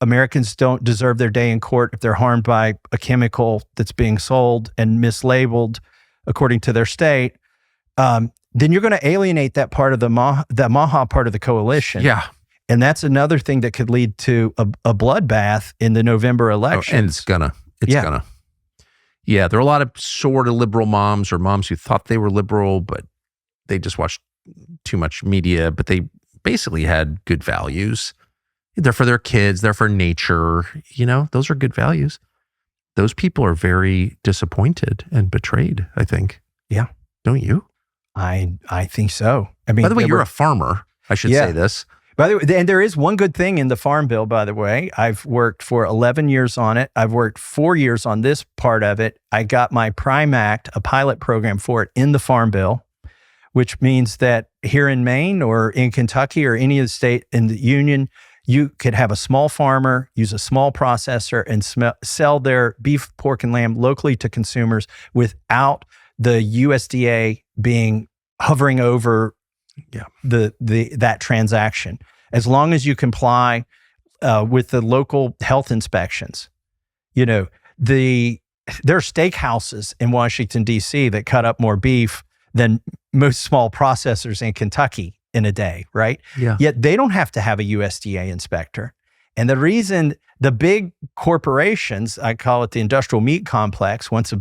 Americans don't deserve their day in court if they're harmed by a chemical that's being sold and mislabeled according to their state, then you're going to alienate that part of the Maha part of the coalition. Yeah. And that's another thing that could lead to a bloodbath in the November election. And it's gonna. Yeah, there are a lot of sort of liberal moms or moms who thought they were liberal, but they just watched too much media, but they basically had good values. They're for their kids, they're for nature. Those are good values. Those people are very disappointed and betrayed, I think. Yeah. Don't you? I think so. I mean, by the way, you're a farmer. I should say this. By the way, and there is one good thing in the Farm Bill, by the way. I've worked for 11 years on it. I've worked 4 years on this part of it. I got my Prime Act, a pilot program for it in the Farm Bill, which means that here in Maine or in Kentucky or any of the state in the union, you could have a small farmer use a small processor and sell their beef, pork, and lamb locally to consumers without the USDA being hovering over that transaction, as long as you comply with the local health inspections. There are steakhouses in Washington, D.C. that cut up more beef than most small processors in Kentucky in a day, right? Yeah. Yet they don't have to have a USDA inspector. And the reason the big corporations, I call it the industrial meat complex, wants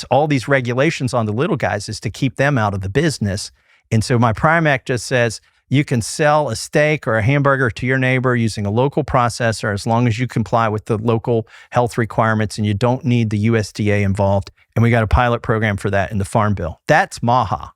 all these regulations on the little guys is to keep them out of the business. And so my Prime Act just says you can sell a steak or a hamburger to your neighbor using a local processor as long as you comply with the local health requirements and you don't need the USDA involved. And we got a pilot program for that in the Farm Bill. That's Maha.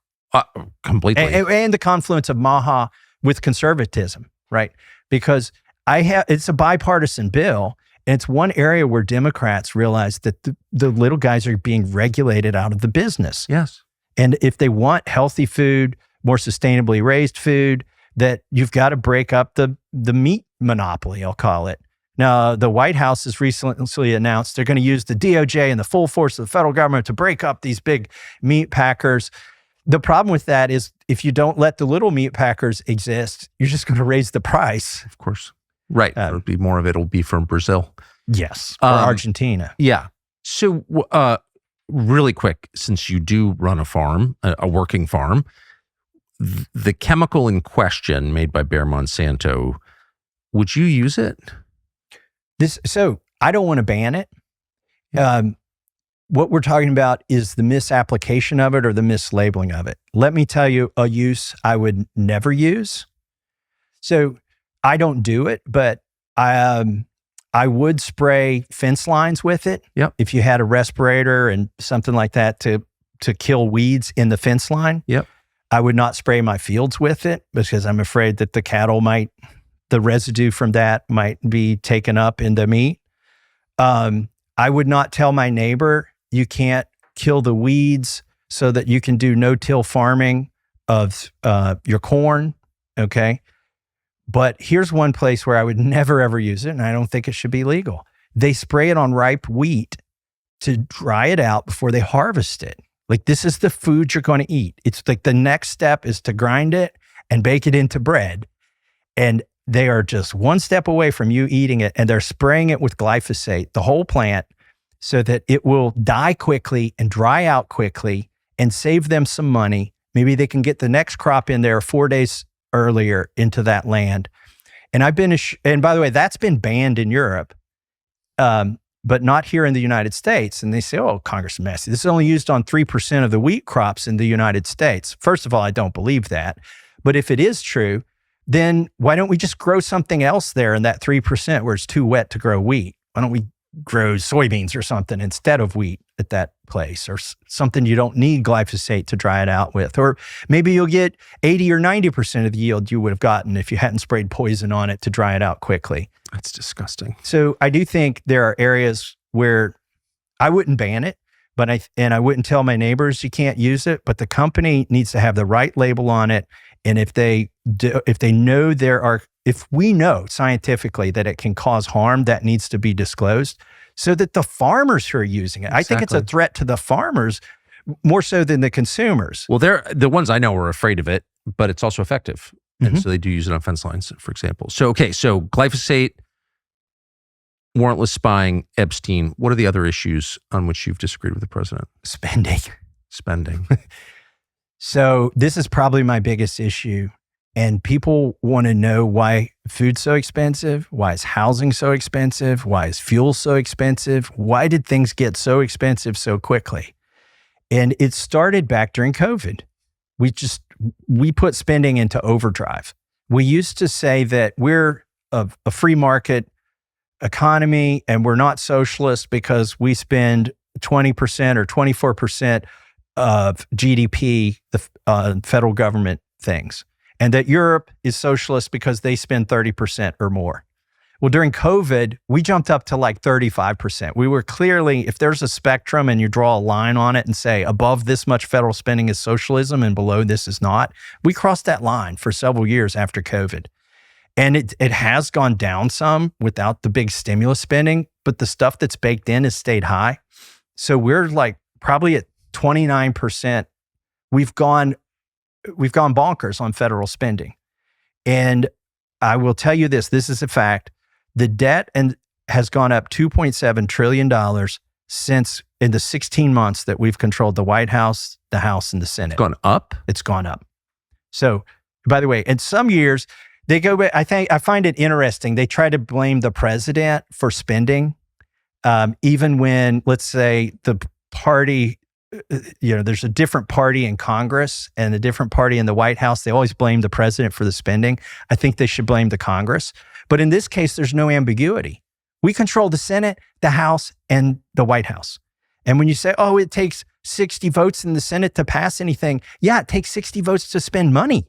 Completely. And the confluence of Maha with conservatism, right? Because it's a bipartisan bill. And it's one area where Democrats realize that the little guys are being regulated out of the business. Yes. And if they want healthy food, more sustainably raised food, that you've got to break up the meat monopoly, I'll call it. Now, the White House has recently announced they're going to use the DOJ and the full force of the federal government to break up these big meat packers. The problem with that is if you don't let the little meat packers exist, you're just going to raise the price. Of course. Right. It'll be more of it'll be from Brazil. Yes. Or Argentina. Yeah. So really quick, since you do run a farm, a working farm, the chemical in question made by Bayer Monsanto, would you use it? So I don't want to ban it. What we're talking about is the misapplication of it or the mislabeling of it. Let me tell you a use I would never use. So I don't do it, but I would spray fence lines with it. Yep. If you had a respirator and something like that to kill weeds in the fence line. Yep. I would not spray my fields with it because I'm afraid that the residue from that might be taken up in the meat. I would not tell my neighbor, you can't kill the weeds so that you can do no-till farming of your corn, okay? But here's one place where I would never, ever use it, and I don't think it should be legal. They spray it on ripe wheat to dry it out before they harvest it. Like, this is the food you're going to eat. It's like the next step is to grind it and bake it into bread. And they are just one step away from you eating it, and they're spraying it with glyphosate, the whole plant, so that it will die quickly and dry out quickly and save them some money. Maybe they can get the next crop in there 4 days earlier into that land. And and by the way, that's been banned in Europe, but not here in the United States. And they say, oh, Congressman Massie, this is only used on 3% of the wheat crops in the United States. First of all, I don't believe that. But if it is true, then why don't we just grow something else there in that 3% where it's too wet to grow wheat? Why don't we grow soybeans or something instead of wheat at that place, or something you don't need glyphosate to dry it out with? Or maybe you'll get 80 or 90% of the yield you would have gotten if you hadn't sprayed poison on it to dry it out quickly. That's disgusting. So I do think there are areas where I wouldn't ban it, but I wouldn't tell my neighbors you can't use it, but the company needs to have the right label on it. And if we know scientifically that it can cause harm, that needs to be disclosed so that the farmers who are using it, I think it's a threat to the farmers more so than the consumers. Well, the ones I know are afraid of it, but it's also effective. And so they do use it on fence lines, for example. So glyphosate, warrantless spying, Epstein. What are the other issues on which you've disagreed with the president? Spending. So this is probably my biggest issue. And people want to know why food's so expensive, why is housing so expensive, why is fuel so expensive, why did things get so expensive so quickly? And it started back during COVID. We put spending into overdrive. We used to say that we're a free market economy and we're not socialist because we spend 20% or 24% of GDP, the federal government things. And that Europe is socialist because they spend 30% or more. Well, during COVID, we jumped up to like 35%. We were clearly, if there's a spectrum and you draw a line on it and say above this much federal spending is socialism and below this is not, we crossed that line for several years after COVID. And it has gone down some without the big stimulus spending, but the stuff that's baked in has stayed high. So we're like probably at 29%. We've gone bonkers on federal spending. And I will tell you this is a fact. The debt has gone up $2.7 trillion since in the 16 months that we've controlled the White House, the House, and the Senate. It's gone up? It's gone up. So, by the way, in some years, they go back. I find it interesting. They try to blame the president for spending, even when, let's say, the party, there's a different party in Congress and a different party in the White House. They always blame the president for the spending. I think they should blame the Congress. But in this case, there's no ambiguity. We control the Senate, the House, and the White House. And when you say, oh, it takes 60 votes in the Senate to pass anything, yeah, it takes 60 votes to spend money.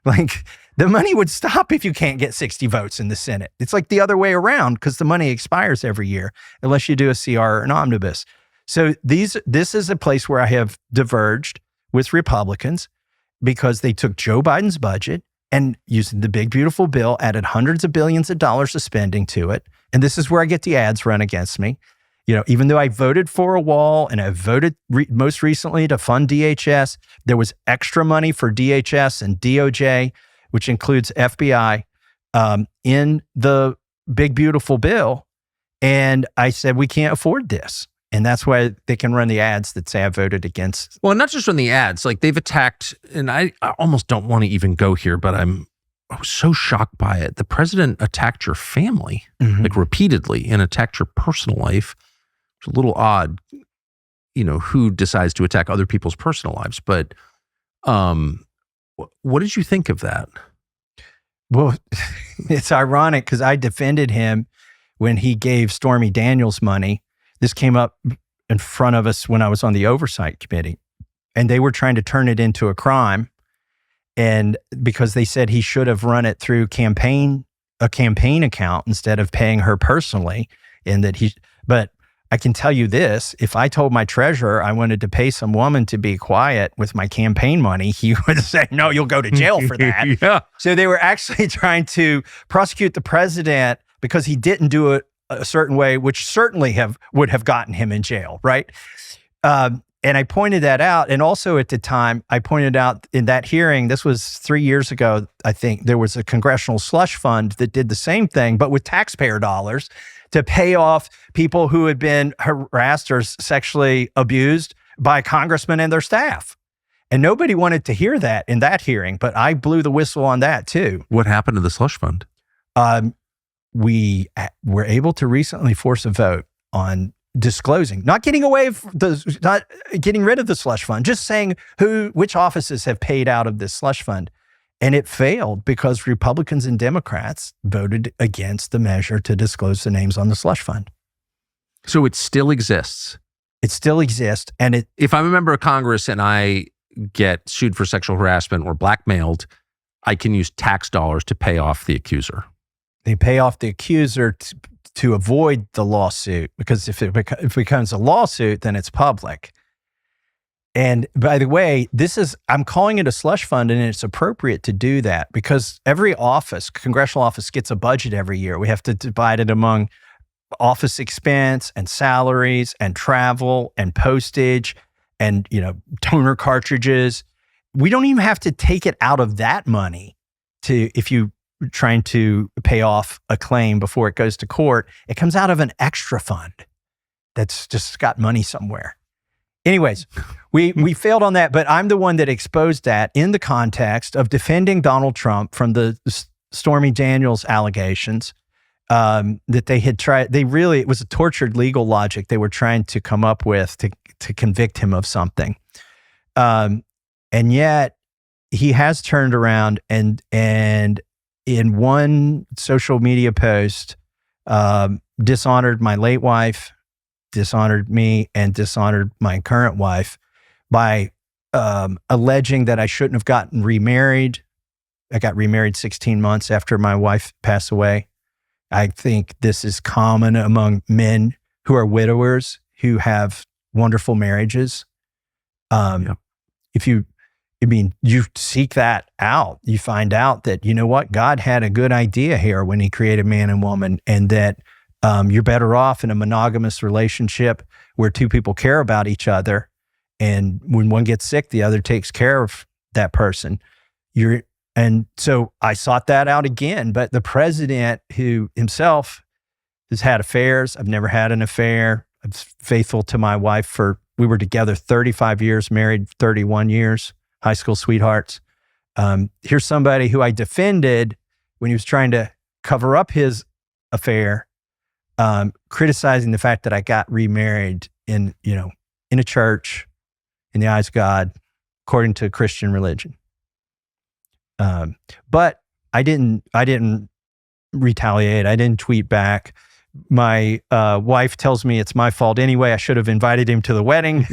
Like, the money would stop if you can't get 60 votes in the Senate. It's like the other way around because the money expires every year unless you do a CR or an omnibus. So this is a place where I have diverged with Republicans because they took Joe Biden's budget and using the big, beautiful bill, added hundreds of billions of dollars of spending to it. And this is where I get the ads run against me. Even though I voted for a wall and I voted most recently to fund DHS, there was extra money for DHS and DOJ, which includes FBI, in the big, beautiful bill. And I said, we can't afford this. And that's why they can run the ads that say I voted against. Well, not just run the ads, like they've attacked, and I almost don't want to even go here, but I was so shocked by it. The president attacked your family, like repeatedly, and attacked your personal life. It's a little odd, who decides to attack other people's personal lives. But what did you think of that? Well, it's ironic because I defended him when he gave Stormy Daniels money. This came up in front of us when I was on the oversight committee, and they were trying to turn it into a crime. And because they said he should have run it through a campaign account instead of paying her personally, but I can tell you this, if I told my treasurer I wanted to pay some woman to be quiet with my campaign money, he would say, no, you'll go to jail for that. Yeah. So they were actually trying to prosecute the president because he didn't do it a certain way, which certainly would have gotten him in jail, right? And I pointed that out. And also at the time, I pointed out in that hearing, this was 3 years ago, I think, there was a congressional slush fund that did the same thing, but with taxpayer dollars to pay off people who had been harassed or sexually abused by congressmen and their staff. And nobody wanted to hear that in that hearing, but I blew the whistle on that too. What happened to the slush fund? We were able to recently force a vote on disclosing, not getting not getting rid of the slush fund, just saying which offices have paid out of this slush fund. And it failed because Republicans and Democrats voted against the measure to disclose the names on the slush fund. So it still exists. It still exists. And if I'm a member of Congress and I get sued for sexual harassment or blackmailed, I can use tax dollars to pay off the accuser. They pay off the accuser to avoid the lawsuit, because if it becomes a lawsuit, then it's public. And by the way, I'm calling it a slush fund, and it's appropriate to do that because every congressional office gets a budget every year. We have to divide it among office expense and salaries and travel and postage and, toner cartridges. we don't even have to take it out of that money if you trying to pay off a claim before it goes to court. It comes out of an extra fund that's just got money somewhere. Anyways, we failed on that, but I'm the one that exposed that in the context of defending Donald Trump from the Stormy Daniels allegations that they had tried. It was a tortured legal logic they were trying to come up with to convict him of something. And yet he has turned around and in one social media post, dishonored my late wife, dishonored me, and dishonored my current wife by alleging that I shouldn't have gotten remarried. I got remarried 16 months after my wife passed away. I think this is common among men who are widowers who have wonderful marriages. If you seek that out, you find out that, you know what, God had a good idea here when he created man and woman, and that you're better off in a monogamous relationship where two people care about each other. And when one gets sick, the other takes care of that person. And so I sought that out again, but the president, who himself has had affairs, I've never had an affair. I'm faithful to my wife we were together 35 years, married 31 years, high school sweethearts. Here's somebody who I defended when he was trying to cover up his affair, criticizing the fact that I got remarried in a church, in the eyes of God, according to Christian religion. But I didn't retaliate. I didn't tweet back. My wife tells me it's my fault anyway. I should have invited him to the wedding.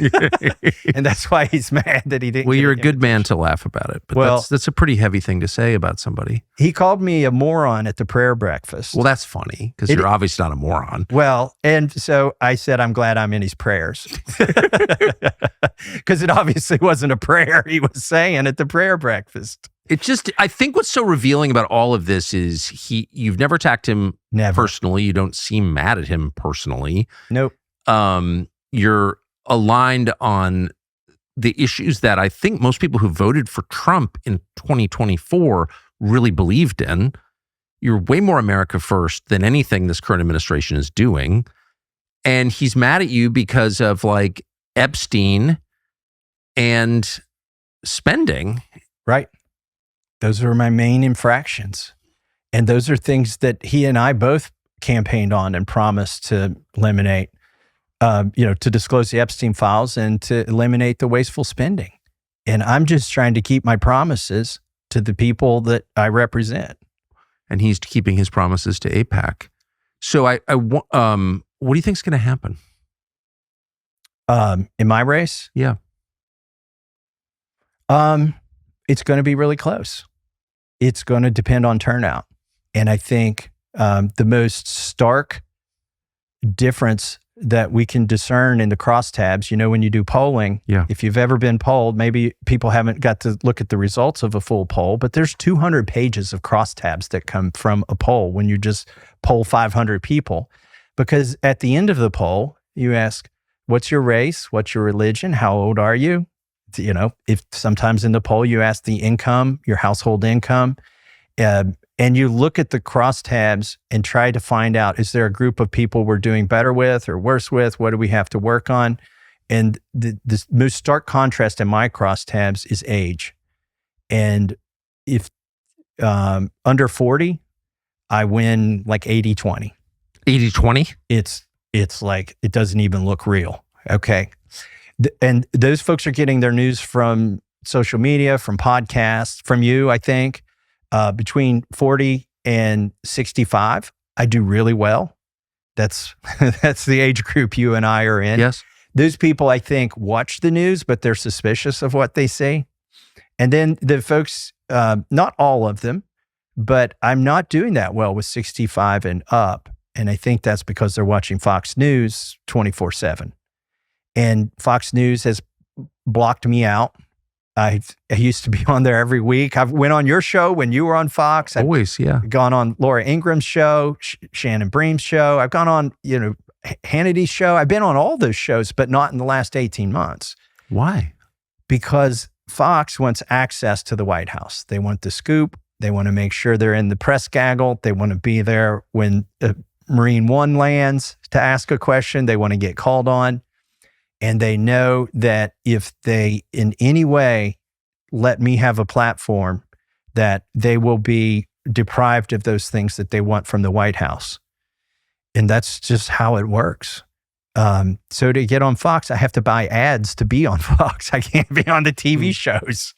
And that's why he's mad that he didn't. Well, you're a good man to laugh about it, but that's a pretty heavy thing to say about somebody. He called me a moron at the prayer breakfast. Well, that's funny because you're obviously not a moron. Well, and so I said, I'm glad I'm in his prayers. Because it obviously wasn't a prayer he was saying at the prayer breakfast. I think what's so revealing about all of this is you've never attacked him personally. You don't seem mad at him personally. Nope. You're aligned on the issues that I think most people who voted for Trump in 2024 really believed in. You're way more America first than anything this current administration is doing. And he's mad at you because of like Epstein and spending. Right. Those are my main infractions. And those are things that he and I both campaigned on and promised to eliminate, to disclose the Epstein files and to eliminate the wasteful spending. And I'm just trying to keep my promises to the people that I represent. And he's keeping his promises to AIPAC. So what do you think is going to happen? In my race? Yeah. It's going to be really close. It's going to depend on turnout. And I think the most stark difference that we can discern in the crosstabs, when you do polling, if you've ever been polled, maybe people haven't got to look at the results of a full poll, but there's 200 pages of crosstabs that come from a poll when you just poll 500 people. Because at the end of the poll, you ask, what's your race? What's your religion? How old are you? If sometimes in the poll you ask the income, your household income, and you look at the crosstabs and try to find out, is there a group of people we're doing better with or worse with? What do we have to work on? And the most stark contrast in my crosstabs is age. And if under 40, I win like 80-20. 80-20? It's like, it doesn't even look real. Okay. And those folks are getting their news from social media, from podcasts, from you, I think. Between 40 and 65, I do really well. That's the age group you and I are in. Yes. Those people, I think, watch the news, but they're suspicious of what they see. And then the folks, not all of them, but I'm not doing that well with 65 and up. And I think that's because they're watching Fox News 24/7. And Fox News has blocked me out. I used to be on there every week. I went on your show when you were on Fox. Always, I've gone on Laura Ingram's show, Shannon Bream's show. I've gone on, Hannity's show. I've been on all those shows, but not in the last 18 months. Why? Because Fox wants access to the White House. They want the scoop. They want to make sure they're in the press gaggle. They want to be there when Marine One lands to ask a question. They want to get called on. And they know that if they in any way let me have a platform, that they will be deprived of those things that they want from the White House. And that's just how it works. So to get on Fox, I have to buy ads to be on Fox. I can't be on the TV shows.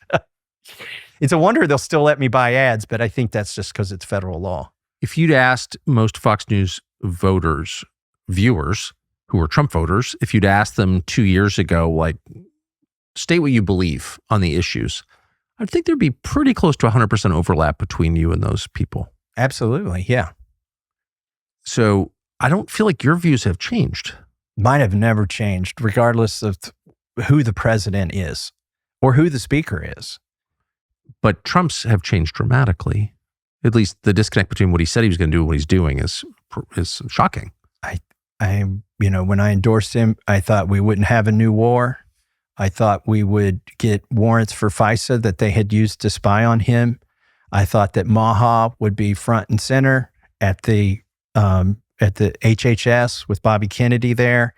It's a wonder they'll still let me buy ads, but I think that's just because it's federal law. If you'd asked most Fox News viewers who were Trump voters, if you'd asked them 2 years ago, like, state what you believe on the issues, I think there'd be pretty close to 100% overlap between you and those people. Absolutely, yeah. So I don't feel like your views have changed. Mine have never changed, regardless of who the president is or who the speaker is. But Trump's have changed dramatically. At least the disconnect between what he said he was going to do and what he's doing is shocking. When I endorsed him, I thought we wouldn't have a new war. I thought we would get warrants for FISA that they had used to spy on him. I thought that Maha would be front and center at the HHS with Bobby Kennedy there.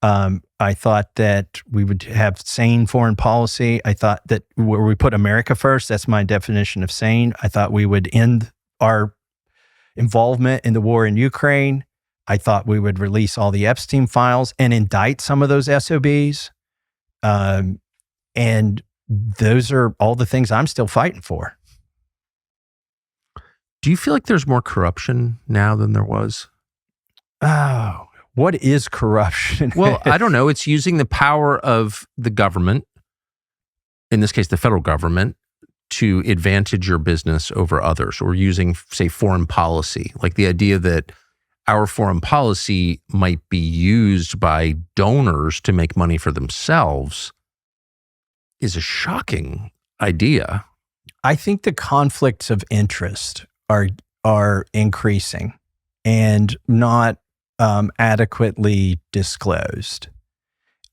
I thought that we would have sane foreign policy. I thought that where we put America first, that's my definition of sane. I thought we would end our involvement in the war in Ukraine. I thought we would release all the Epstein files and indict some of those SOBs. And those are all the things I'm still fighting for. Do you feel like there's more corruption now than there was? Oh, what is corruption? Well, I don't know. It's using the power of the government, in this case, the federal government, to advantage your business over others, or using, say, foreign policy. Like the idea that our foreign policy might be used by donors to make money for themselves is a shocking idea. I think the conflicts of interest are increasing and not adequately disclosed,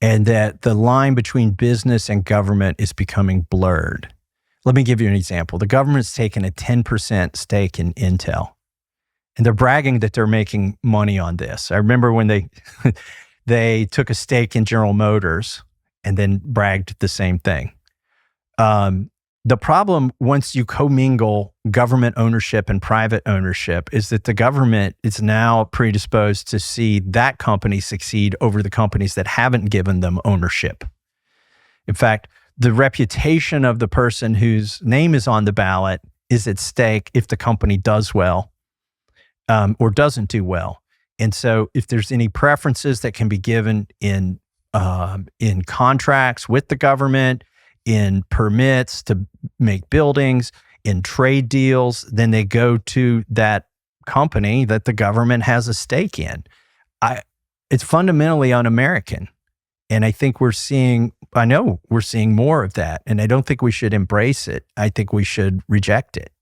and that the line between business and government is becoming blurred. Let me give you an example. The government's taken a 10% stake in Intel, and they're bragging that they're making money on this. I remember when they took a stake in General Motors and then bragged the same thing. The problem, once you commingle government ownership and private ownership, is that the government is now predisposed to see that company succeed over the companies that haven't given them ownership. In fact, the reputation of the person whose name is on the ballot is at stake if the company does well or doesn't do well. And so if there's any preferences that can be given in contracts with the government, in permits to make buildings, in trade deals, then they go to that company that the government has a stake in. It's fundamentally un-American. And I think we're seeing more of that. And I don't think we should embrace it. I think we should reject it.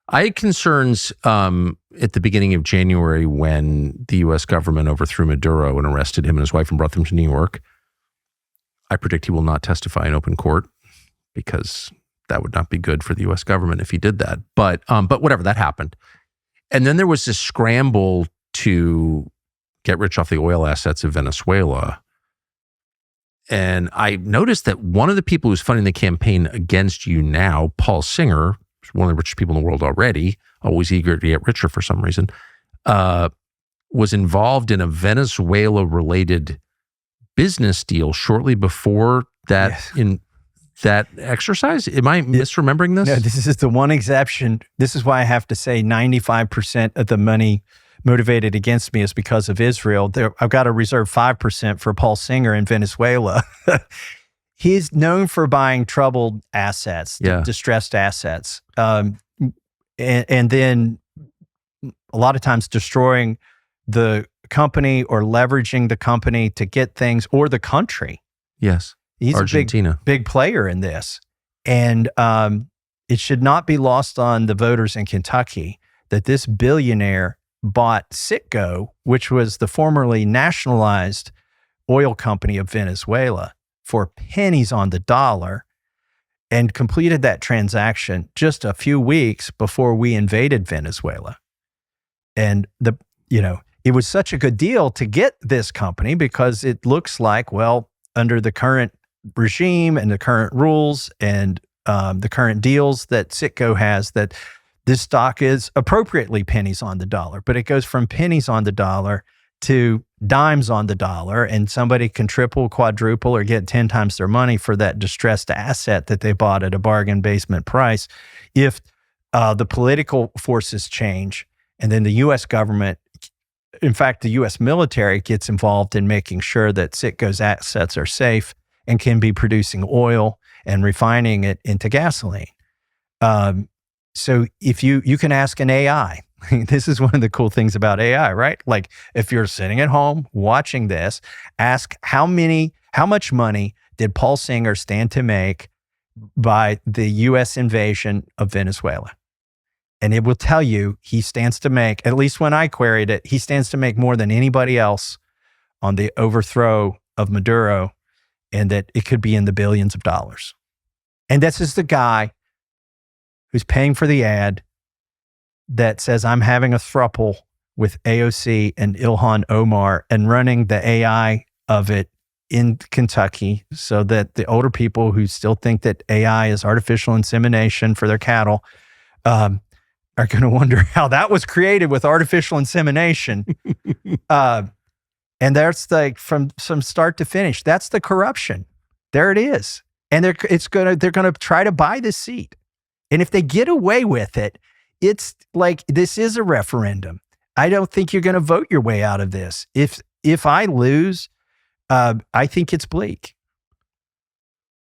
I had concerns at the beginning of January when the U.S. government overthrew Maduro and arrested him and his wife and brought them to New York. I predict he will not testify in open court because that would not be good for the U.S. government if he did that. But whatever, that happened. And then there was this scramble to get rich off the oil assets of Venezuela. And I noticed that one of the people who's funding the campaign against you now, Paul Singer, one of the richest people in the world already, always eager to get richer for some reason, was involved in a Venezuela-related business deal shortly before that. Yes. In that exercise, am I misremembering this? No, this is the one exception. This is why I have to say 95% of the money motivated against me is because of Israel. I've got to reserve 5% for Paul Singer in Venezuela. He's known for buying troubled assets, distressed assets, and then a lot of times destroying the company or leveraging the company to get things, or the country. Yes. He's Argentina. a big player in this. And it should not be lost on the voters in Kentucky that this billionaire bought Citgo, which was the formerly nationalized oil company of Venezuela, for pennies on the dollar, and completed that transaction just a few weeks before we invaded Venezuela. And it was such a good deal to get this company because it looks like, well, under the current regime and the current rules and the current deals that Citgo has, that this stock is appropriately pennies on the dollar, but it goes from pennies on the dollar to dimes on the dollar, and somebody can triple, quadruple, or get 10 times their money for that distressed asset that they bought at a bargain basement price. If the political forces change, and then the U.S. government, in fact, the U.S. military gets involved in making sure that Citgo's assets are safe and can be producing oil and refining it into gasoline. So if you can ask an AI, this is one of the cool things about AI, right? Like if you're sitting at home watching this, ask how much money did Paul Singer stand to make by the U.S. invasion of Venezuela? And it will tell you he stands to make, at least when I queried it, he stands to make more than anybody else on the overthrow of Maduro, and that it could be in the billions of dollars. And this is the guy who's paying for the ad that says, I'm having a throuple with AOC and Ilhan Omar, and running the AI of it in Kentucky so that the older people who still think that AI is artificial insemination for their cattle are going to wonder how that was created with artificial insemination. And that's like from start to finish. That's the corruption. There it is. And they're going to try to buy this seat. And if they get away with it, it's like, this is a referendum. I don't think you're going to vote your way out of this. If I lose, I think it's bleak.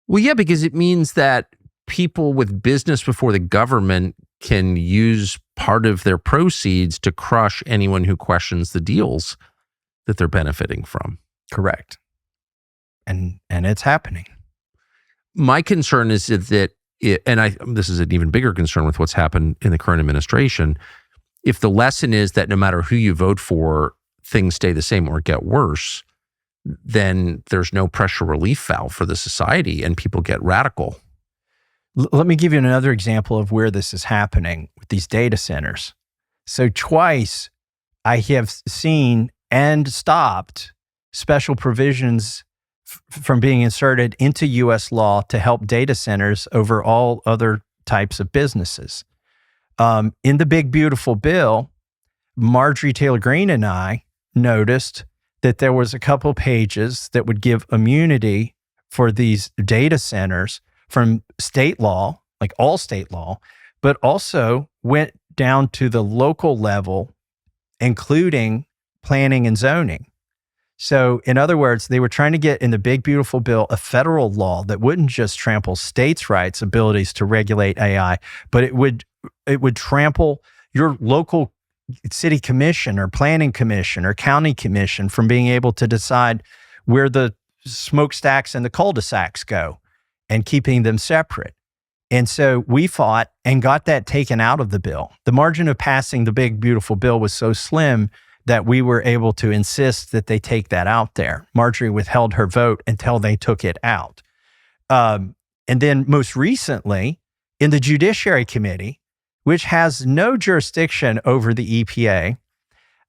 Well, yeah, because it means that people with business before the government can use part of their proceeds to crush anyone who questions the deals that they're benefiting from. Correct. And it's happening. My concern is that, this is an even bigger concern with what's happened in the current administration. If the lesson is that no matter who you vote for, things stay the same or get worse, then there's no pressure relief valve for the society and people get radical. Let me give you another example of where this is happening with these data centers. So twice I have seen and stopped special provisions from being inserted into U.S. law to help data centers over all other types of businesses. In the big, beautiful bill, Marjorie Taylor Greene and I noticed that there was a couple pages that would give immunity for these data centers from state law, like all state law, but also went down to the local level, including planning and zoning. So in other words, they were trying to get in the big, beautiful bill a federal law that wouldn't just trample states' rights, abilities to regulate AI, but it would trample your local city commission or planning commission or county commission from being able to decide where the smokestacks and the cul-de-sacs go and keeping them separate. And so we fought and got that taken out of the bill. The margin of passing the big, beautiful bill was so slim that we were able to insist that they take that out there. Marjorie withheld her vote until they took it out. And then most recently, in the Judiciary Committee, which has no jurisdiction over the EPA,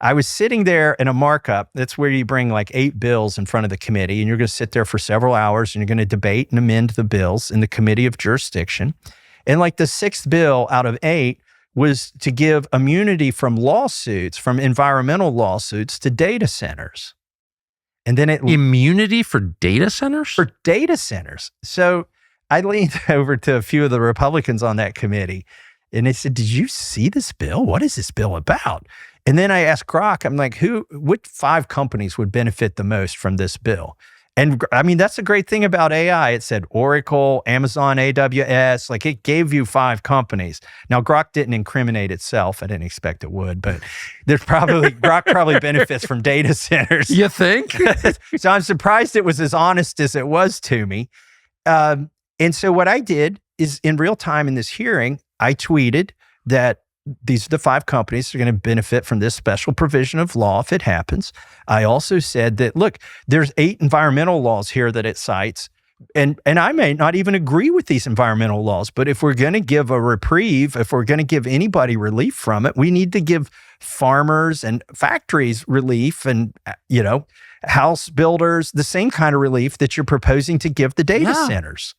I was sitting there in a markup. That's where you bring like 8 bills in front of the committee, and you're going to sit there for several hours, and you're going to debate and amend the bills in the Committee of Jurisdiction. And like the 6th bill out of 8 was to give immunity from lawsuits, from environmental lawsuits, to data centers. And then immunity for data centers? For data centers. So I leaned over to a few of the Republicans on that committee, and they said, "Did you see this bill? What is this bill about?" And then I asked Grok, I'm like, which 5 companies would benefit the most from this bill? And I mean, that's the great thing about AI. It said Oracle, Amazon, AWS, like it gave you 5 companies. Now, Grok didn't incriminate itself. I didn't expect it would, but Grok probably benefits from data centers. You think? So I'm surprised it was as honest as it was to me. And so what I did is in real time in this hearing, I tweeted that these are the 5 companies that are going to benefit from this special provision of law if it happens. I also said that, look, there's 8 environmental laws here that it cites and I may not even agree with these environmental laws, but if we're going to give a reprieve, if we're going to give anybody relief from it, we need to give farmers and factories relief, and house builders the same kind of relief that you're proposing to give the data centers.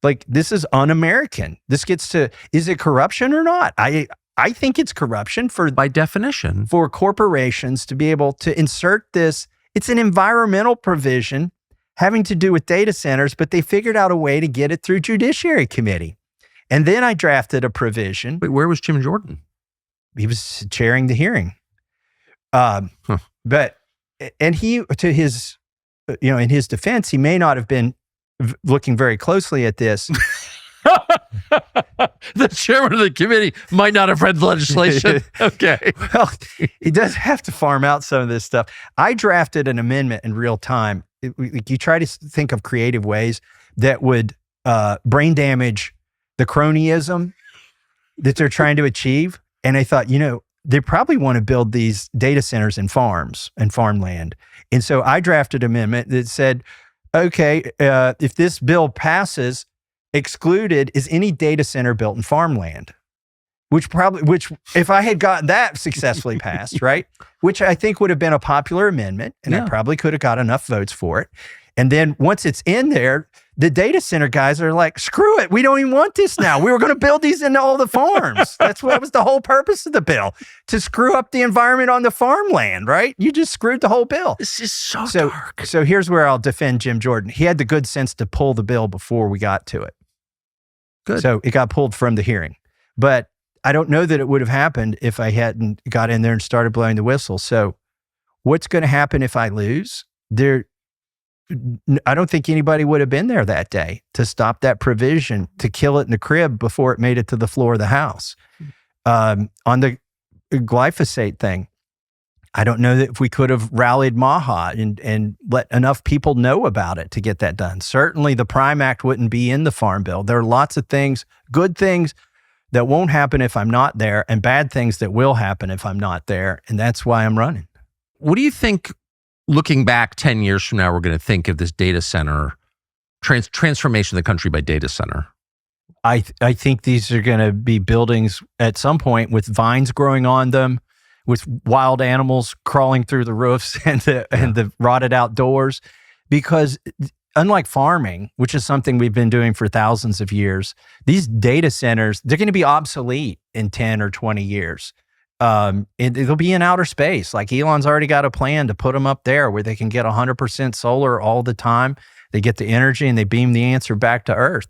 Like, this is un-American. This gets to, is it corruption or not? I think it's corruption by definition for corporations to be able to insert this. It's an environmental provision having to do with data centers, but they figured out a way to get it through Judiciary Committee. And then I drafted a provision. Wait, where was Jim Jordan? He was chairing the hearing. But, and he, to his, in his defense, he may not have been looking very closely at this. The chairman of the committee might not have read the legislation. Okay. Well, he does have to farm out some of this stuff. I drafted an amendment in real time. You try to think of creative ways that would brain damage the cronyism that they're trying to achieve. And I thought, they probably want to build these data centers in farms and farmland. And so I drafted an amendment that said, okay, if this bill passes, excluded is any data center built in farmland, which if I had gotten that successfully passed, right, which I think would have been a popular amendment, and I probably could have got enough votes for it. And then once it's in there, the data center guys are like, screw it, we don't even want this now. We were going to build these into all the farms. That was the whole purpose of the bill, to screw up the environment on the farmland, right? You just screwed the whole bill. This is so dark. So here's where I'll defend Jim Jordan. He had the good sense to pull the bill before we got to it. Good. So it got pulled from the hearing. But I don't know that it would have happened if I hadn't got in there and started blowing the whistle. So what's going to happen if I lose? I don't think anybody would have been there that day to stop that provision, to kill it in the crib before it made it to the floor of the House. On the glyphosate thing, I don't know that if we could have rallied Maha and let enough people know about it to get that done. Certainly the Prime Act wouldn't be in the Farm Bill. There are lots of things, good things that won't happen if I'm not there, and bad things that will happen if I'm not there. And that's why I'm running. What do you think, looking back 10 years from now, we're going to think of this data center, transformation of the country by data center? I think these are going to be buildings at some point with vines growing on them, with wild animals crawling through the roofs and the rotted outdoors. Because unlike farming, which is something we've been doing for thousands of years, these data centers, they're going to be obsolete in 10 or 20 years. It'll be in outer space. Like, Elon's already got a plan to put them up there where they can get 100% solar all the time. They get the energy and they beam the answer back to Earth.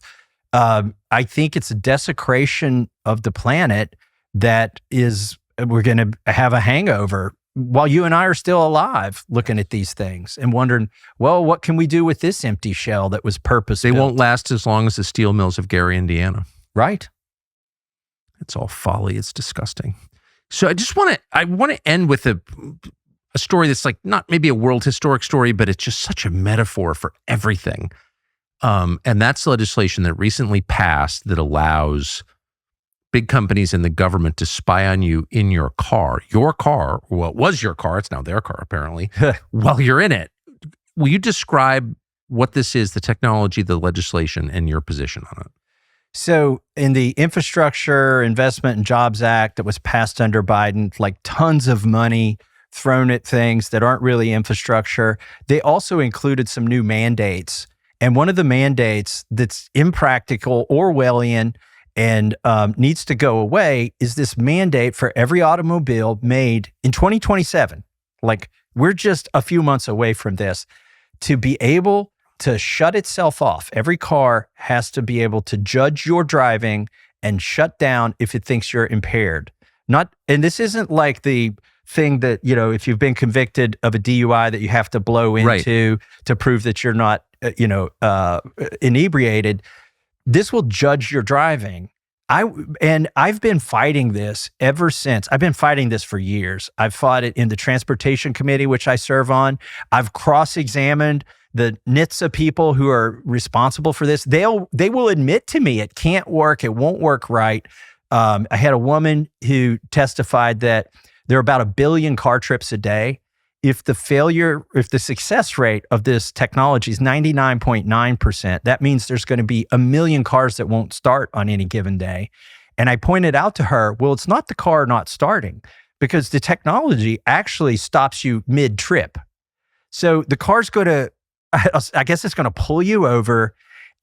I think it's a desecration of the planet that is, we're going to have a hangover while you and I are still alive, looking at these things and wondering, well, what can we do with this empty shell that was purpose-built? They won't last as long as the steel mills of Gary, Indiana. Right. It's all folly. It's disgusting. So I want to end with a story that's like not maybe a world historic story, but it's just such a metaphor for everything. And that's legislation that recently passed that allows big companies and the government to spy on you in your car. Well, it was your car. It's now their car, apparently, while you're in it. Will you describe what this is, the technology, the legislation, and your position on it? So in the Infrastructure Investment and Jobs Act that was passed under Biden, like tons of money thrown at things that aren't really infrastructure. They also included some new mandates. And one of the mandates that's impractical, Orwellian, and needs to go away is this mandate for every automobile made in 2027. Like, we're just a few months away from this, to be able to shut itself off. Every car has to be able to judge your driving and shut down if it thinks you're impaired. And this isn't like the thing that, if you've been convicted of a DUI that you have to blow into to prove that you're not, inebriated. This will judge your driving. I've been fighting this ever since. I've been fighting this for years. I've fought it in the Transportation Committee, which I serve on. I've cross-examined the NHTSA people who are responsible for this. They will admit to me it can't work. It won't work right. I had a woman who testified that there are about 1 billion car trips a day. if the success rate of this technology is 99.9%, that means there's going to be 1 million cars that won't start on any given day. And I pointed out to her, well, it's not the car not starting, because the technology actually stops you mid-trip. So the car's going to, I guess it's going to pull you over,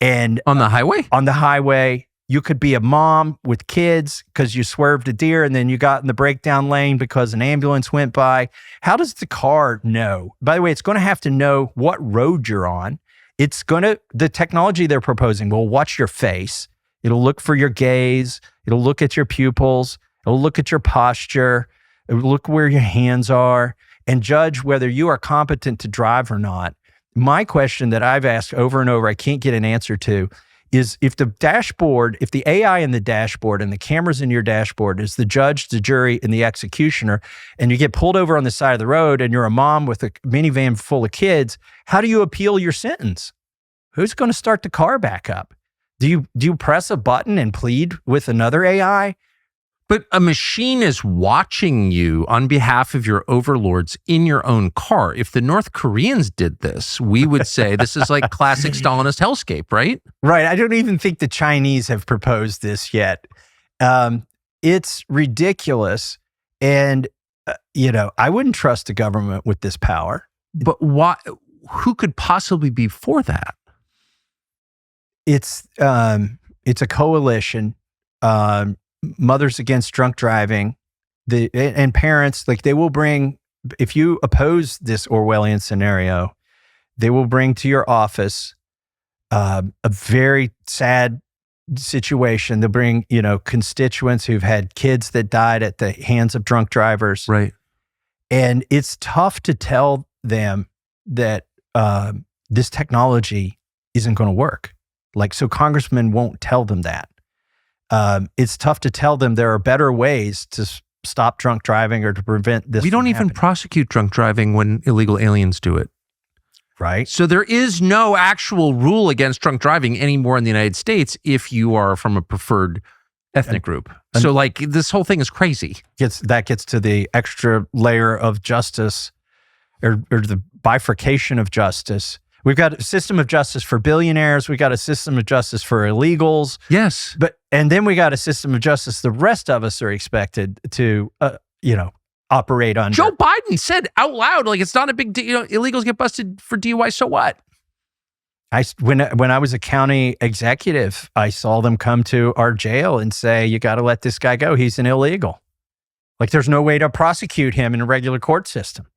and On the highway? on the highway, you could be a mom with kids because you swerved a deer and then you got in the breakdown lane because an ambulance went by. How does the car know? By the way, it's going to have to know what road you're on. The technology they're proposing will watch your face. It'll look for your gaze. It'll look at your pupils. It'll look at your posture. It'll look where your hands are and judge whether you are competent to drive or not. My question that I've asked over and over, I can't get an answer to, is if the AI in the dashboard and the cameras in your dashboard is the judge, the jury, and the executioner, and you get pulled over on the side of the road and you're a mom with a minivan full of kids, how do you appeal your sentence? Who's going to start the car back up? Do you press a button and plead with another AI? But a machine is watching you on behalf of your overlords in your own car. If the North Koreans did this, we would say this is like classic Stalinist hellscape, right? Right. I don't even think the Chinese have proposed this yet. It's ridiculous. And, I wouldn't trust the government with this power. But why? Who could possibly be for that? It's a coalition. Mothers Against Drunk Driving, and parents, like they will bring, if you oppose this Orwellian scenario, they will bring to your office a very sad situation. They'll bring, constituents who've had kids that died at the hands of drunk drivers. Right. And it's tough to tell them that this technology isn't going to work. So congressmen won't tell them that. It's tough to tell them there are better ways to stop drunk driving or to prevent this. We don't even happening. prosecute drunk driving when illegal aliens do it. Right. So there is no actual rule against drunk driving anymore in the United States if you are from a preferred ethnic group. So this whole thing is crazy. That gets to the extra layer of justice or the bifurcation of justice. We've got a system of justice for billionaires. We've got a system of justice for illegals. Yes. And then we got a system of justice the rest of us are expected to, operate under. Joe Biden said out loud, it's not a big deal. Illegals get busted for DUI, so what? When I was a county executive, I saw them come to our jail and say, you got to let this guy go. He's an illegal. There's no way to prosecute him in a regular court system.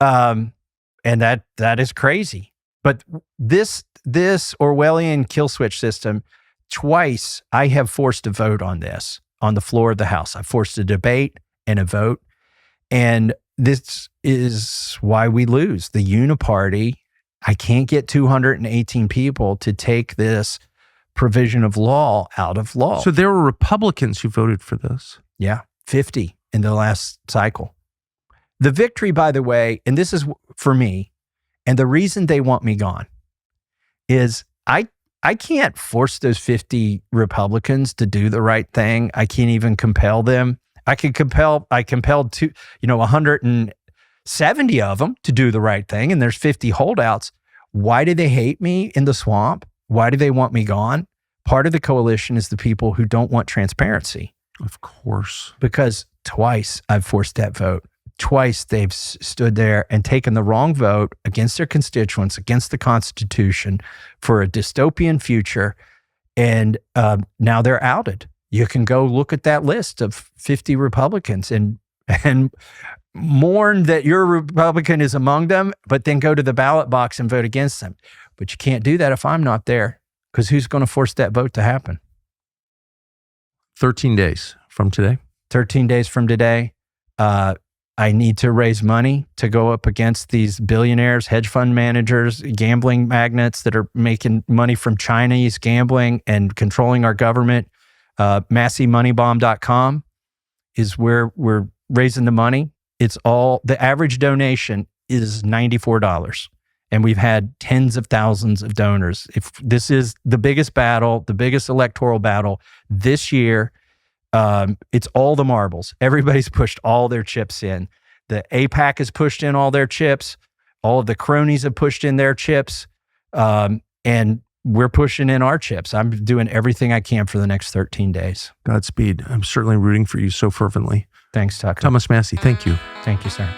And that is crazy. But this Orwellian kill switch system, twice I have forced a vote on this on the floor of the House. I forced a debate and a vote. And this is why we lose. The uniparty, I can't get 218 people to take this provision of law out of law. So there were Republicans who voted for this. Yeah, 50 in the last cycle. The victory, by the way, and this is for me, and the reason they want me gone is I can't force those 50 Republicans to do the right thing. I can't even compel them. I compelled 170 of them to do the right thing, and there's 50 holdouts. Why do they hate me in the swamp? Why do they want me gone? Part of the coalition is the people who don't want transparency. Of course. Because twice I've forced that vote. Twice they've stood there and taken the wrong vote against their constituents, against the Constitution for a dystopian future. And now they're outed. You can go look at that list of 50 Republicans and mourn that your Republican is among them, but then go to the ballot box and vote against them. But you can't do that if I'm not there, because who's going to force that vote to happen? 13 days from today. 13 days from today. I need to raise money to go up against these billionaires, hedge fund managers, gambling magnates that are making money from Chinese gambling and controlling our government. MassieMoneyBomb.com is where we're raising the money. It's all, the average donation is $94. And we've had tens of thousands of donors. If this is the biggest battle, the biggest electoral battle this year, it's all the marbles. Everybody's pushed all their chips in. The AIPAC has pushed in all their chips. All of the cronies have pushed in their chips. And we're pushing in our chips. I'm doing everything I can for the next 13 days. Godspeed. I'm certainly rooting for you so fervently. Thanks, Tucker. Thomas Massie, thank you. Thank you, sir.